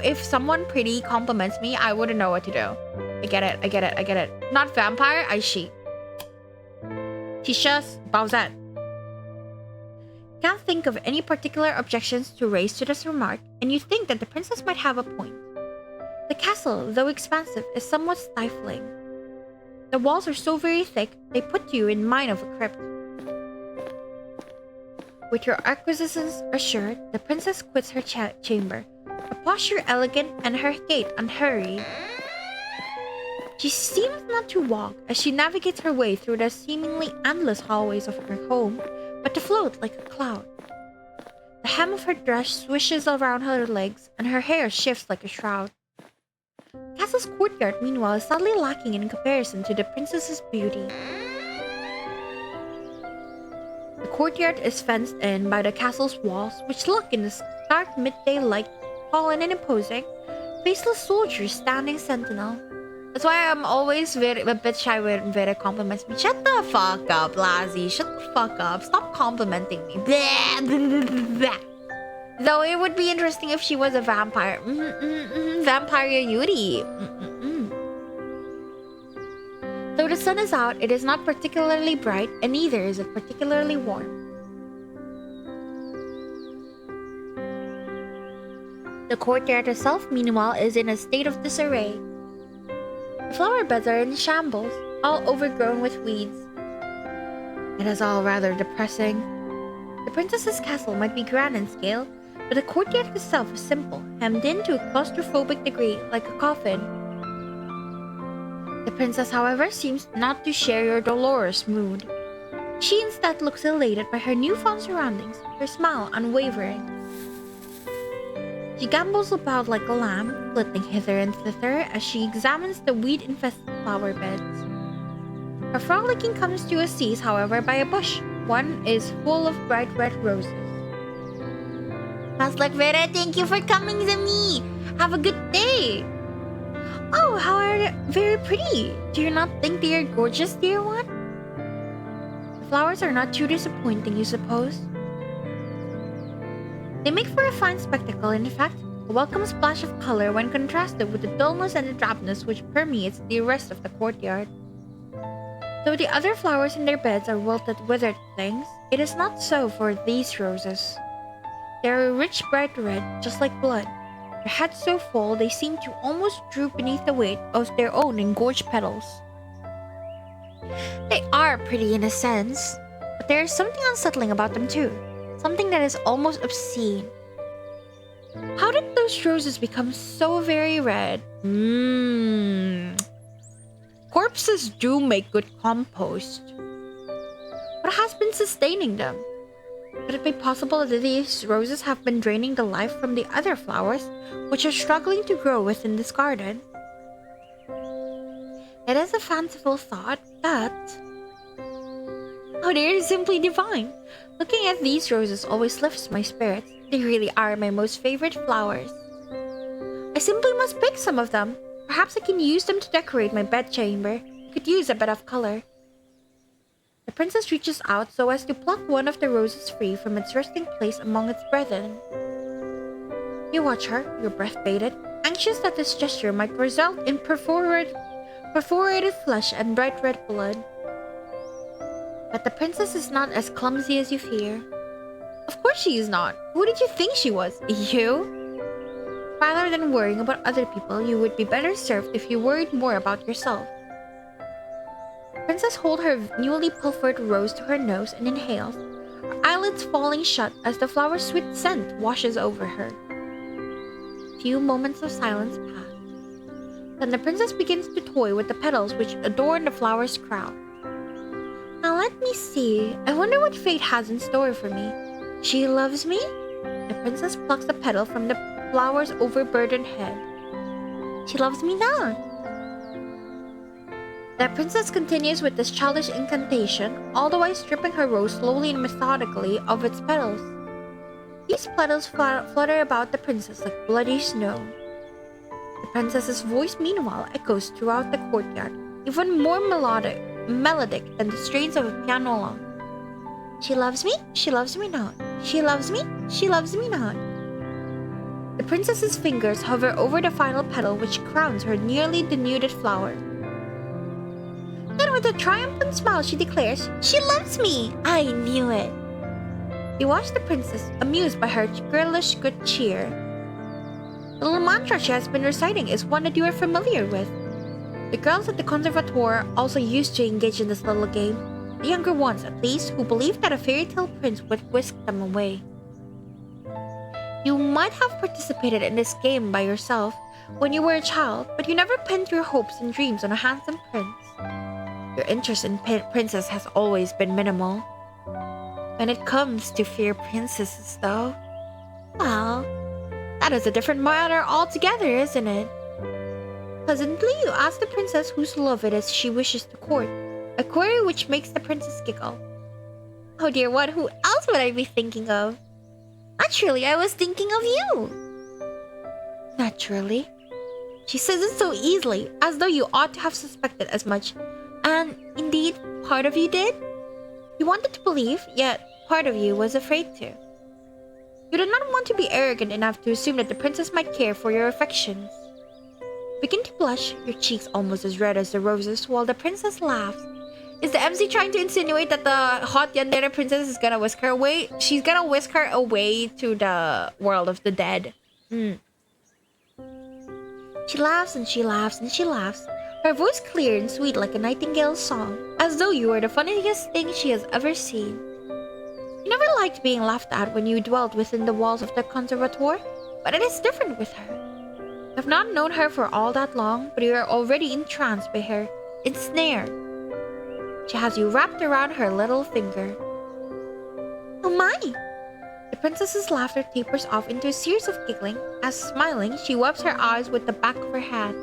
If someone pretty compliments me, I wouldn't know what to do. I get it. Not vampire, I she. Tishas, Bowsette. Can't think of any particular objections to raise to this remark, and you think that the princess might have a point. The castle, though expansive, is somewhat stifling. The walls are so very thick, they put you in mind of a crypt. With your acquisitions assured, the princess quits her chamber, her posture elegant and her gait unhurried. She seems not to walk as she navigates her way through the seemingly endless hallways of her home, but to float like a cloud. The hem of her dress swishes around her legs, and her hair shifts like a shroud. Castle's courtyard, meanwhile, is sadly lacking in comparison to the princess's beauty. The courtyard is fenced in by the castle's walls, which look in the stark midday light tall and imposing, faceless soldiers standing sentinel. That's why I'm always a bit shy when Vera compliments me. Shut the fuck up, Lassie. Shut the fuck up. Stop complimenting me. Blah, blah, blah, blah. Though it would be interesting if she was a vampire. Vampire Yuri. Though the sun is out, it is not particularly bright, and neither is it particularly warm. The courtyard itself, meanwhile, is in a state of disarray. The flower beds are in shambles, all overgrown with weeds. It is all rather depressing. The princess's castle might be grand in scale, but the courtyard itself is simple, hemmed in to a claustrophobic degree, like a coffin. The princess, however, seems not to share your dolorous mood. She instead looks elated by her newfound surroundings, her smile unwavering. She gambols about like a lamb, flitting hither and thither as she examines the weed-infested flower beds. Her frolicking comes to a cease, however, by a bush. One is full of bright red roses. Maslik Vera, thank you for coming to me. Have a good day. Oh, how are they? Very pretty. Do you not think they are gorgeous, dear one? The flowers are not too disappointing, you suppose? They make for a fine spectacle, in fact, a welcome splash of color when contrasted with the dullness and the drabness which permeates the rest of the courtyard. Though the other flowers in their beds are wilted, withered things, it is not so for these roses. They are a rich, bright red, just like blood. Their heads so full they seem to almost droop beneath the weight of their own engorged petals. They are pretty in a sense, but there is something unsettling about them too. Something that is almost obscene. How did those roses become so very red? Corpses do make good compost. What has been sustaining them? Could it be possible that these roses have been draining the life from the other flowers, which are struggling to grow within this garden? It is a fanciful thought, but... oh, they are simply divine. Looking at these roses always lifts my spirits. They really are my most favorite flowers. I simply must pick some of them. Perhaps I can use them to decorate my bedchamber. I could use a bit of color. The princess reaches out so as to pluck one of the roses free from its resting place among its brethren. You watch her, your breath bated, anxious that this gesture might result in perforated flesh and bright red blood. But the princess is not as clumsy as you fear. Of course she is not. Who did you think she was? You? Rather than worrying about other people, you would be better served if you worried more about yourself. Princess holds her newly pilfered rose to her nose and inhales, her eyelids falling shut as the flower's sweet scent washes over her. Few moments of silence pass. Then the princess begins to toy with the petals which adorn the flower's crown. Now let me see. I wonder what fate has in store for me. She loves me? The princess plucks a petal from the flower's overburdened head. She loves me not. The princess continues with this childish incantation, all the while stripping her rose slowly and methodically of its petals. These petals flutter about the princess like bloody snow. The princess's voice, meanwhile, echoes throughout the courtyard, even more melodic than the strains of a pianola. She loves me not. She loves me not. The princess's fingers hover over the final petal which crowns her nearly denuded flower. Then with a triumphant smile she declares, she loves me! I knew it! You watch the princess, amused by her girlish good cheer. The little mantra she has been reciting is one that you are familiar with. The girls at the conservatoire also used to engage in this little game. The younger ones, at least, who believed that a fairy tale prince would whisk them away. You might have participated in this game by yourself when you were a child, but you never pinned your hopes and dreams on a handsome prince. Your interest in princess has always been minimal. When it comes to fair princesses, though, well, that is a different matter altogether, isn't it? Pleasantly, you ask the princess whose love it is she wishes to court, a query which makes the princess giggle. Oh dear, who else would I be thinking of? Naturally, I was thinking of you. Naturally? She says it so easily, as though you ought to have suspected as much. And indeed, part of you did? You wanted to believe, yet part of you was afraid to. You did not want to be arrogant enough to assume that the princess might care for your affections. You begin to blush, your cheeks almost as red as the roses, while the princess laughs. Is the MC trying to insinuate that the hot yandere princess is gonna whisk her away? She's gonna whisk her away to the world of the dead. She laughs and she laughs and she laughs, her voice clear and sweet like a nightingale's song, as though you were the funniest thing she has ever seen. You never liked being laughed at when you dwelled within the walls of the conservatoire, but it is different with her. You have not known her for all that long, but you are already entranced by her, ensnared. She has you wrapped around her little finger. Oh my! The princess's laughter tapers off into a series of giggling, as smiling, she wipes her eyes with the back of her hand.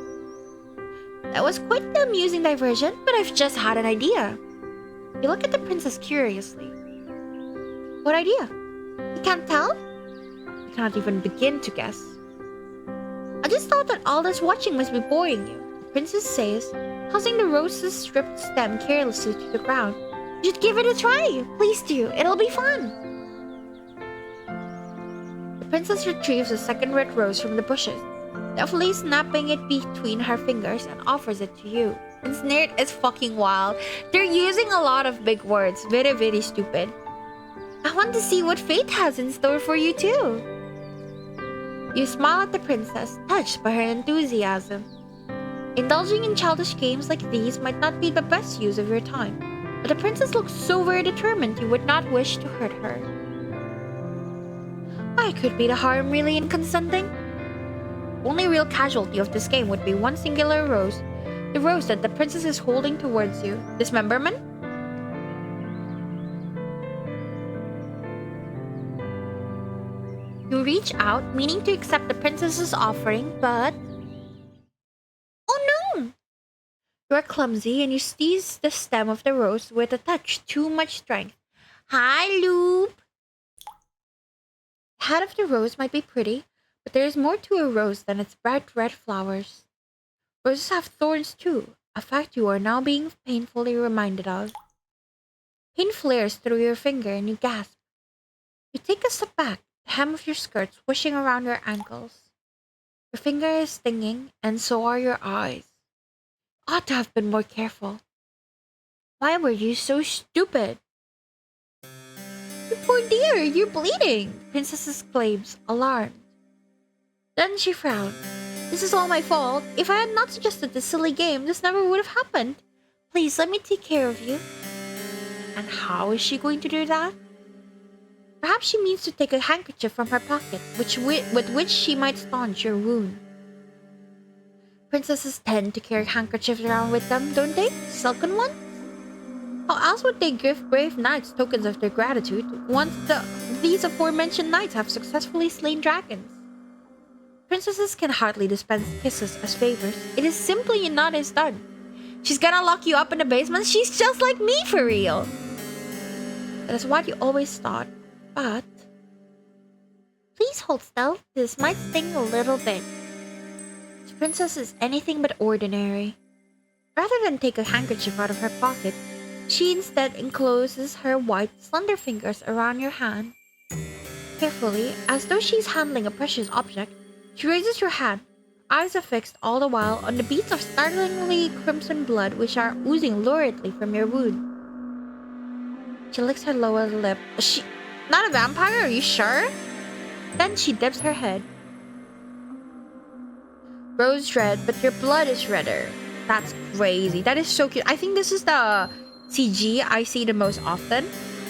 That was quite the amusing diversion, but I've just had an idea. You look at the princess curiously. What idea? You can't tell? You cannot even begin to guess. I just thought that all this watching must be boring you, the princess says, tossing the rose's stripped stem carelessly to the ground. You should give it a try. Please do. It'll be fun. The princess retrieves a second red rose from the bushes, deftly snapping it between her fingers, and offers it to you. Ensnared is fucking wild. They're using a lot of big words. Very, very stupid. I want to see what fate has in store for you too. You smile at the princess, touched by her enthusiasm. Indulging in childish games like these might not be the best use of your time, but the princess looks so very determined you would not wish to hurt her. Why could be the harm really in consenting? Only real casualty of this game would be one singular rose, the rose that the princess is holding towards you. Dismemberment? reach out, meaning to accept the princess's offering, but... Oh no! You are clumsy and you seize the stem of the rose with a touch too much strength. Hi, Loop! The head of the rose might be pretty, but there is more to a rose than its bright red flowers. Roses have thorns too, a fact you are now being painfully reminded of. Pain flares through your finger and you gasp. You take a step back, the hem of your skirt swishing around your ankles. Your finger is stinging, and so are your eyes. Ought to have been more careful. Why were you so stupid? You poor dear, you're bleeding, Princess exclaims, alarmed. Then she frowned. This is all my fault. If I had not suggested this silly game, this never would have happened. Please let me take care of you. And how is she going to do that? Perhaps she means to take a handkerchief from her pocket, with which she might staunch your wound. Princesses tend to carry handkerchiefs around with them, don't they? Silken ones? How else would they give brave knights tokens of their gratitude once these aforementioned knights have successfully slain dragons? Princesses can hardly dispense kisses as favors. It is simply not as done. She's gonna lock you up in the basement. She's just like me for real. That is what you always thought, but... Please hold still. This might sting a little bit. This princess is anything but ordinary. Rather than take a handkerchief out of her pocket, she instead encloses her white, slender fingers around your hand. Carefully, as though she's handling a precious object, she raises your hand, eyes are fixed all the while on the beads of startlingly crimson blood which are oozing luridly from your wound. She licks her lower lip. Is she not a vampire? Are you sure? Then she dips her head. Rose red, but your blood is redder. That's crazy. That is so cute. I think this is the CG I see the most often.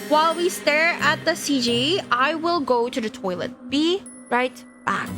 While we stare at the CG, I will go to the toilet. Be right back.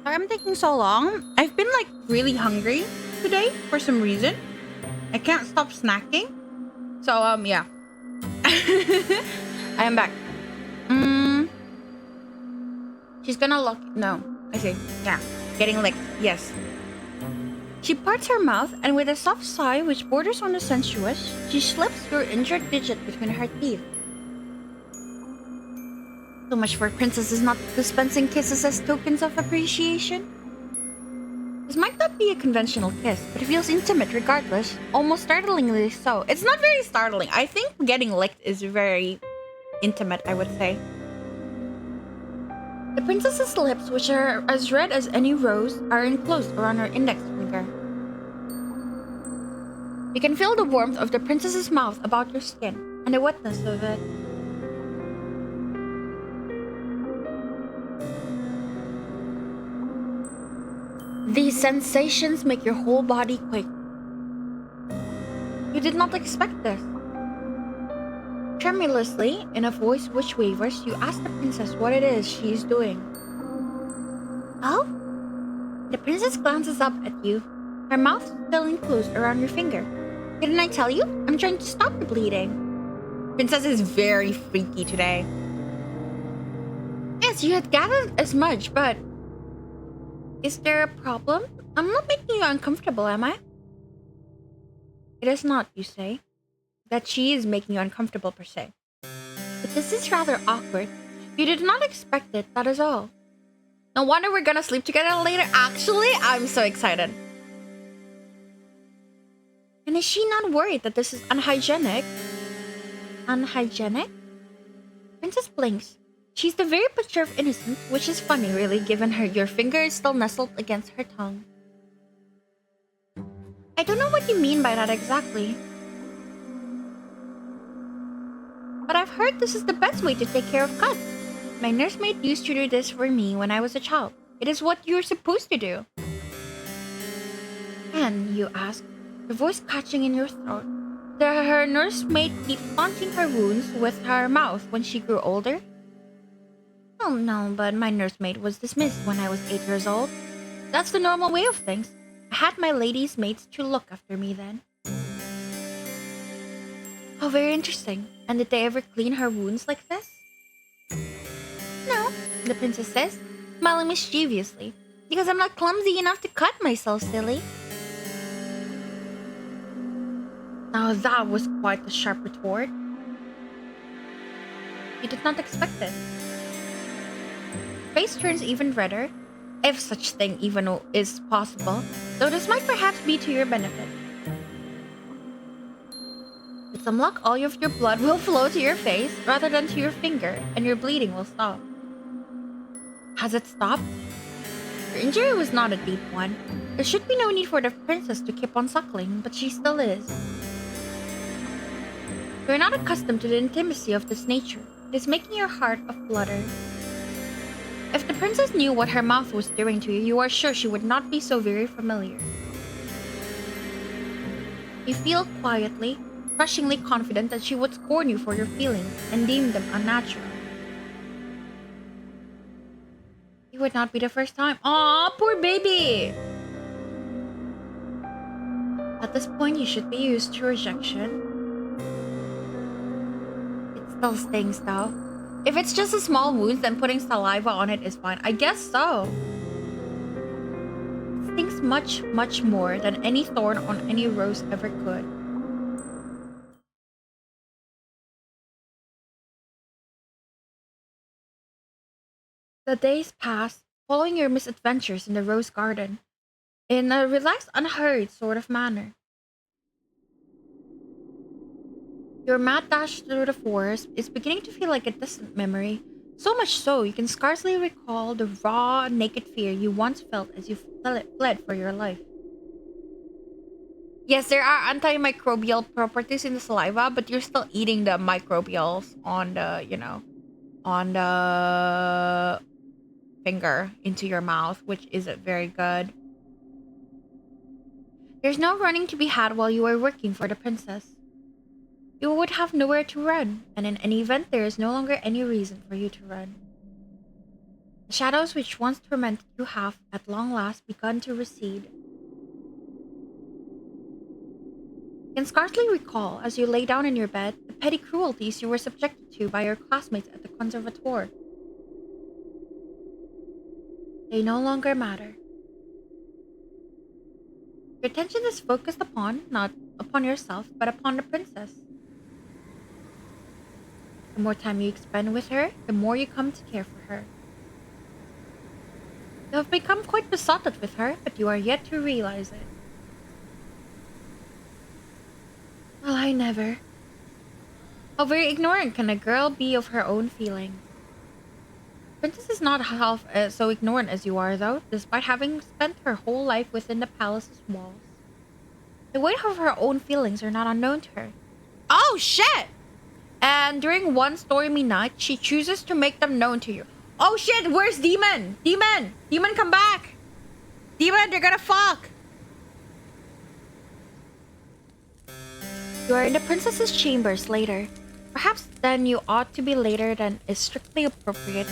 Sorry I'm taking so long. I've been like really hungry today for some reason. I can't stop snacking. So yeah. I am back. She's gonna look. No, I see. Yeah, getting licked. Yes. She parts her mouth and with a soft sigh which borders on the sensuous, she slips your injured digit between her teeth. So much for princesses not dispensing kisses as tokens of appreciation. This might not be a conventional kiss, but it feels intimate regardless, almost startlingly so. It's not very startling. I think getting licked is very intimate, I would say. The princess's lips, which are as red as any rose, are enclosed around her index finger. You can feel the warmth of the princess's mouth about your skin, and the wetness of it. These sensations make your whole body quake. You did not expect this. Tremulously, in a voice which wavers, you ask the princess what it is she is doing. Oh? The princess glances up at you, her mouth still enclosed around your finger. Didn't I tell you? I'm trying to stop the bleeding. Princess is very freaky today. Yes, you had gathered as much, but... Is there a problem? I'm not making you uncomfortable, am I? It is not, you say. That she is making you uncomfortable per se. But this is rather awkward. You did not expect it, that is all. No wonder we're gonna sleep together later. Actually, I'm so excited. And is she not worried that this is unhygienic? Unhygienic? Princess blinks. She's the very picture of innocence, which is funny really, given your finger is still nestled against her tongue. I don't know what you mean by that exactly. But I've heard this is the best way to take care of cuts. My nursemaid used to do this for me when I was a child. It is what you're supposed to do. And, you ask, your voice catching in your throat, did her nursemaid keep taunting her wounds with her mouth when she grew older? Oh no, but my nursemaid was dismissed when I was 8 years old. That's the normal way of things. I had my ladies' maids to look after me then. Oh, very interesting. And did they ever clean her wounds like this? No, the princess says, smiling mischievously, because I'm not clumsy enough to cut myself, silly. Now that was quite a sharp retort. You did not expect it. Face turns even redder, if such thing even is possible, though this might perhaps be to your benefit. With some luck, all of your blood will flow to your face rather than to your finger, and your bleeding will stop. Has it stopped? Your injury was not a deep one. There should be no need for the princess to keep on suckling, but she still is. You are not accustomed to the intimacy of this nature. It is making your heart aflutter. If the princess knew what her mouth was doing to you, you are sure she would not be so very familiar. You feel quietly, crushingly confident that she would scorn you for your feelings and deem them unnatural. It would not be the first time. Aw, poor baby! At this point, you should be used to rejection. It still stings though. If it's just a small wound, then putting saliva on it is fine. I guess so. It stings much, much more than any thorn on any rose ever could. The days pass, following your misadventures in the rose garden, in a relaxed, unhurried sort of manner. Your mad dash through the forest is beginning to feel like a distant memory, so much so you can scarcely recall the raw, naked fear you once felt as you fled for your life. Yes, there are antimicrobial properties in the saliva, but you're still eating the microbials on the, on the finger into your mouth, which isn't very good. There's no running to be had while you are working for the princess. You would have nowhere to run, and in any event, there is no longer any reason for you to run. The shadows which once tormented you have, at long last, begun to recede. You can scarcely recall, as you lay down in your bed, the petty cruelties you were subjected to by your classmates at the conservatoire. They no longer matter. Your attention is focused upon, not upon yourself, but upon the princess. The more time you spend with her, the more you come to care for her. You have become quite besotted with her, but you are yet to realize it. Well, I never. How very ignorant can a girl be of her own feelings? Princess is not half so ignorant as you are, though, despite having spent her whole life within the palace's walls. The weight of her own feelings are not unknown to her. Oh, shit! And during one stormy night, she chooses to make them known to you. Oh, shit! Where's Demon? Demon! Demon, come back! Demon, they're gonna fuck! You are in the princess's chambers later. Perhaps then you ought to be later than is strictly appropriate.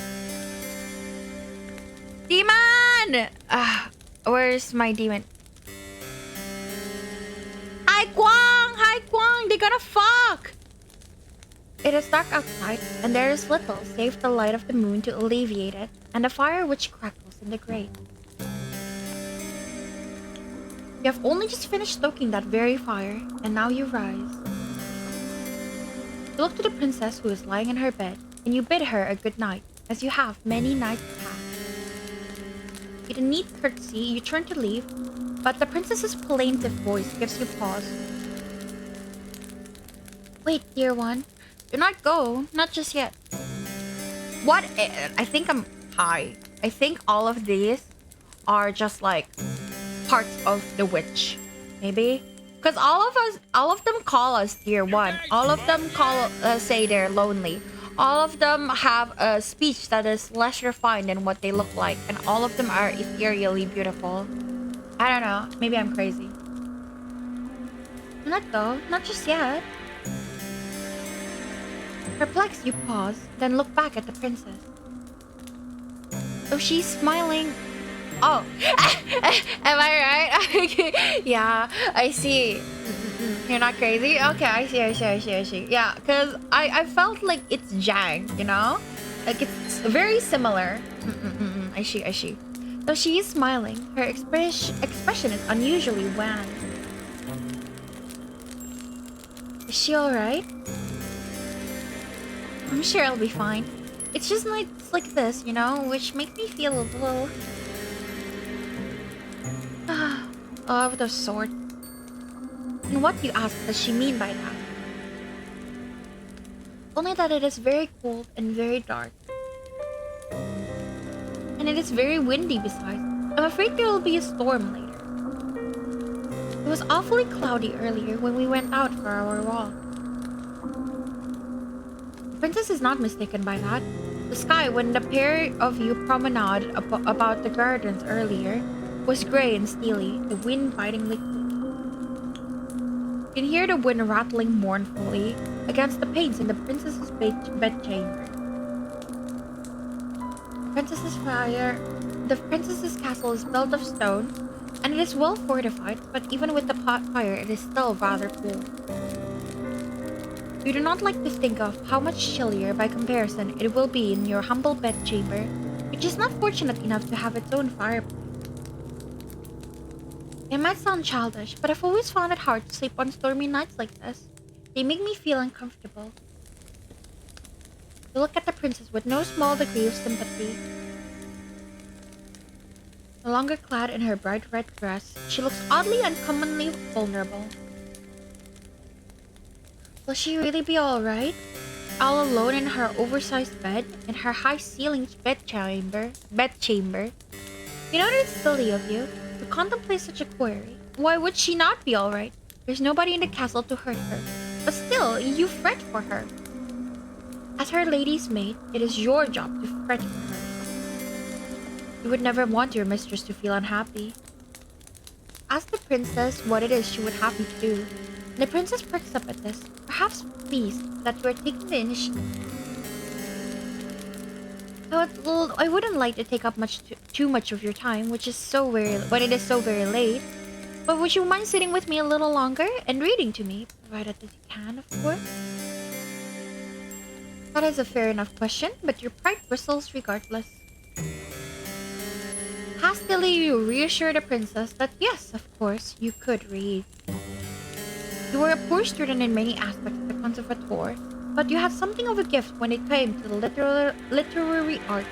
Demon! Where's my demon? Hi, Kwang! Hi, Kwang! They're gonna fuck! It is dark outside, and there is little save the light of the moon to alleviate it, and the fire which crackles in the grate. You have only just finished stoking that very fire, and now you rise. You look to the princess who is lying in her bed, and you bid her a good night, as you have many nights past. With a neat curtsy, you turn to leave, but the princess's plaintive voice gives you pause. Wait, dear one. Do not go. Not just yet. What? I think I'm high. I think all of these are just like parts of the witch. Maybe? Because all of them call us dear one. All of them say they're lonely. All of them have a speech that is less refined than what they look like. And all of them are ethereally beautiful. I don't know. Maybe I'm crazy. Do not go. Not just yet. Perplexed, you pause, then look back at the princess. Oh, she's smiling. Oh, am I right? Yeah, I see. You're not crazy? Okay, I see. Yeah, because I felt like it's Jang, you know? Like it's very similar. I see. So she is smiling. Her expression is unusually wan. Is she alright? I'm sure I'll be fine. It's just nights like this, you know, which make me feel a little... of the sort. And what, you ask, does she mean by that? Only that it is very cold and very dark. And it is very windy besides. I'm afraid there will be a storm later. It was awfully cloudy earlier when we went out for our walk. The princess is not mistaken by that. The sky, when the pair of you promenaded about the gardens earlier, was grey and steely, the wind bitingly cool. You can hear the wind rattling mournfully against the panes in the princess's bedchamber. The princess's castle is built of stone, and it is well fortified, but even with the pot fire, it is still rather cool. You do not like to think of how much chillier by comparison it will be in your humble bedchamber, which is not fortunate enough to have its own fireplace. It might sound childish, but I've always found it hard to sleep on stormy nights like this. They make me feel uncomfortable. You look at the princess with no small degree of sympathy. No longer clad in her bright red dress, she looks oddly uncommonly vulnerable. Will she really be alright? All alone in her oversized bed, in her high-ceilinged bedchamber? You know that it's silly of you to contemplate such a query. Why would she not be alright? There's nobody in the castle to hurt her. But still, you fret for her. As her lady's maid, it is your job to fret for her. You would never want your mistress to feel unhappy. Ask the princess what it is she would have you to do. And the princess perks up at this, perhaps pleased that you are taking the initiative. Well, I wouldn't like to take up too much of your time, which is so very when it is so very late. But would you mind sitting with me a little longer and reading to me, provided that you can, of course? That is a fair enough question, but your pride bristles regardless. Hastily, you reassure the princess that yes, of course, you could read. You were a poor student in many aspects of the conservatoire, but you had something of a gift when it came to the literary arts.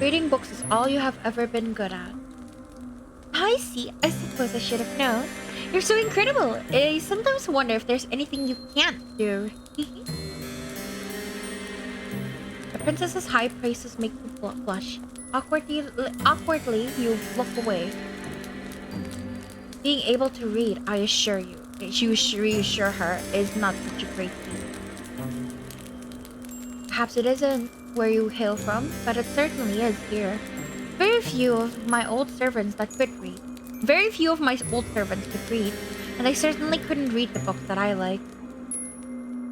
Reading books is all you have ever been good at. I see. I suppose I should have known. You're so incredible. I sometimes wonder if there's anything you can't do. The princess's high praises make you blush. Awkwardly, you look away. Being able to read, I assure you, reassure her, is not such a great feat. Perhaps it isn't where you hail from, but it certainly is here. Very few of my old servants could read, and they certainly couldn't read the books that I like.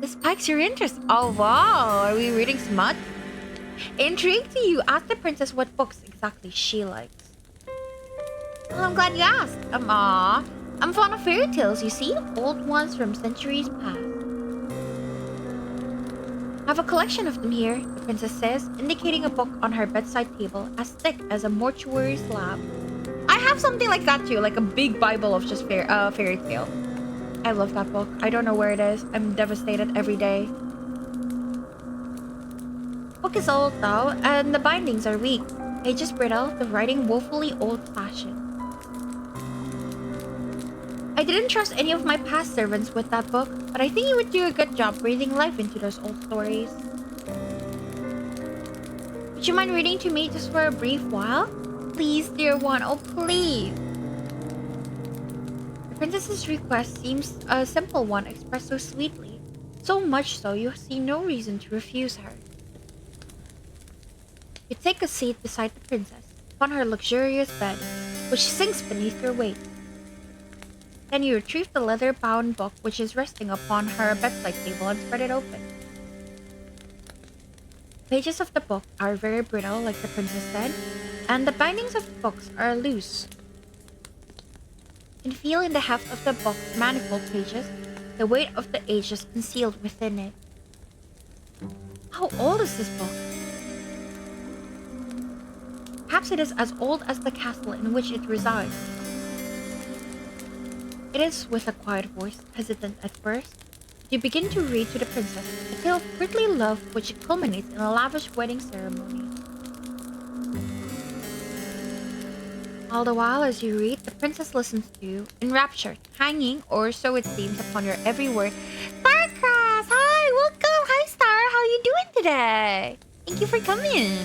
This piques your interest. Oh wow, are we reading smut? Intrigued, you ask the princess what books exactly she likes. Well, I'm glad you asked. I'm fond of fairy tales, you see, old ones from centuries past. I have a collection of them here, the princess says, indicating a book on her bedside table as thick as a mortuary slab. I have something like that too, like a big Bible of just fairy tale. I love that book. I don't know where it is. I'm devastated every day. The book is old though, and the bindings are weak. Pages brittle, the writing woefully old-fashioned. I didn't trust any of my past servants with that book, but I think you would do a good job breathing life into those old stories. Would you mind reading to me just for a brief while? Please, dear one, oh please. The princess's request seems a simple one expressed so sweetly, so much so you see no reason to refuse her. You take a seat beside the princess, upon her luxurious bed, which sinks beneath your weight. Then you retrieve the leather-bound book which is resting upon her bedside table and spread it open. The pages of the book are very brittle, like the princess said, and the bindings of the books are loose. You can feel in the heft of the book's manifold pages the weight of the ages concealed within it. How old is this book? Perhaps it is as old as the castle in which it resides. It is with a quiet voice, hesitant at first, you begin to read to the princess a tale of courtly love which culminates in a lavish wedding ceremony. All the while as you read, the princess listens to you, enraptured, hanging, or so it seems, upon your every word. Starcross! Hi! Welcome! Hi, Star! How you doing today? Thank you for coming!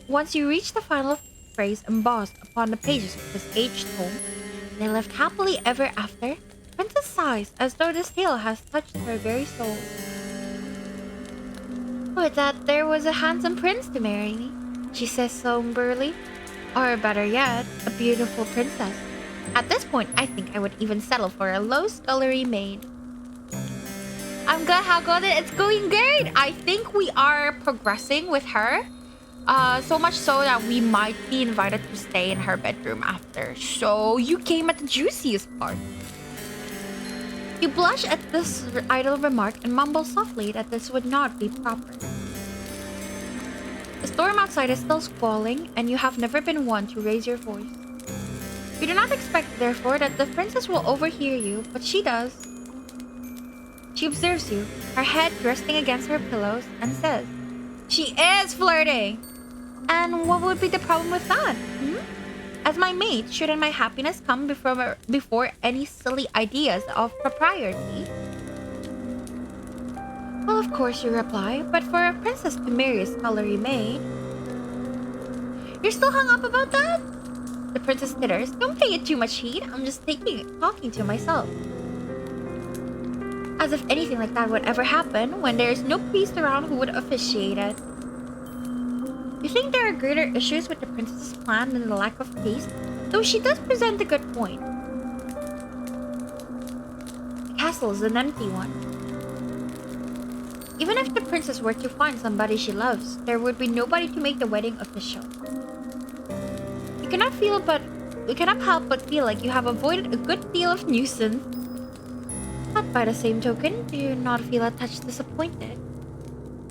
Once you reach the final phrase embossed upon the pages of this aged tome, they lived happily ever after, the princess sighs as though this tale has touched her very soul. Would that there was a handsome prince to marry me, she says somberly. Or better yet, a beautiful princess. At this point, I think I would even settle for a low scullery maid. I'm glad how good it's going great. I think we are progressing with her. So much so that we might be invited to stay in her bedroom after. So you came at the juiciest part. You blush at this idle remark and mumble softly that this would not be proper. The storm outside is still squalling, and you have never been one to raise your voice. You do not expect, therefore, that the princess will overhear you, but she does. She observes you, her head resting against her pillows, and says, "She is flirting!" And what would be the problem with that? As my maid, shouldn't my happiness come before any silly ideas of propriety? Well, of course, you reply, but for a princess to marry a scullery maid... You're still hung up about that? The princess titters. Don't pay it too much heed. I'm just talking to myself. As if anything like that would ever happen when there's no priest around who would officiate it. You think there are greater issues with the princess's plan than the lack of taste, though she does present a good point. The castle is an empty one. Even if the princess were to find somebody she loves, there would be nobody to make the wedding official. You cannot help but feel like you have avoided a good deal of nuisance. But by the same token, do you not feel a touch disappointed?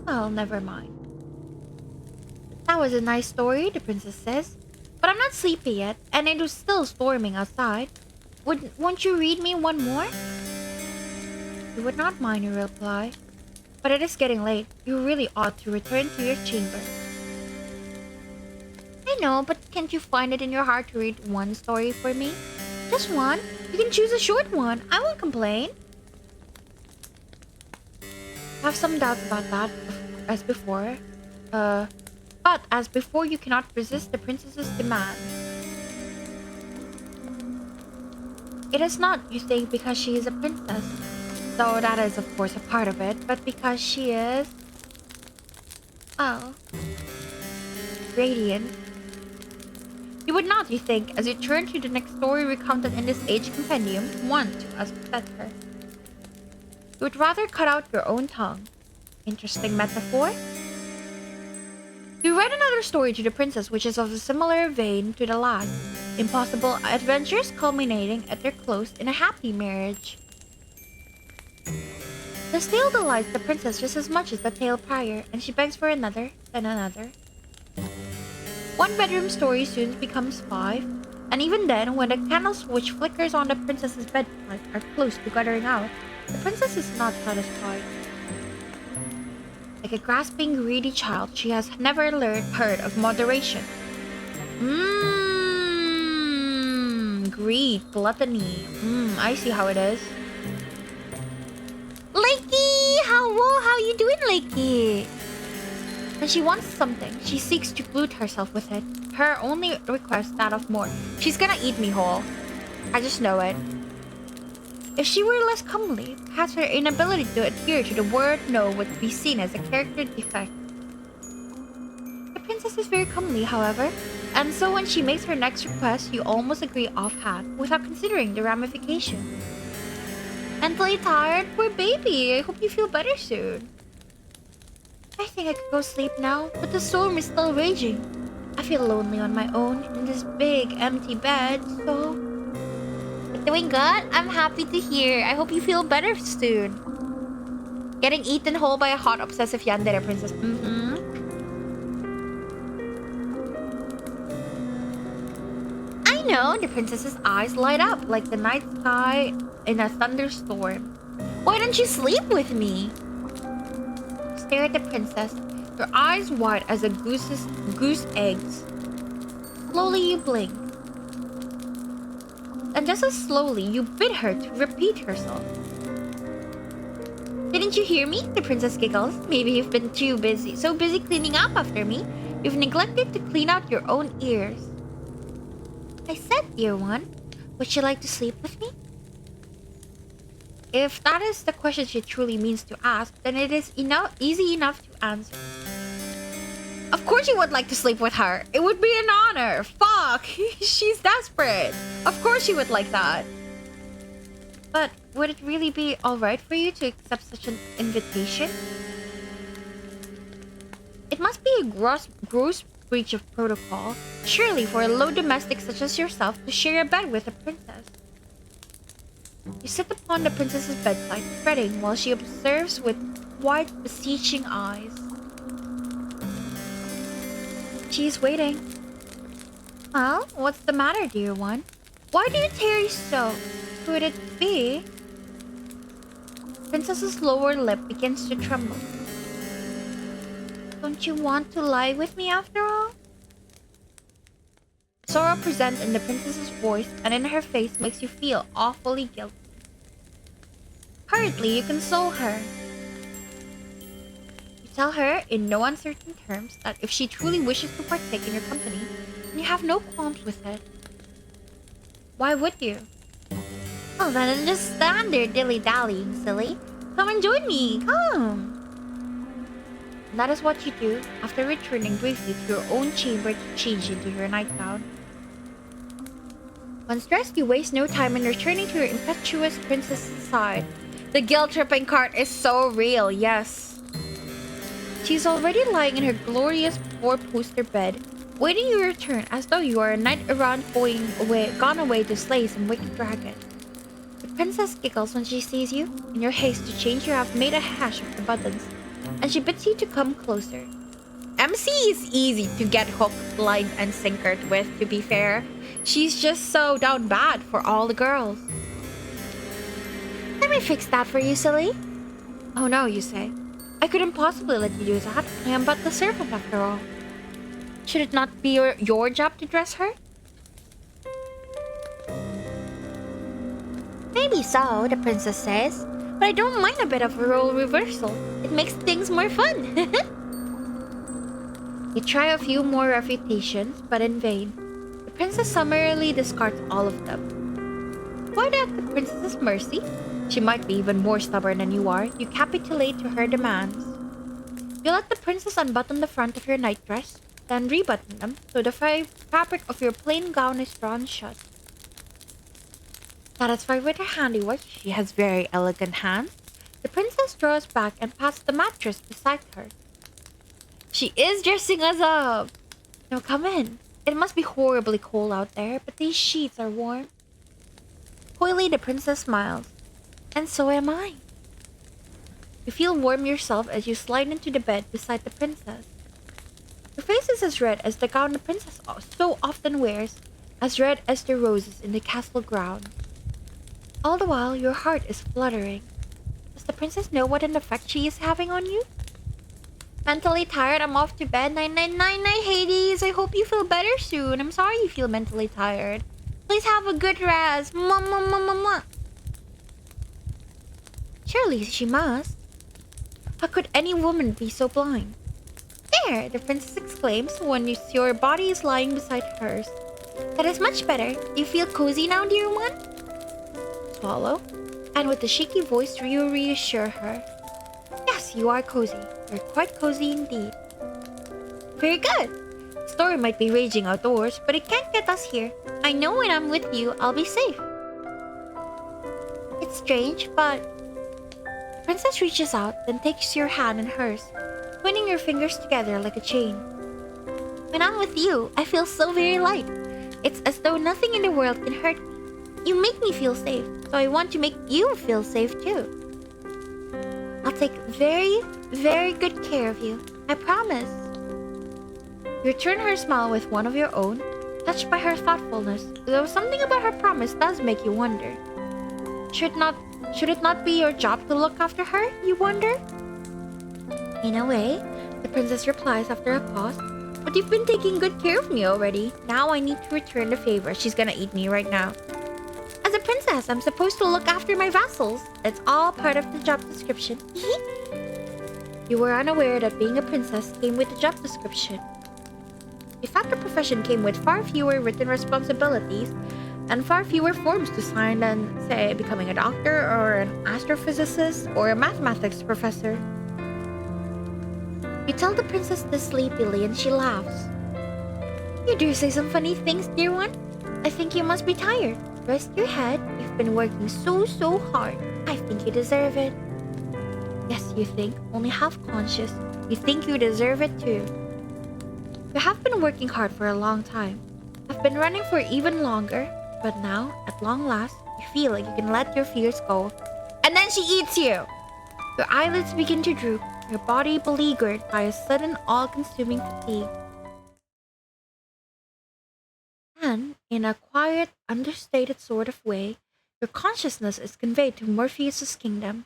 Well, never mind. That was a nice story, the princess says. But I'm not sleepy yet, and it was still storming outside. Won't you read me one more? You would not mind, you reply. But it is getting late. You really ought to return to your chamber. I know, but can't you find it in your heart to read one story for me? Just one? You can choose a short one. I won't complain. I have some doubts about that, as before. But as before, you cannot resist the princess's demand. It is not, you think, because she is a princess. Though that is, of course, a part of it, but because she is... oh... radiant. You would not, you think, as you turn to the next story recounted in this age compendium, want to upset her. You would rather cut out your own tongue. Interesting metaphor? You read another story to the princess which is of a similar vein to the last. Impossible adventures culminating at their close in a happy marriage. The tale delights the princess just as much as the tale prior, and she begs for another, then another. One bedroom story soon becomes 5, and even then, when the candles which flickers on the princess's bedside are close to guttering out, the princess is not satisfied. Like a grasping, greedy child, she has never heard of moderation. Greed, gluttony. I see how it is. Lakey! How you doing, Lakey? When she wants something, she seeks to glue herself with it. Her only request that of more. She's gonna eat me whole. I just know it. If she were less comely, perhaps her inability to adhere to the word no would be seen as a character defect. The princess is very comely, however, and so when she makes her next request, you almost agree offhand, without considering the ramifications. Mentally tired? Poor baby, I hope you feel better soon. I think I could go sleep now, but the storm is still raging. I feel lonely on my own, in this big, empty bed, so... Doing good? I'm happy to hear. I hope you feel better soon. Getting eaten whole by a hot, obsessive yandere princess. I know, the princess's eyes light up like the night sky in a thunderstorm. Why don't you sleep with me? Stare at the princess, your eyes wide as a goose eggs. Slowly you blink. And just as slowly, you bid her to repeat herself. Didn't you hear me? The princess giggles. Maybe you've been so busy cleaning up after me, you've neglected to clean out your own ears. I said, dear one, would you like to sleep with me? If that is the question she truly means to ask, then it is easy enough to answer. Of course you would like to sleep with her. It would be an honor. Fuck. She's desperate. Of course you would like that. But would it really be alright for you to accept such an invitation? It must be a gross breach of protocol, surely, for a low domestic such as yourself to share a bed with a princess. You sit upon the princess's bedside, fretting while she observes with wide, beseeching eyes. She's waiting. Well, what's the matter, dear one? Why do you tarry so? Could it be? Princess's lower lip begins to tremble. Don't you want to lie with me after all? Sorrow present in the princess's voice and in her face makes you feel awfully guilty. Hurriedly, you console her. You tell her in no uncertain terms that if she truly wishes to partake in your company, then you have no qualms with it. Why would you? Well, then just stand there dilly-dallying, silly. Come and join me, come! And that is what you do after returning briefly to your own chamber to change into your nightgown. Once dressed, you waste no time in returning to your impetuous princess's side. The guilt-tripping cart is so real, yes. She's already lying in her glorious four-poster bed, waiting your turn as though you are a knight errant gone away to slay some wicked dragon. The princess giggles when she sees you. In your haste to change, you have made a hash of the buttons, and she bids you to come closer. MC is easy to get hooked, line, and sinkered with, to be fair. She's just so down bad for all the girls. Let me fix that for you, silly. Oh no, you say. I couldn't possibly let you do that. I am but the servant after all. Should it not be your job to dress her? Maybe so, the princess says. But I don't mind a bit of a role reversal. It makes things more fun. You try a few more refutations, but in vain. The princess summarily discards all of them. Quite at the princess's mercy, she might be even more stubborn than you are. You capitulate to her demands. You let the princess unbutton the front of your nightdress, then rebutton them so the fabric of your plain gown is drawn shut. Satisfied with her handiwork, she has very elegant hands. The princess draws back and pats the mattress beside her. She is dressing us up! Now come in. It must be horribly cold out there, but these sheets are warm. Coyly, the princess smiles. And so am I. You feel warm yourself as you slide into the bed beside the princess. Her face is as red as the gown the princess so often wears, as red as the roses in the castle grounds. All the while, your heart is fluttering. Does the princess know what an effect she is having on you? Mentally tired, I'm off to bed. Night, night, night, night, Hades. I hope you feel better soon. I'm sorry you feel mentally tired. Please have a good rest. Mwah, mwah, mwah, mwah, mwah. Surely she must. How could any woman be so blind? There, the princess exclaims when your body is lying beside hers. That is much better. Do you feel cozy now, dear one? Swallow, and with a shaky voice you reassure her. Yes, you are cozy. You're quite cozy indeed. Very good. The storm might be raging outdoors, but it can't get us here. I know when I'm with you, I'll be safe. It's strange, but... The princess reaches out, then takes your hand in hers, twining your fingers together like a chain. When I'm with you, I feel so very light. It's as though nothing in the world can hurt me. You make me feel safe, so I want to make you feel safe too. I'll take very, very good care of you. I promise. You return her smile with one of your own, touched by her thoughtfulness, though something about her promise does make you wonder. Should it not be your job to look after her, you wonder? In a way, the princess replies after a pause, but you've been taking good care of me already. Now I need to return the favor. She's gonna eat me right now. As a princess, I'm supposed to look after my vassals. It's all part of the job description. You were unaware that being a princess came with the job description. In fact, the profession came with far fewer written responsibilities and far fewer forms to sign than, say, becoming a doctor or an astrophysicist or a mathematics professor. You tell the princess this sleepily and she laughs. You do say some funny things, dear one. I think you must be tired. Rest your head. You've been working so hard. I think you deserve it. Yes, you think, only half conscious. You think you deserve it too. You have been working hard for a long time. I've been running for even longer, but now, at long last, you feel like you can let your fears go. And then she eats you! Your eyelids begin to droop, your body beleaguered by a sudden all-consuming fatigue. And, in a quiet, understated sort of way, your consciousness is conveyed to Morpheus's kingdom.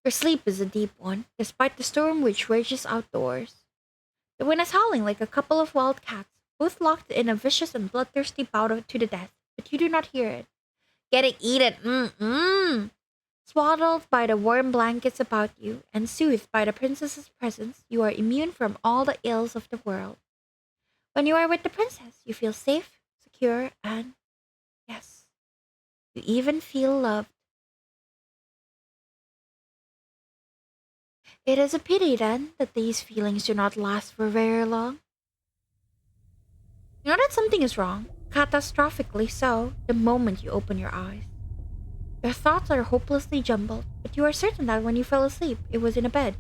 Your sleep is a deep one, despite the storm which rages outdoors. The wind is howling like a couple of wild cats, both locked in a vicious and bloodthirsty bout to the death, but you do not hear it. Getting eaten, Swaddled by the warm blankets about you and soothed by the princess's presence, you are immune from all the ills of the world. When you are with the princess, you feel safe, secure, and, yes, you even feel loved. It is a pity, then, that these feelings do not last for very long. You know that something is wrong, catastrophically so, the moment you open your eyes. Your thoughts are hopelessly jumbled, but you are certain that when you fell asleep, it was in a bed,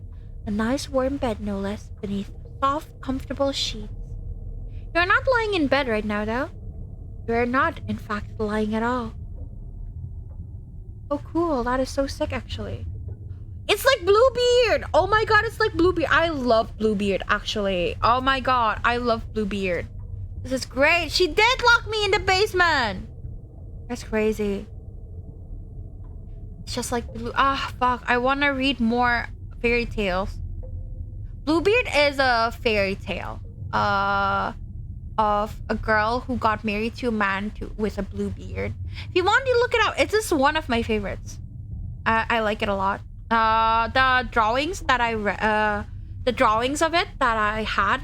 A nice warm bed, no less, beneath soft, comfortable sheets. You're not lying in bed right now, though. You're not, in fact, lying at all. Oh, cool. That is so sick, actually. It's like Bluebeard! Oh my god, it's like Bluebeard. I love Bluebeard, actually. Oh my god, I love Bluebeard. This is great. She did lock me in the basement! That's crazy. It's just like Blue... Ah, fuck. I want to read more fairy tales. Bluebeard is a fairy tale. Of a girl who got married to a man with a blue beard. If you want to look it up, it's just one of my favorites. I like it a lot. The drawings that the drawings of it that I had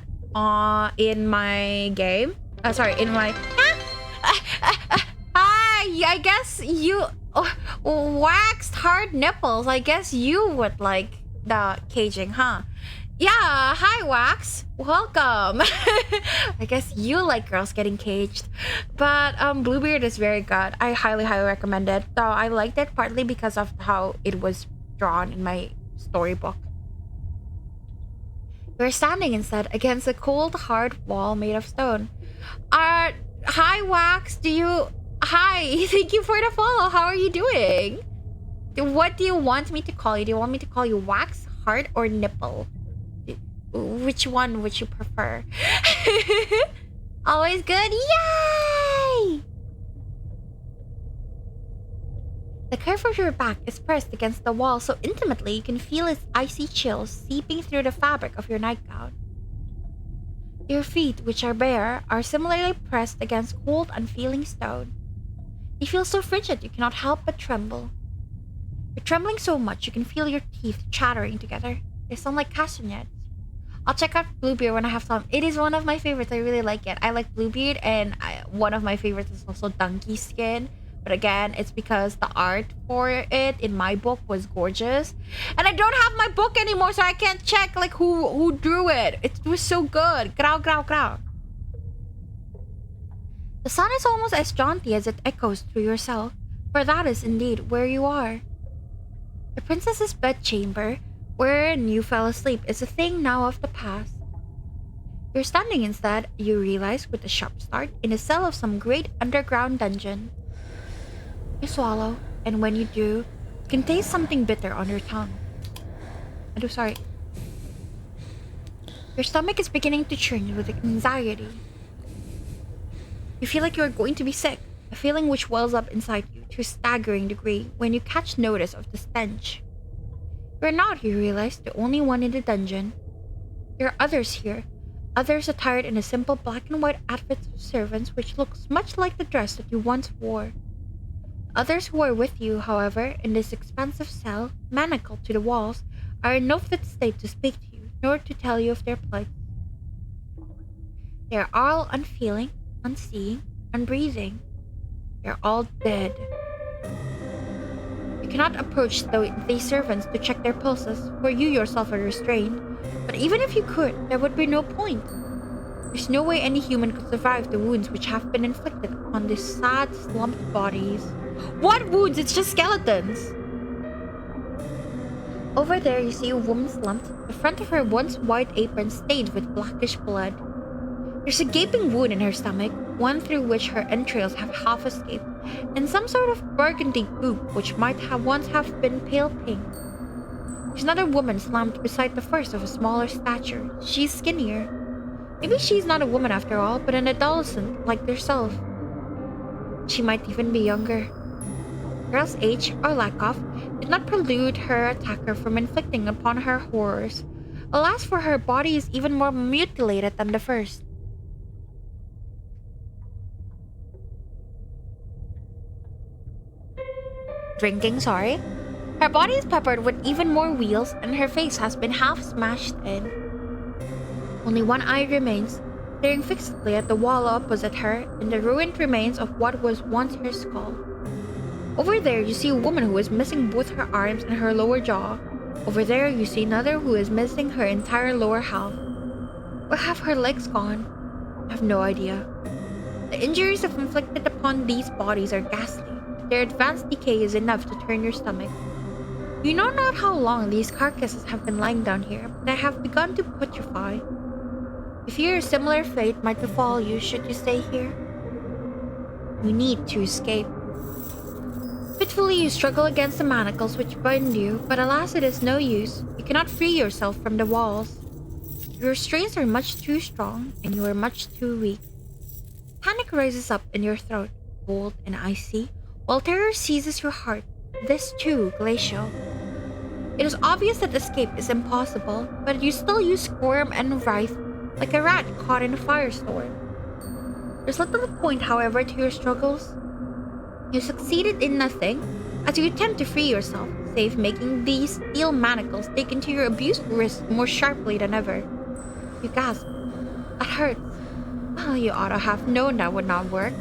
in my game. Sorry, in my. Hi, I guess you waxed hard nipples. I guess you would like the caging, huh? Yeah, hi Wax. Welcome. I guess you like girls getting caged. But Bluebeard is very good. I highly recommend it. Though I liked it partly because of how it was drawn in my storybook. You're standing instead against a cold, hard wall made of stone. Hi Wax, Hi, thank you for the follow. How are you doing? What do you want me to call you? Do you want me to call you Wax, Heart, or Nipple? Which one would you prefer? Always good. Yay! The curve of your back is pressed against the wall so intimately you can feel its icy chills seeping through the fabric of your nightgown. Your feet, which are bare, are similarly pressed against cold, unfeeling stone. You feel so frigid you cannot help but tremble. You're trembling so much you can feel your teeth chattering together. They sound like castanets. I'll check out Bluebeard when I have time. It is one of my favorites. I really like it. I like Bluebeard, and one of my favorites is also Donkey Skin. But again, it's because the art for it in my book was gorgeous. And I don't have my book anymore, so I can't check like who drew it. It was so good. Grow, grow, grow. The sun is almost as jaunty as it echoes through your cell, for that is indeed where you are. The princess's bedchamber, wherein you fell asleep, is a thing now of the past. You're standing instead, you realize, with a sharp start, in a cell of some great underground dungeon. You swallow, and when you do, you can taste something bitter on your tongue. I'm sorry. Your stomach is beginning to churn with anxiety. You feel like you are going to be sick, a feeling which wells up inside you to a staggering degree when you catch notice of the stench. You're not, you realize, the only one in the dungeon. There are others here, others attired in a simple black and white outfit of servants which looks much like the dress that you once wore. Others who are with you, however, in this expansive cell, manacled to the walls, are in no fit state to speak to you, nor to tell you of their plight. They are all unfeeling, unseeing, unbreathing. They are all dead. You cannot approach these servants to check their pulses, for you yourself are restrained. But even if you could, there would be no point. There's no way any human could survive the wounds which have been inflicted upon these sad, slumped bodies. What wounds? It's just skeletons! Over there you see a woman slumped, the front of her once white apron stained with blackish blood. There's a gaping wound in her stomach, one through which her entrails have half escaped, and some sort of burgundy goop which might once have been pale pink. There's another woman slumped beside the first of a smaller stature. She's skinnier. Maybe she's not a woman after all, but an adolescent like herself. She might even be younger. The girl's age, or lack of, did not prelude her attacker from inflicting upon her horrors. Alas, for her body is even more mutilated than the first. Drinking, sorry. Her body is peppered with even more wheals, and her face has been half smashed in. Only one eye remains, staring fixedly at the wall opposite her in the ruined remains of what was once her skull. Over there you see a woman who is missing both her arms and her lower jaw. Over there you see another who is missing her entire lower half. Where have her legs gone? I have no idea. The injuries inflicted upon these bodies are ghastly. Their advanced decay is enough to turn your stomach. You know not how long these carcasses have been lying down here, but they have begun to putrefy. You fear a similar fate might befall you should you stay here. You need to escape. Fitfully you struggle against the manacles which bind you, but alas it is no use. You cannot free yourself from the walls. Your restraints are much too strong, and you are much too weak. Panic rises up in your throat, cold and icy, while terror seizes your heart, this too glacial. It is obvious that escape is impossible, but you still squirm and writhe like a rat caught in a firestorm. There's little point, however, to your struggles. You succeeded in nothing as you attempt to free yourself, save making these steel manacles dig into your abused wrist more sharply than ever. You gasp. That hurts. Well, you ought to have known that would not work.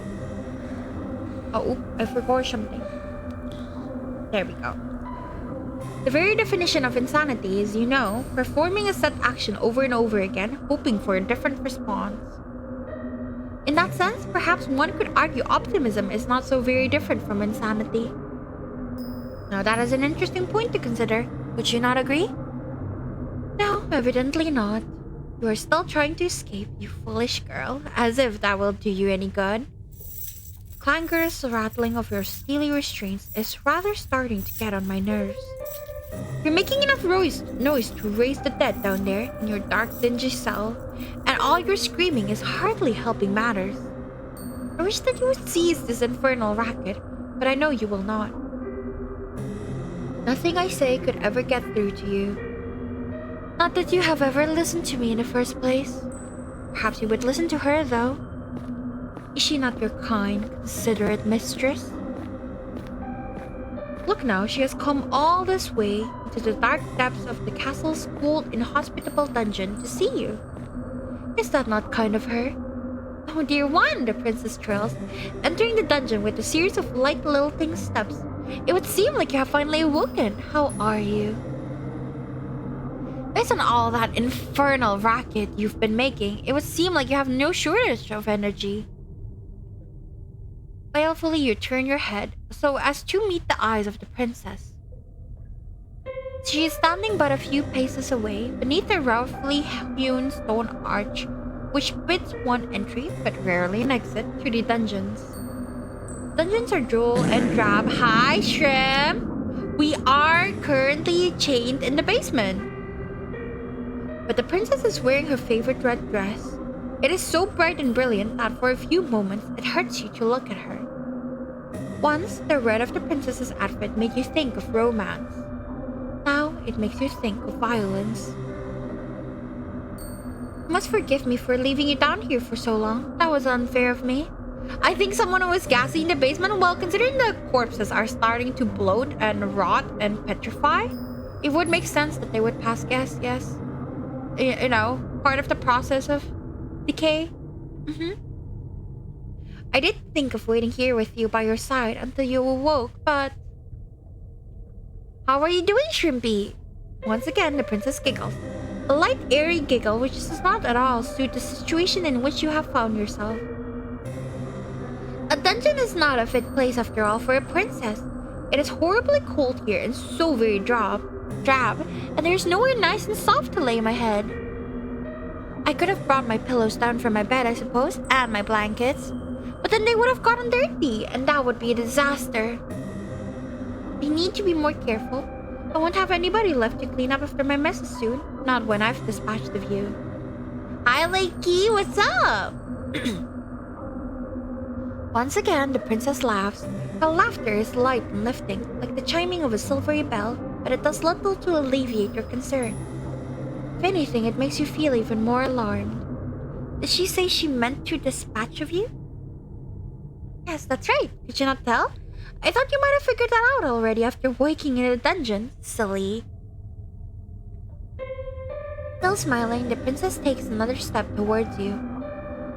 Oh, I forgot something. There we go. The very definition of insanity is, you know, performing a set action over and over again, hoping for a different response. In that sense, perhaps one could argue optimism is not so very different from insanity. Now that is an interesting point to consider. Would you not agree? No, evidently not. You are still trying to escape, you foolish girl, as if that will do you any good. The clangorous rattling of your steely restraints is rather starting to get on my nerves. You're making enough noise to raise the dead down there in your dark, dingy cell, and all your screaming is hardly helping matters. I wish that you would cease this infernal racket, but I know you will not. Nothing I say could ever get through to you. Not that you have ever listened to me in the first place. Perhaps you would listen to her, though. Is she not your kind, considerate mistress? Look now, she has come all this way into the dark depths of the castle's cold, inhospitable dungeon to see you. Is that not kind of her? Oh, dear one, the princess trills, entering the dungeon with a series of light lilting steps. It would seem like you have finally awoken. How are you? Based on all that infernal racket you've been making, it would seem like you have no shortage of energy. Balefully you turn your head so as to meet the eyes of the princess. She is standing but a few paces away beneath a roughly hewn stone arch which bids one entry but rarely an exit to the dungeons. Dungeons are droll and drab. Hi, Shrimp! We are currently chained in the basement. But the princess is wearing her favorite red dress. It is so bright and brilliant that for a few moments it hurts you to look at her. Once, the red of the princess's outfit made you think of romance. Now, it makes you think of violence. You must forgive me for leaving you down here for so long. That was unfair of me. I think someone was gassy in the basement. Well, considering the corpses are starting to bloat and rot and petrify, it would make sense that they would pass gas, yes. You know, part of the process of decay. I did think of waiting here with you by your side until you awoke, but... How are you doing, Shrimpy? Once again, the princess giggles. A light, airy giggle which does not at all suit the situation in which you have found yourself. A dungeon is not a fit place after all for a princess. It is horribly cold here and so very drab, and there's nowhere nice and soft to lay my head. I could have brought my pillows down from my bed, I suppose, and my blankets, but then they would have gotten dirty, and that would be a disaster. I need to be more careful. I won't have anybody left to clean up after my messes soon, not when I've dispatched of you. Hi, Lakey, what's up? Once again, the princess laughs. Her laughter is light and lifting, like the chiming of a silvery bell, but it does little to alleviate your concern. If anything, it makes you feel even more alarmed. Did she say she meant to dispatch of you? Yes, that's right. Did you not tell? I thought you might have figured that out already after waking in a dungeon. Silly. Still smiling, the princess takes another step towards you.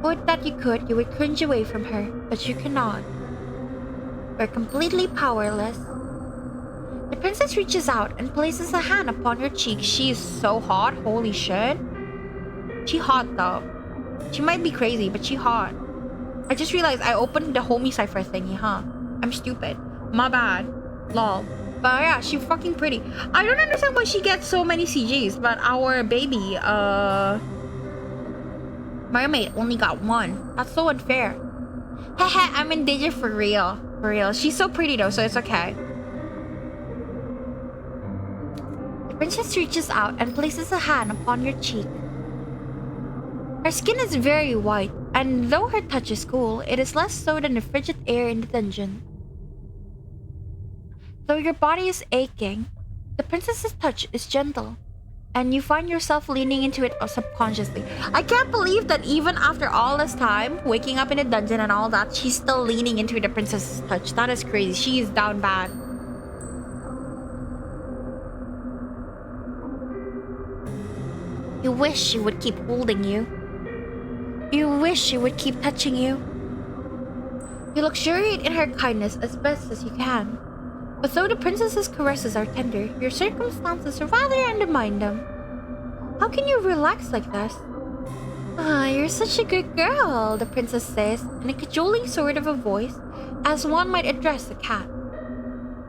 Would that you could, you would cringe away from her, but you cannot. You are completely powerless. The princess reaches out and places a hand upon your cheek. She is so hot, holy shit. She hot though. She might be crazy, but she hot. I just realized I opened the homie cipher thingy, huh? I'm stupid. My bad. Lol. But yeah, she's fucking pretty. I don't understand why she gets so many CGs, but our baby, mermaid only got one. That's so unfair. Haha, I'm in danger for real. For real. She's so pretty though, so it's okay. The princess reaches out and places a hand upon your cheek. Her skin is very white, and though her touch is cool, it is less so than the frigid air in the dungeon. Though your body is aching, the princess's touch is gentle, and you find yourself leaning into it subconsciously. I can't believe that even after all this time, waking up in a dungeon and all that, she's still leaning into the princess's touch. That is crazy. She is down bad. You wish she would keep holding you. You wish she would keep touching you. You luxuriate in her kindness as best as you can. But though the princess's caresses are tender, your circumstances rather undermine them. How can you relax like this? Ah, you're such a good girl, the princess says, in a cajoling sort of a voice, as one might address a cat.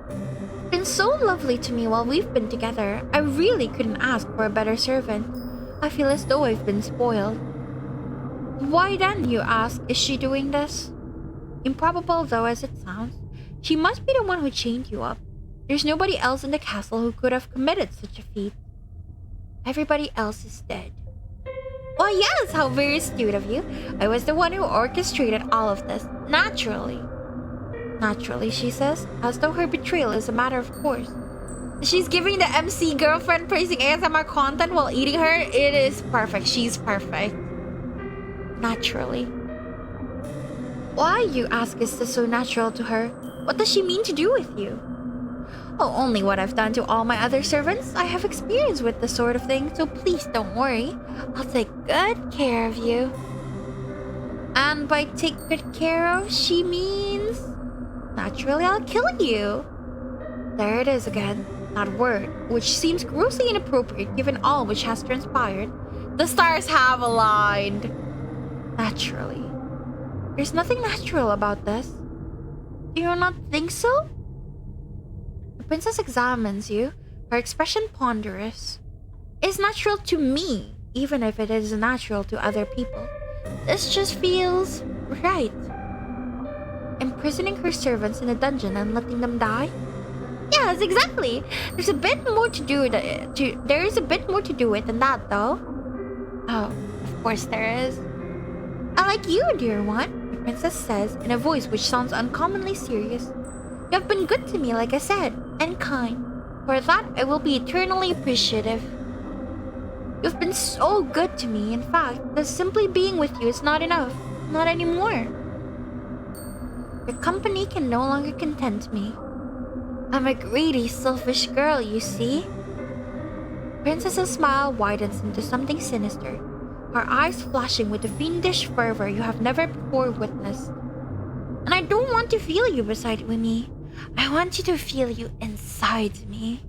You've been so lovely to me while we've been together. I really couldn't ask for a better servant. I feel as though I've been spoiled. Why then, you ask, is she doing this? Improbable though as it sounds, she must be the one who chained you up. There's nobody else in the castle who could have committed such a feat. Everybody else is dead. Oh yes, how very astute of you. I was the one who orchestrated all of this. Naturally. Naturally, she says, as though her betrayal is a matter of course. She's giving the MC girlfriend praising ASMR content while eating her. It is perfect. She's perfect. Naturally. Why, you ask, is this so natural to her? What does she mean to do with you? Oh, only what I've done to all my other servants. I have experience with this sort of thing, so please don't worry. I'll take good care of you. And by take good care of, she means... Naturally, I'll kill you. There it is again. That word, which seems grossly inappropriate given all which has transpired. The stars have aligned. Naturally. There's nothing natural about this. Do you not think so? The princess examines you, her expression ponderous. It's natural to me, even if it is natural to other people. This just feels right. Imprisoning her servants in a dungeon and letting them die? Yes, exactly. There's a bit more to do there is a bit more to do it than that, though. Oh, of course there is. I like you, dear one, the princess says in a voice which sounds uncommonly serious. You have been good to me, like I said, and kind. For that, I will be eternally appreciative. You've been so good to me, in fact, that simply being with you is not enough. Not anymore. Your company can no longer content me. I'm a greedy, selfish girl, you see. Princess's smile widens into something sinister, her eyes flashing with a fiendish fervor you have never before witnessed. And I don't want to feel you beside me. I want you to feel you inside me.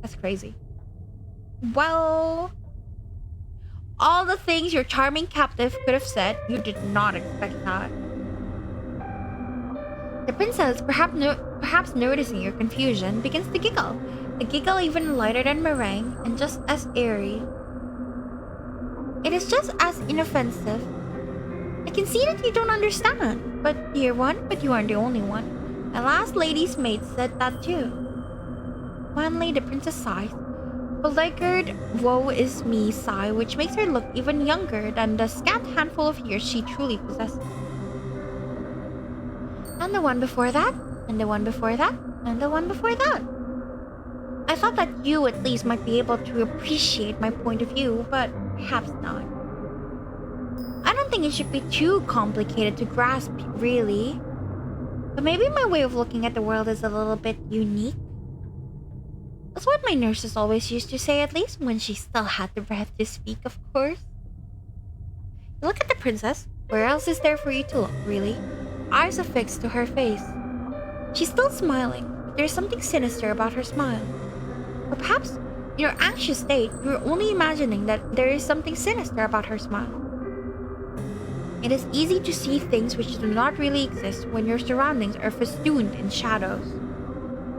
That's crazy. Well, all the things your charming captive could have said, you did not expect that. The princess, perhaps noticing your confusion, begins to giggle. A giggle even lighter than meringue and just as airy. It is just as inoffensive. I can see that you don't understand, but dear one, but you aren't the only one. My last lady's maid said that too. Finally, the princess sighs, a beleaguered woe is me sigh which makes her look even younger than the scant handful of years she truly possesses. And the one before that, and the one before that, and the one before that. I thought that you at least might be able to appreciate my point of view, but perhaps not. I don't think it should be too complicated to grasp, really. But maybe my way of looking at the world is a little bit unique. That's what my nurses always used to say, at least when she still had the breath to speak, of course. You look at the princess. Where else is there for you to look, really? Eyes affixed to her face. She's still smiling, but there's something sinister about her smile. Or perhaps, in your anxious state, you're only imagining that there is something sinister about her smile. It is easy to see things which do not really exist when your surroundings are festooned in shadows.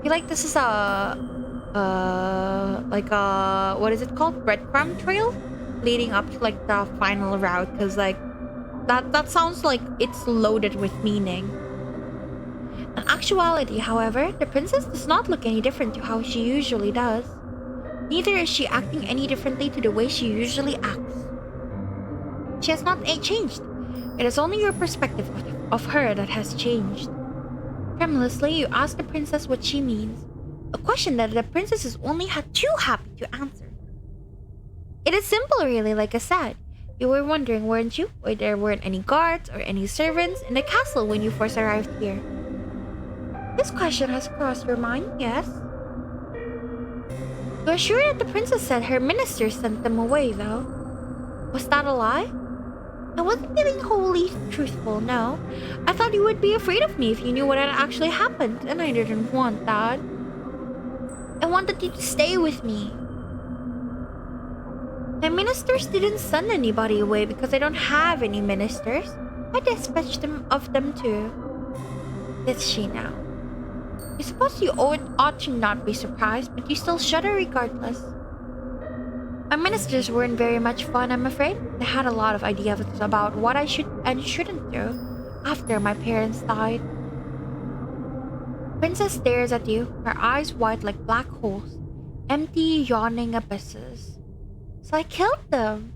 I feel like this is like a, what is it called? Breadcrumb trail leading up to like the final route, because like that sounds like it's loaded with meaning. In actuality, however, the princess does not look any different to how she usually does. Neither is she acting any differently to the way she usually acts. She has not changed. It is only your perspective of her that has changed. Tremulously, you ask the princess what she means, a question that the princess is only too happy to answer. It is simple, really, like I said. You were wondering, weren't you, why there weren't any guards or any servants in the castle when you first arrived here? This question has crossed your mind, yes? You are sure that the princess said her ministers sent them away, though? Was that a lie? I wasn't being wholly truthful, no. I thought you would be afraid of me if you knew what had actually happened, and I didn't want that. I wanted you to stay with me. My ministers didn't send anybody away because I don't have any ministers. I dispatched of them too. Is she now? I suppose you ought to not be surprised, but you still shudder regardless. My ministers weren't very much fun, I'm afraid. They had a lot of ideas about what I should and shouldn't do after my parents died. Princess stares at you, her eyes wide like black holes, empty, yawning abysses. So I killed them.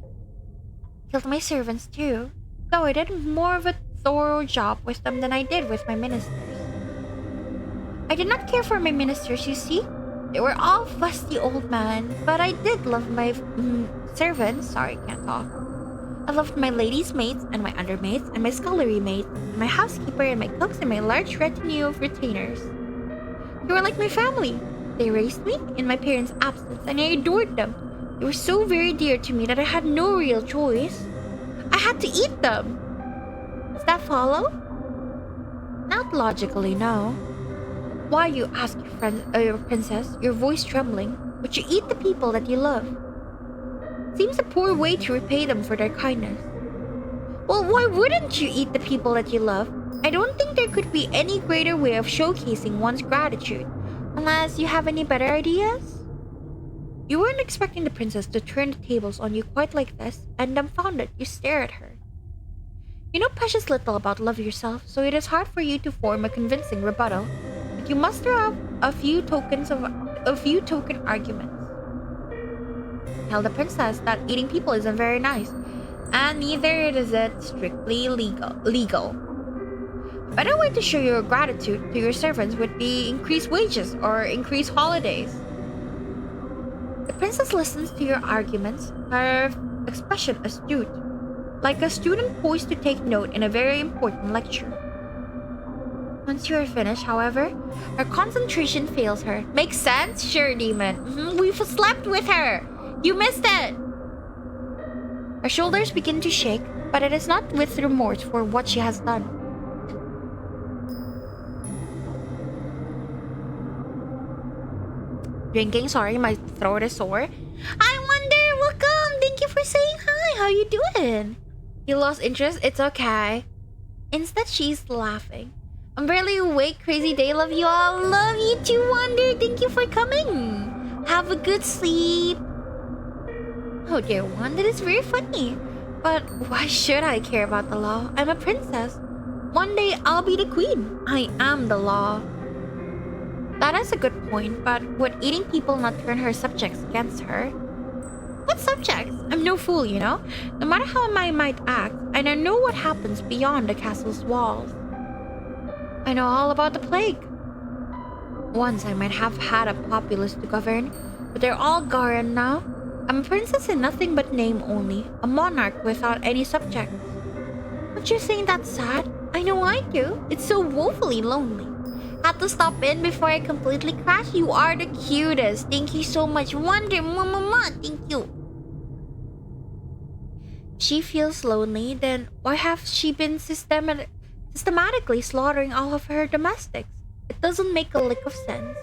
Killed my servants too, though I did more of a thorough job with them than I did with my ministers. I did not care for my ministers, you see. They were all fusty old men, but I did love my servants. Sorry, can't talk. I loved my ladies' maids and my undermaids and my scullery maids, and my housekeeper and my cooks and my large retinue of retainers. They were like my family. They raised me in my parents' absence, and I adored them. They were so very dear to me that I had no real choice. I had to eat them. Does that follow? Not logically, no. Why, you ask your princess, your voice trembling, would you eat the people that you love? Seems a poor way to repay them for their kindness. Well, why wouldn't you eat the people that you love? I don't think there could be any greater way of showcasing one's gratitude, unless you have any better ideas? You weren't expecting the princess to turn the tables on you quite like this, and dumbfounded, you stare at her. You know precious little about love yourself, so it is hard for you to form a convincing rebuttal. You muster up a few token arguments. Tell the princess that eating people isn't very nice, and neither is it strictly legal. A better way to show your gratitude to your servants would be increased wages or increased holidays. The princess listens to your arguments, her expression astute, like a student poised to take note in a very important lecture. Once you are finished, however, her concentration fails her. Makes sense? Sure, demon. We've slept with her! You missed it! Her shoulders begin to shake, but it is not with remorse for what she has done. Drinking, sorry, my throat is sore. I wonder, welcome! Thank you for saying hi! How you doing? You lost interest? It's okay. Instead, she's laughing. I'm barely awake. Crazy day. Love you all. Love you too, Wonder. Thank you for coming. Have a good sleep. Oh, dear one. That is very funny. But why should I care about the law? I'm a princess. One day I'll be the queen. I am the law. That is a good point, but would eating people not turn her subjects against her? What subjects? I'm no fool, you know? No matter how I might act, and I know what happens beyond the castle's walls. I know all about the plague. Once I might have had a populace to govern, but they're all gone now. I'm a princess in nothing but name only, a monarch without any subjects. Don't you think that's sad? I know I do. It's so woefully lonely. Had to stop in before I completely crash. You are the cutest. Thank you so much. Wonder, mama, thank you. She feels lonely, then why have she been systematically slaughtering all of her domestics? It doesn't make a lick of sense.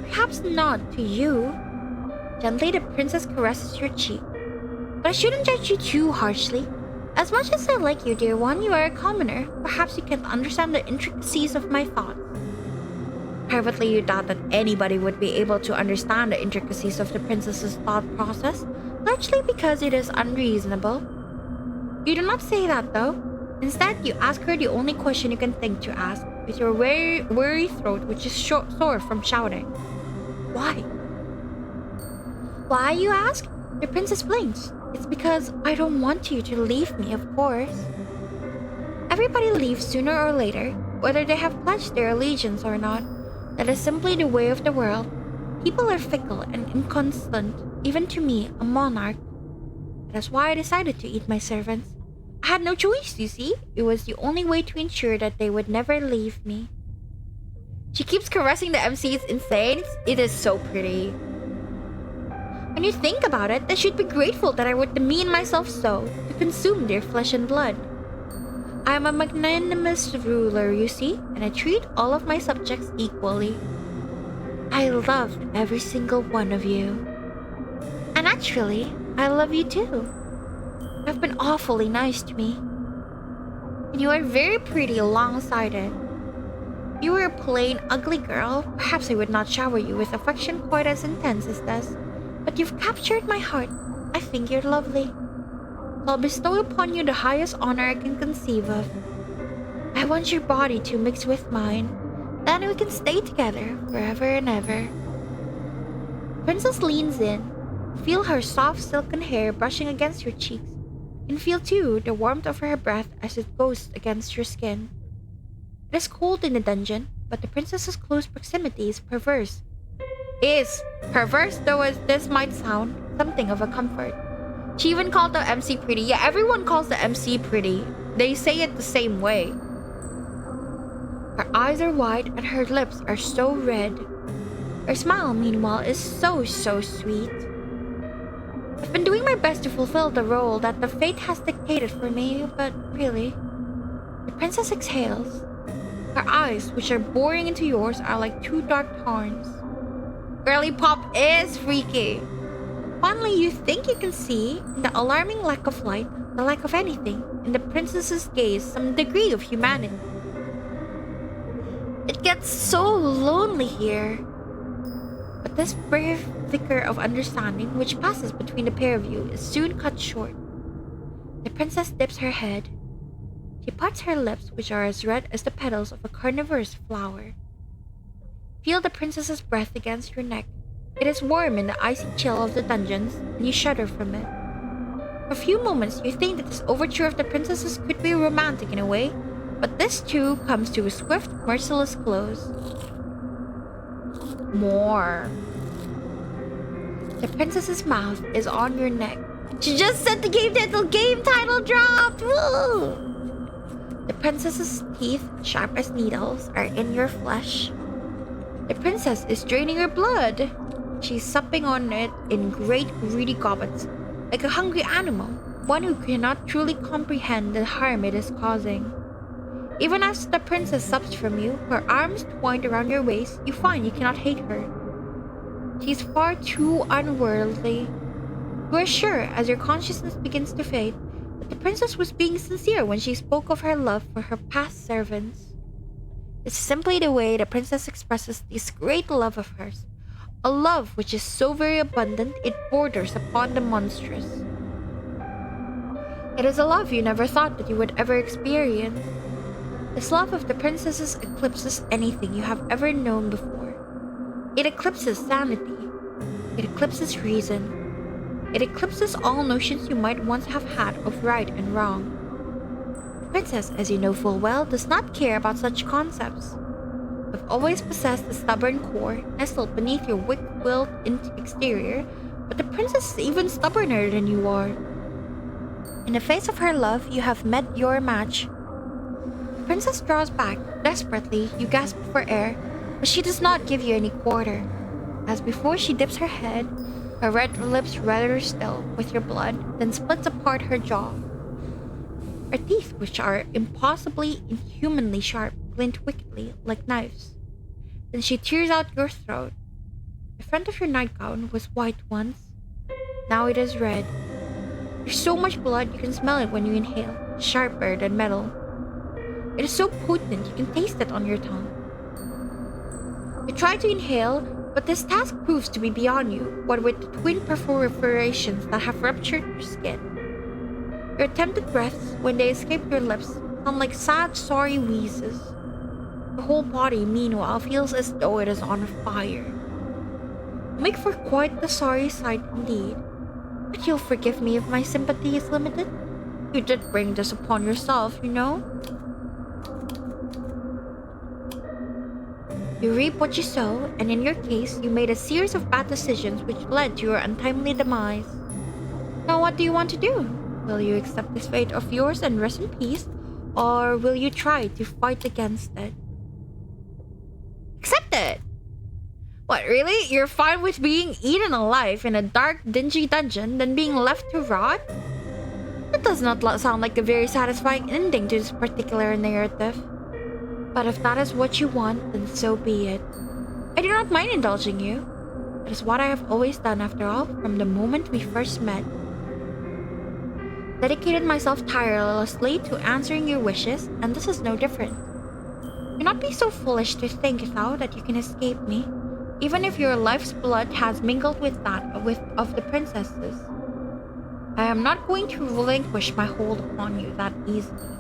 Perhaps not to you. Gently, the princess caresses your cheek. But I shouldn't judge you too harshly. As much as I like you, dear one, you are a commoner. Perhaps you can't understand the intricacies of my thoughts. Privately, you doubt that anybody would be able to understand the intricacies of the princess's thought process, largely because it is unreasonable. You do not say that, though. Instead, you ask her the only question you can think to ask, with your weary throat which is sore from shouting. Why? Why, you ask? The princess blinks. It's because I don't want you to leave me, of course. Everybody leaves sooner or later, whether they have pledged their allegiance or not. That is simply the way of the world. People are fickle and inconstant, even to me, a monarch. That's why I decided to eat my servants. I had no choice, you see. It was the only way to ensure that they would never leave me. She keeps caressing the MC. It's insane. It is so pretty. When you think about it, they should be grateful that I would demean myself so, to consume their flesh and blood. I am a magnanimous ruler, you see, and I treat all of my subjects equally. I love every single one of you. And actually, I love you too. You have been awfully nice to me. And you are very pretty alongside it. If you were a plain, ugly girl, perhaps I would not shower you with affection quite as intense as this. But you've captured my heart. I think you're lovely. So I'll bestow upon you the highest honor I can conceive of. I want your body to mix with mine. Then we can stay together forever and ever. Princess leans in. Feel her soft silken hair brushing against your cheeks. You can feel too the warmth of her breath as it goes against your skin. It is cold in the dungeon, but the princess's close proximity is perverse. Perverse though as this might sound, something of a comfort. She even called the MC pretty. Yeah, everyone calls the MC pretty. They say it the same way. Her eyes are wide and her lips are so red. Her smile, meanwhile, is so sweet. I've been doing my best to fulfill the role that the fate has dictated for me, but really... The princess exhales. Her eyes, which are boring into yours, are like two dark horns. Girly pop is freaky. Finally, you think you can see, in the alarming lack of light, the lack of anything, in the princess's gaze, some degree of humanity. It gets so lonely here. But this brief flicker of understanding which passes between the pair of you is soon cut short. The princess dips her head. She parts her lips, which are as red as the petals of a carnivorous flower. Feel the princess's breath against your neck. It is warm in the icy chill of the dungeons, and you shudder from it. For a few moments, you think that this overture of the princess's could be romantic in a way, but this too comes to a swift, merciless close. More. The princess's mouth is on your neck. She just said the game title dropped! Woo! The princess's teeth, sharp as needles, are in your flesh. The princess is draining your blood. She's supping on it in great greedy gobbets, like a hungry animal, one who cannot truly comprehend the harm it is causing. Even as the princess sups from you, her arms twined around your waist, you find you cannot hate her. She's far too unworldly. You are sure, as your consciousness begins to fade, that the princess was being sincere when she spoke of her love for her past servants. It's simply the way the princess expresses this great love of hers, a love which is so very abundant it borders upon the monstrous. It is a love you never thought that you would ever experience. This love of the princess's eclipses anything you have ever known before. It eclipses sanity. It eclipses reason. It eclipses all notions you might once have had of right and wrong. The princess, as you know full well, does not care about such concepts. You have always possessed a stubborn core nestled beneath your weak-willed exterior, but the princess is even stubborner than you are. In the face of her love, you have met your match. The princess draws back. Desperately, you gasp for air, but she does not give you any quarter. As before, she dips her head, her red lips redder still with your blood, then splits apart her jaw. Her teeth, which are impossibly, inhumanly sharp, glint wickedly like knives. Then she tears out your throat. The front of your nightgown was white once. Now it is red. There's so much blood you can smell it when you inhale, sharper than metal. It is so potent you can taste it on your tongue. You try to inhale, but this task proves to be beyond you, what with the twin perforations that have ruptured your skin. Your attempted breaths, when they escape your lips, sound like sad, sorry wheezes. The whole body, meanwhile, feels as though it is on fire. Make for quite the sorry sight indeed. But you'll forgive me if my sympathy is limited. You did bring this upon yourself, you know? You reap what you sow, and in your case, you made a series of bad decisions which led to your untimely demise. Now what do you want to do? Will you accept this fate of yours and rest in peace, or will you try to fight against it? Accept it! What, really? You're fine with being eaten alive in a dark, dingy dungeon than being left to rot? That does not sound like a very satisfying ending to this particular narrative. But if that is what you want, then so be it. I do not mind indulging you. That is what I have always done, after all, from the moment we first met. Dedicated myself tirelessly to answering your wishes, and this is no different. Do not be so foolish to think now that you can escape me, even if your life's blood has mingled with that of the princesses. I am not going to relinquish my hold upon you that easily.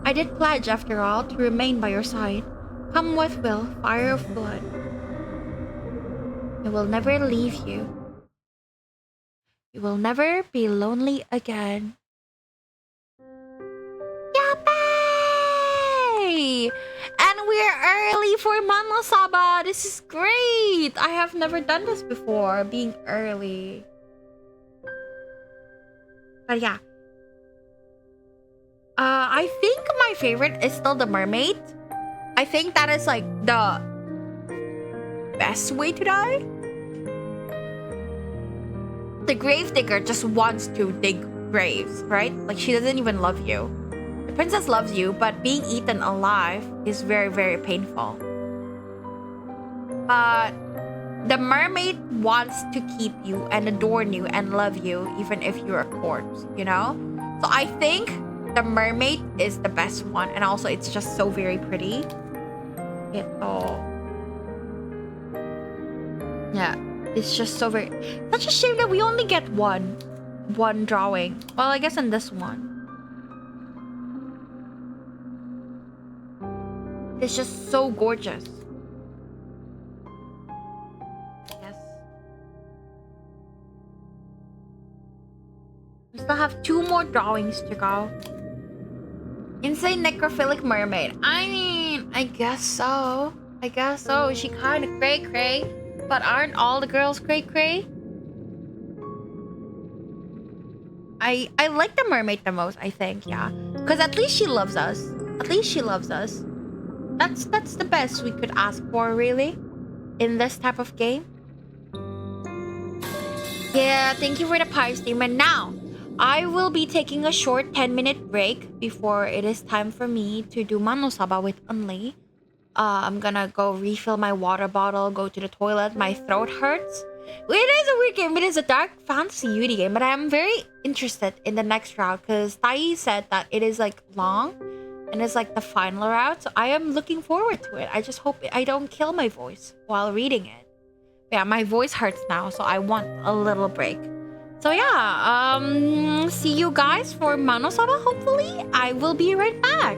I did pledge, after all, to remain by your side. Come what will, fire of blood. I will never leave you. You will never be lonely again. Yappy! And we're early for Manosaba. This is great. I have never done this before, being early. But yeah. I think my favorite is still the mermaid. I think that is like the best way to die. The gravedigger just wants to dig graves, right? Like, she doesn't even love you. The princess loves you, but being eaten alive is very, very painful. But the mermaid wants to keep you and adorn you and love you even if you're a corpse, you know? So I think the mermaid is the best one, and also it's just so very pretty. Yeah, it's just so very... Such a shame that we only get one drawing. Well, I guess in this one. It's just so gorgeous. Yes. We still have 2 more drawings to go. Insane necrophilic mermaid. I mean, I guess so. She kind of cray-cray. But aren't all the girls cray-cray? I like the mermaid the most, I think, yeah. Because at least she loves us. That's the best we could ask for, really. In this type of game. Yeah, thank you for the pipe statement. Now, I will be taking a short 10-minute break before it is time for me to do Manosaba with Unli. I'm gonna go refill my water bottle, go to the toilet. My throat hurts. It is a weird game. It is a dark fantasy Yuri game, but I'm very interested in the next route because Tai said that it is like long and it's like the final route. So I am looking forward to it. I just hope I don't kill my voice while reading it. Yeah, my voice hurts now, so I want a little break. So yeah, see you guys for Manosaba, hopefully. I will be right back.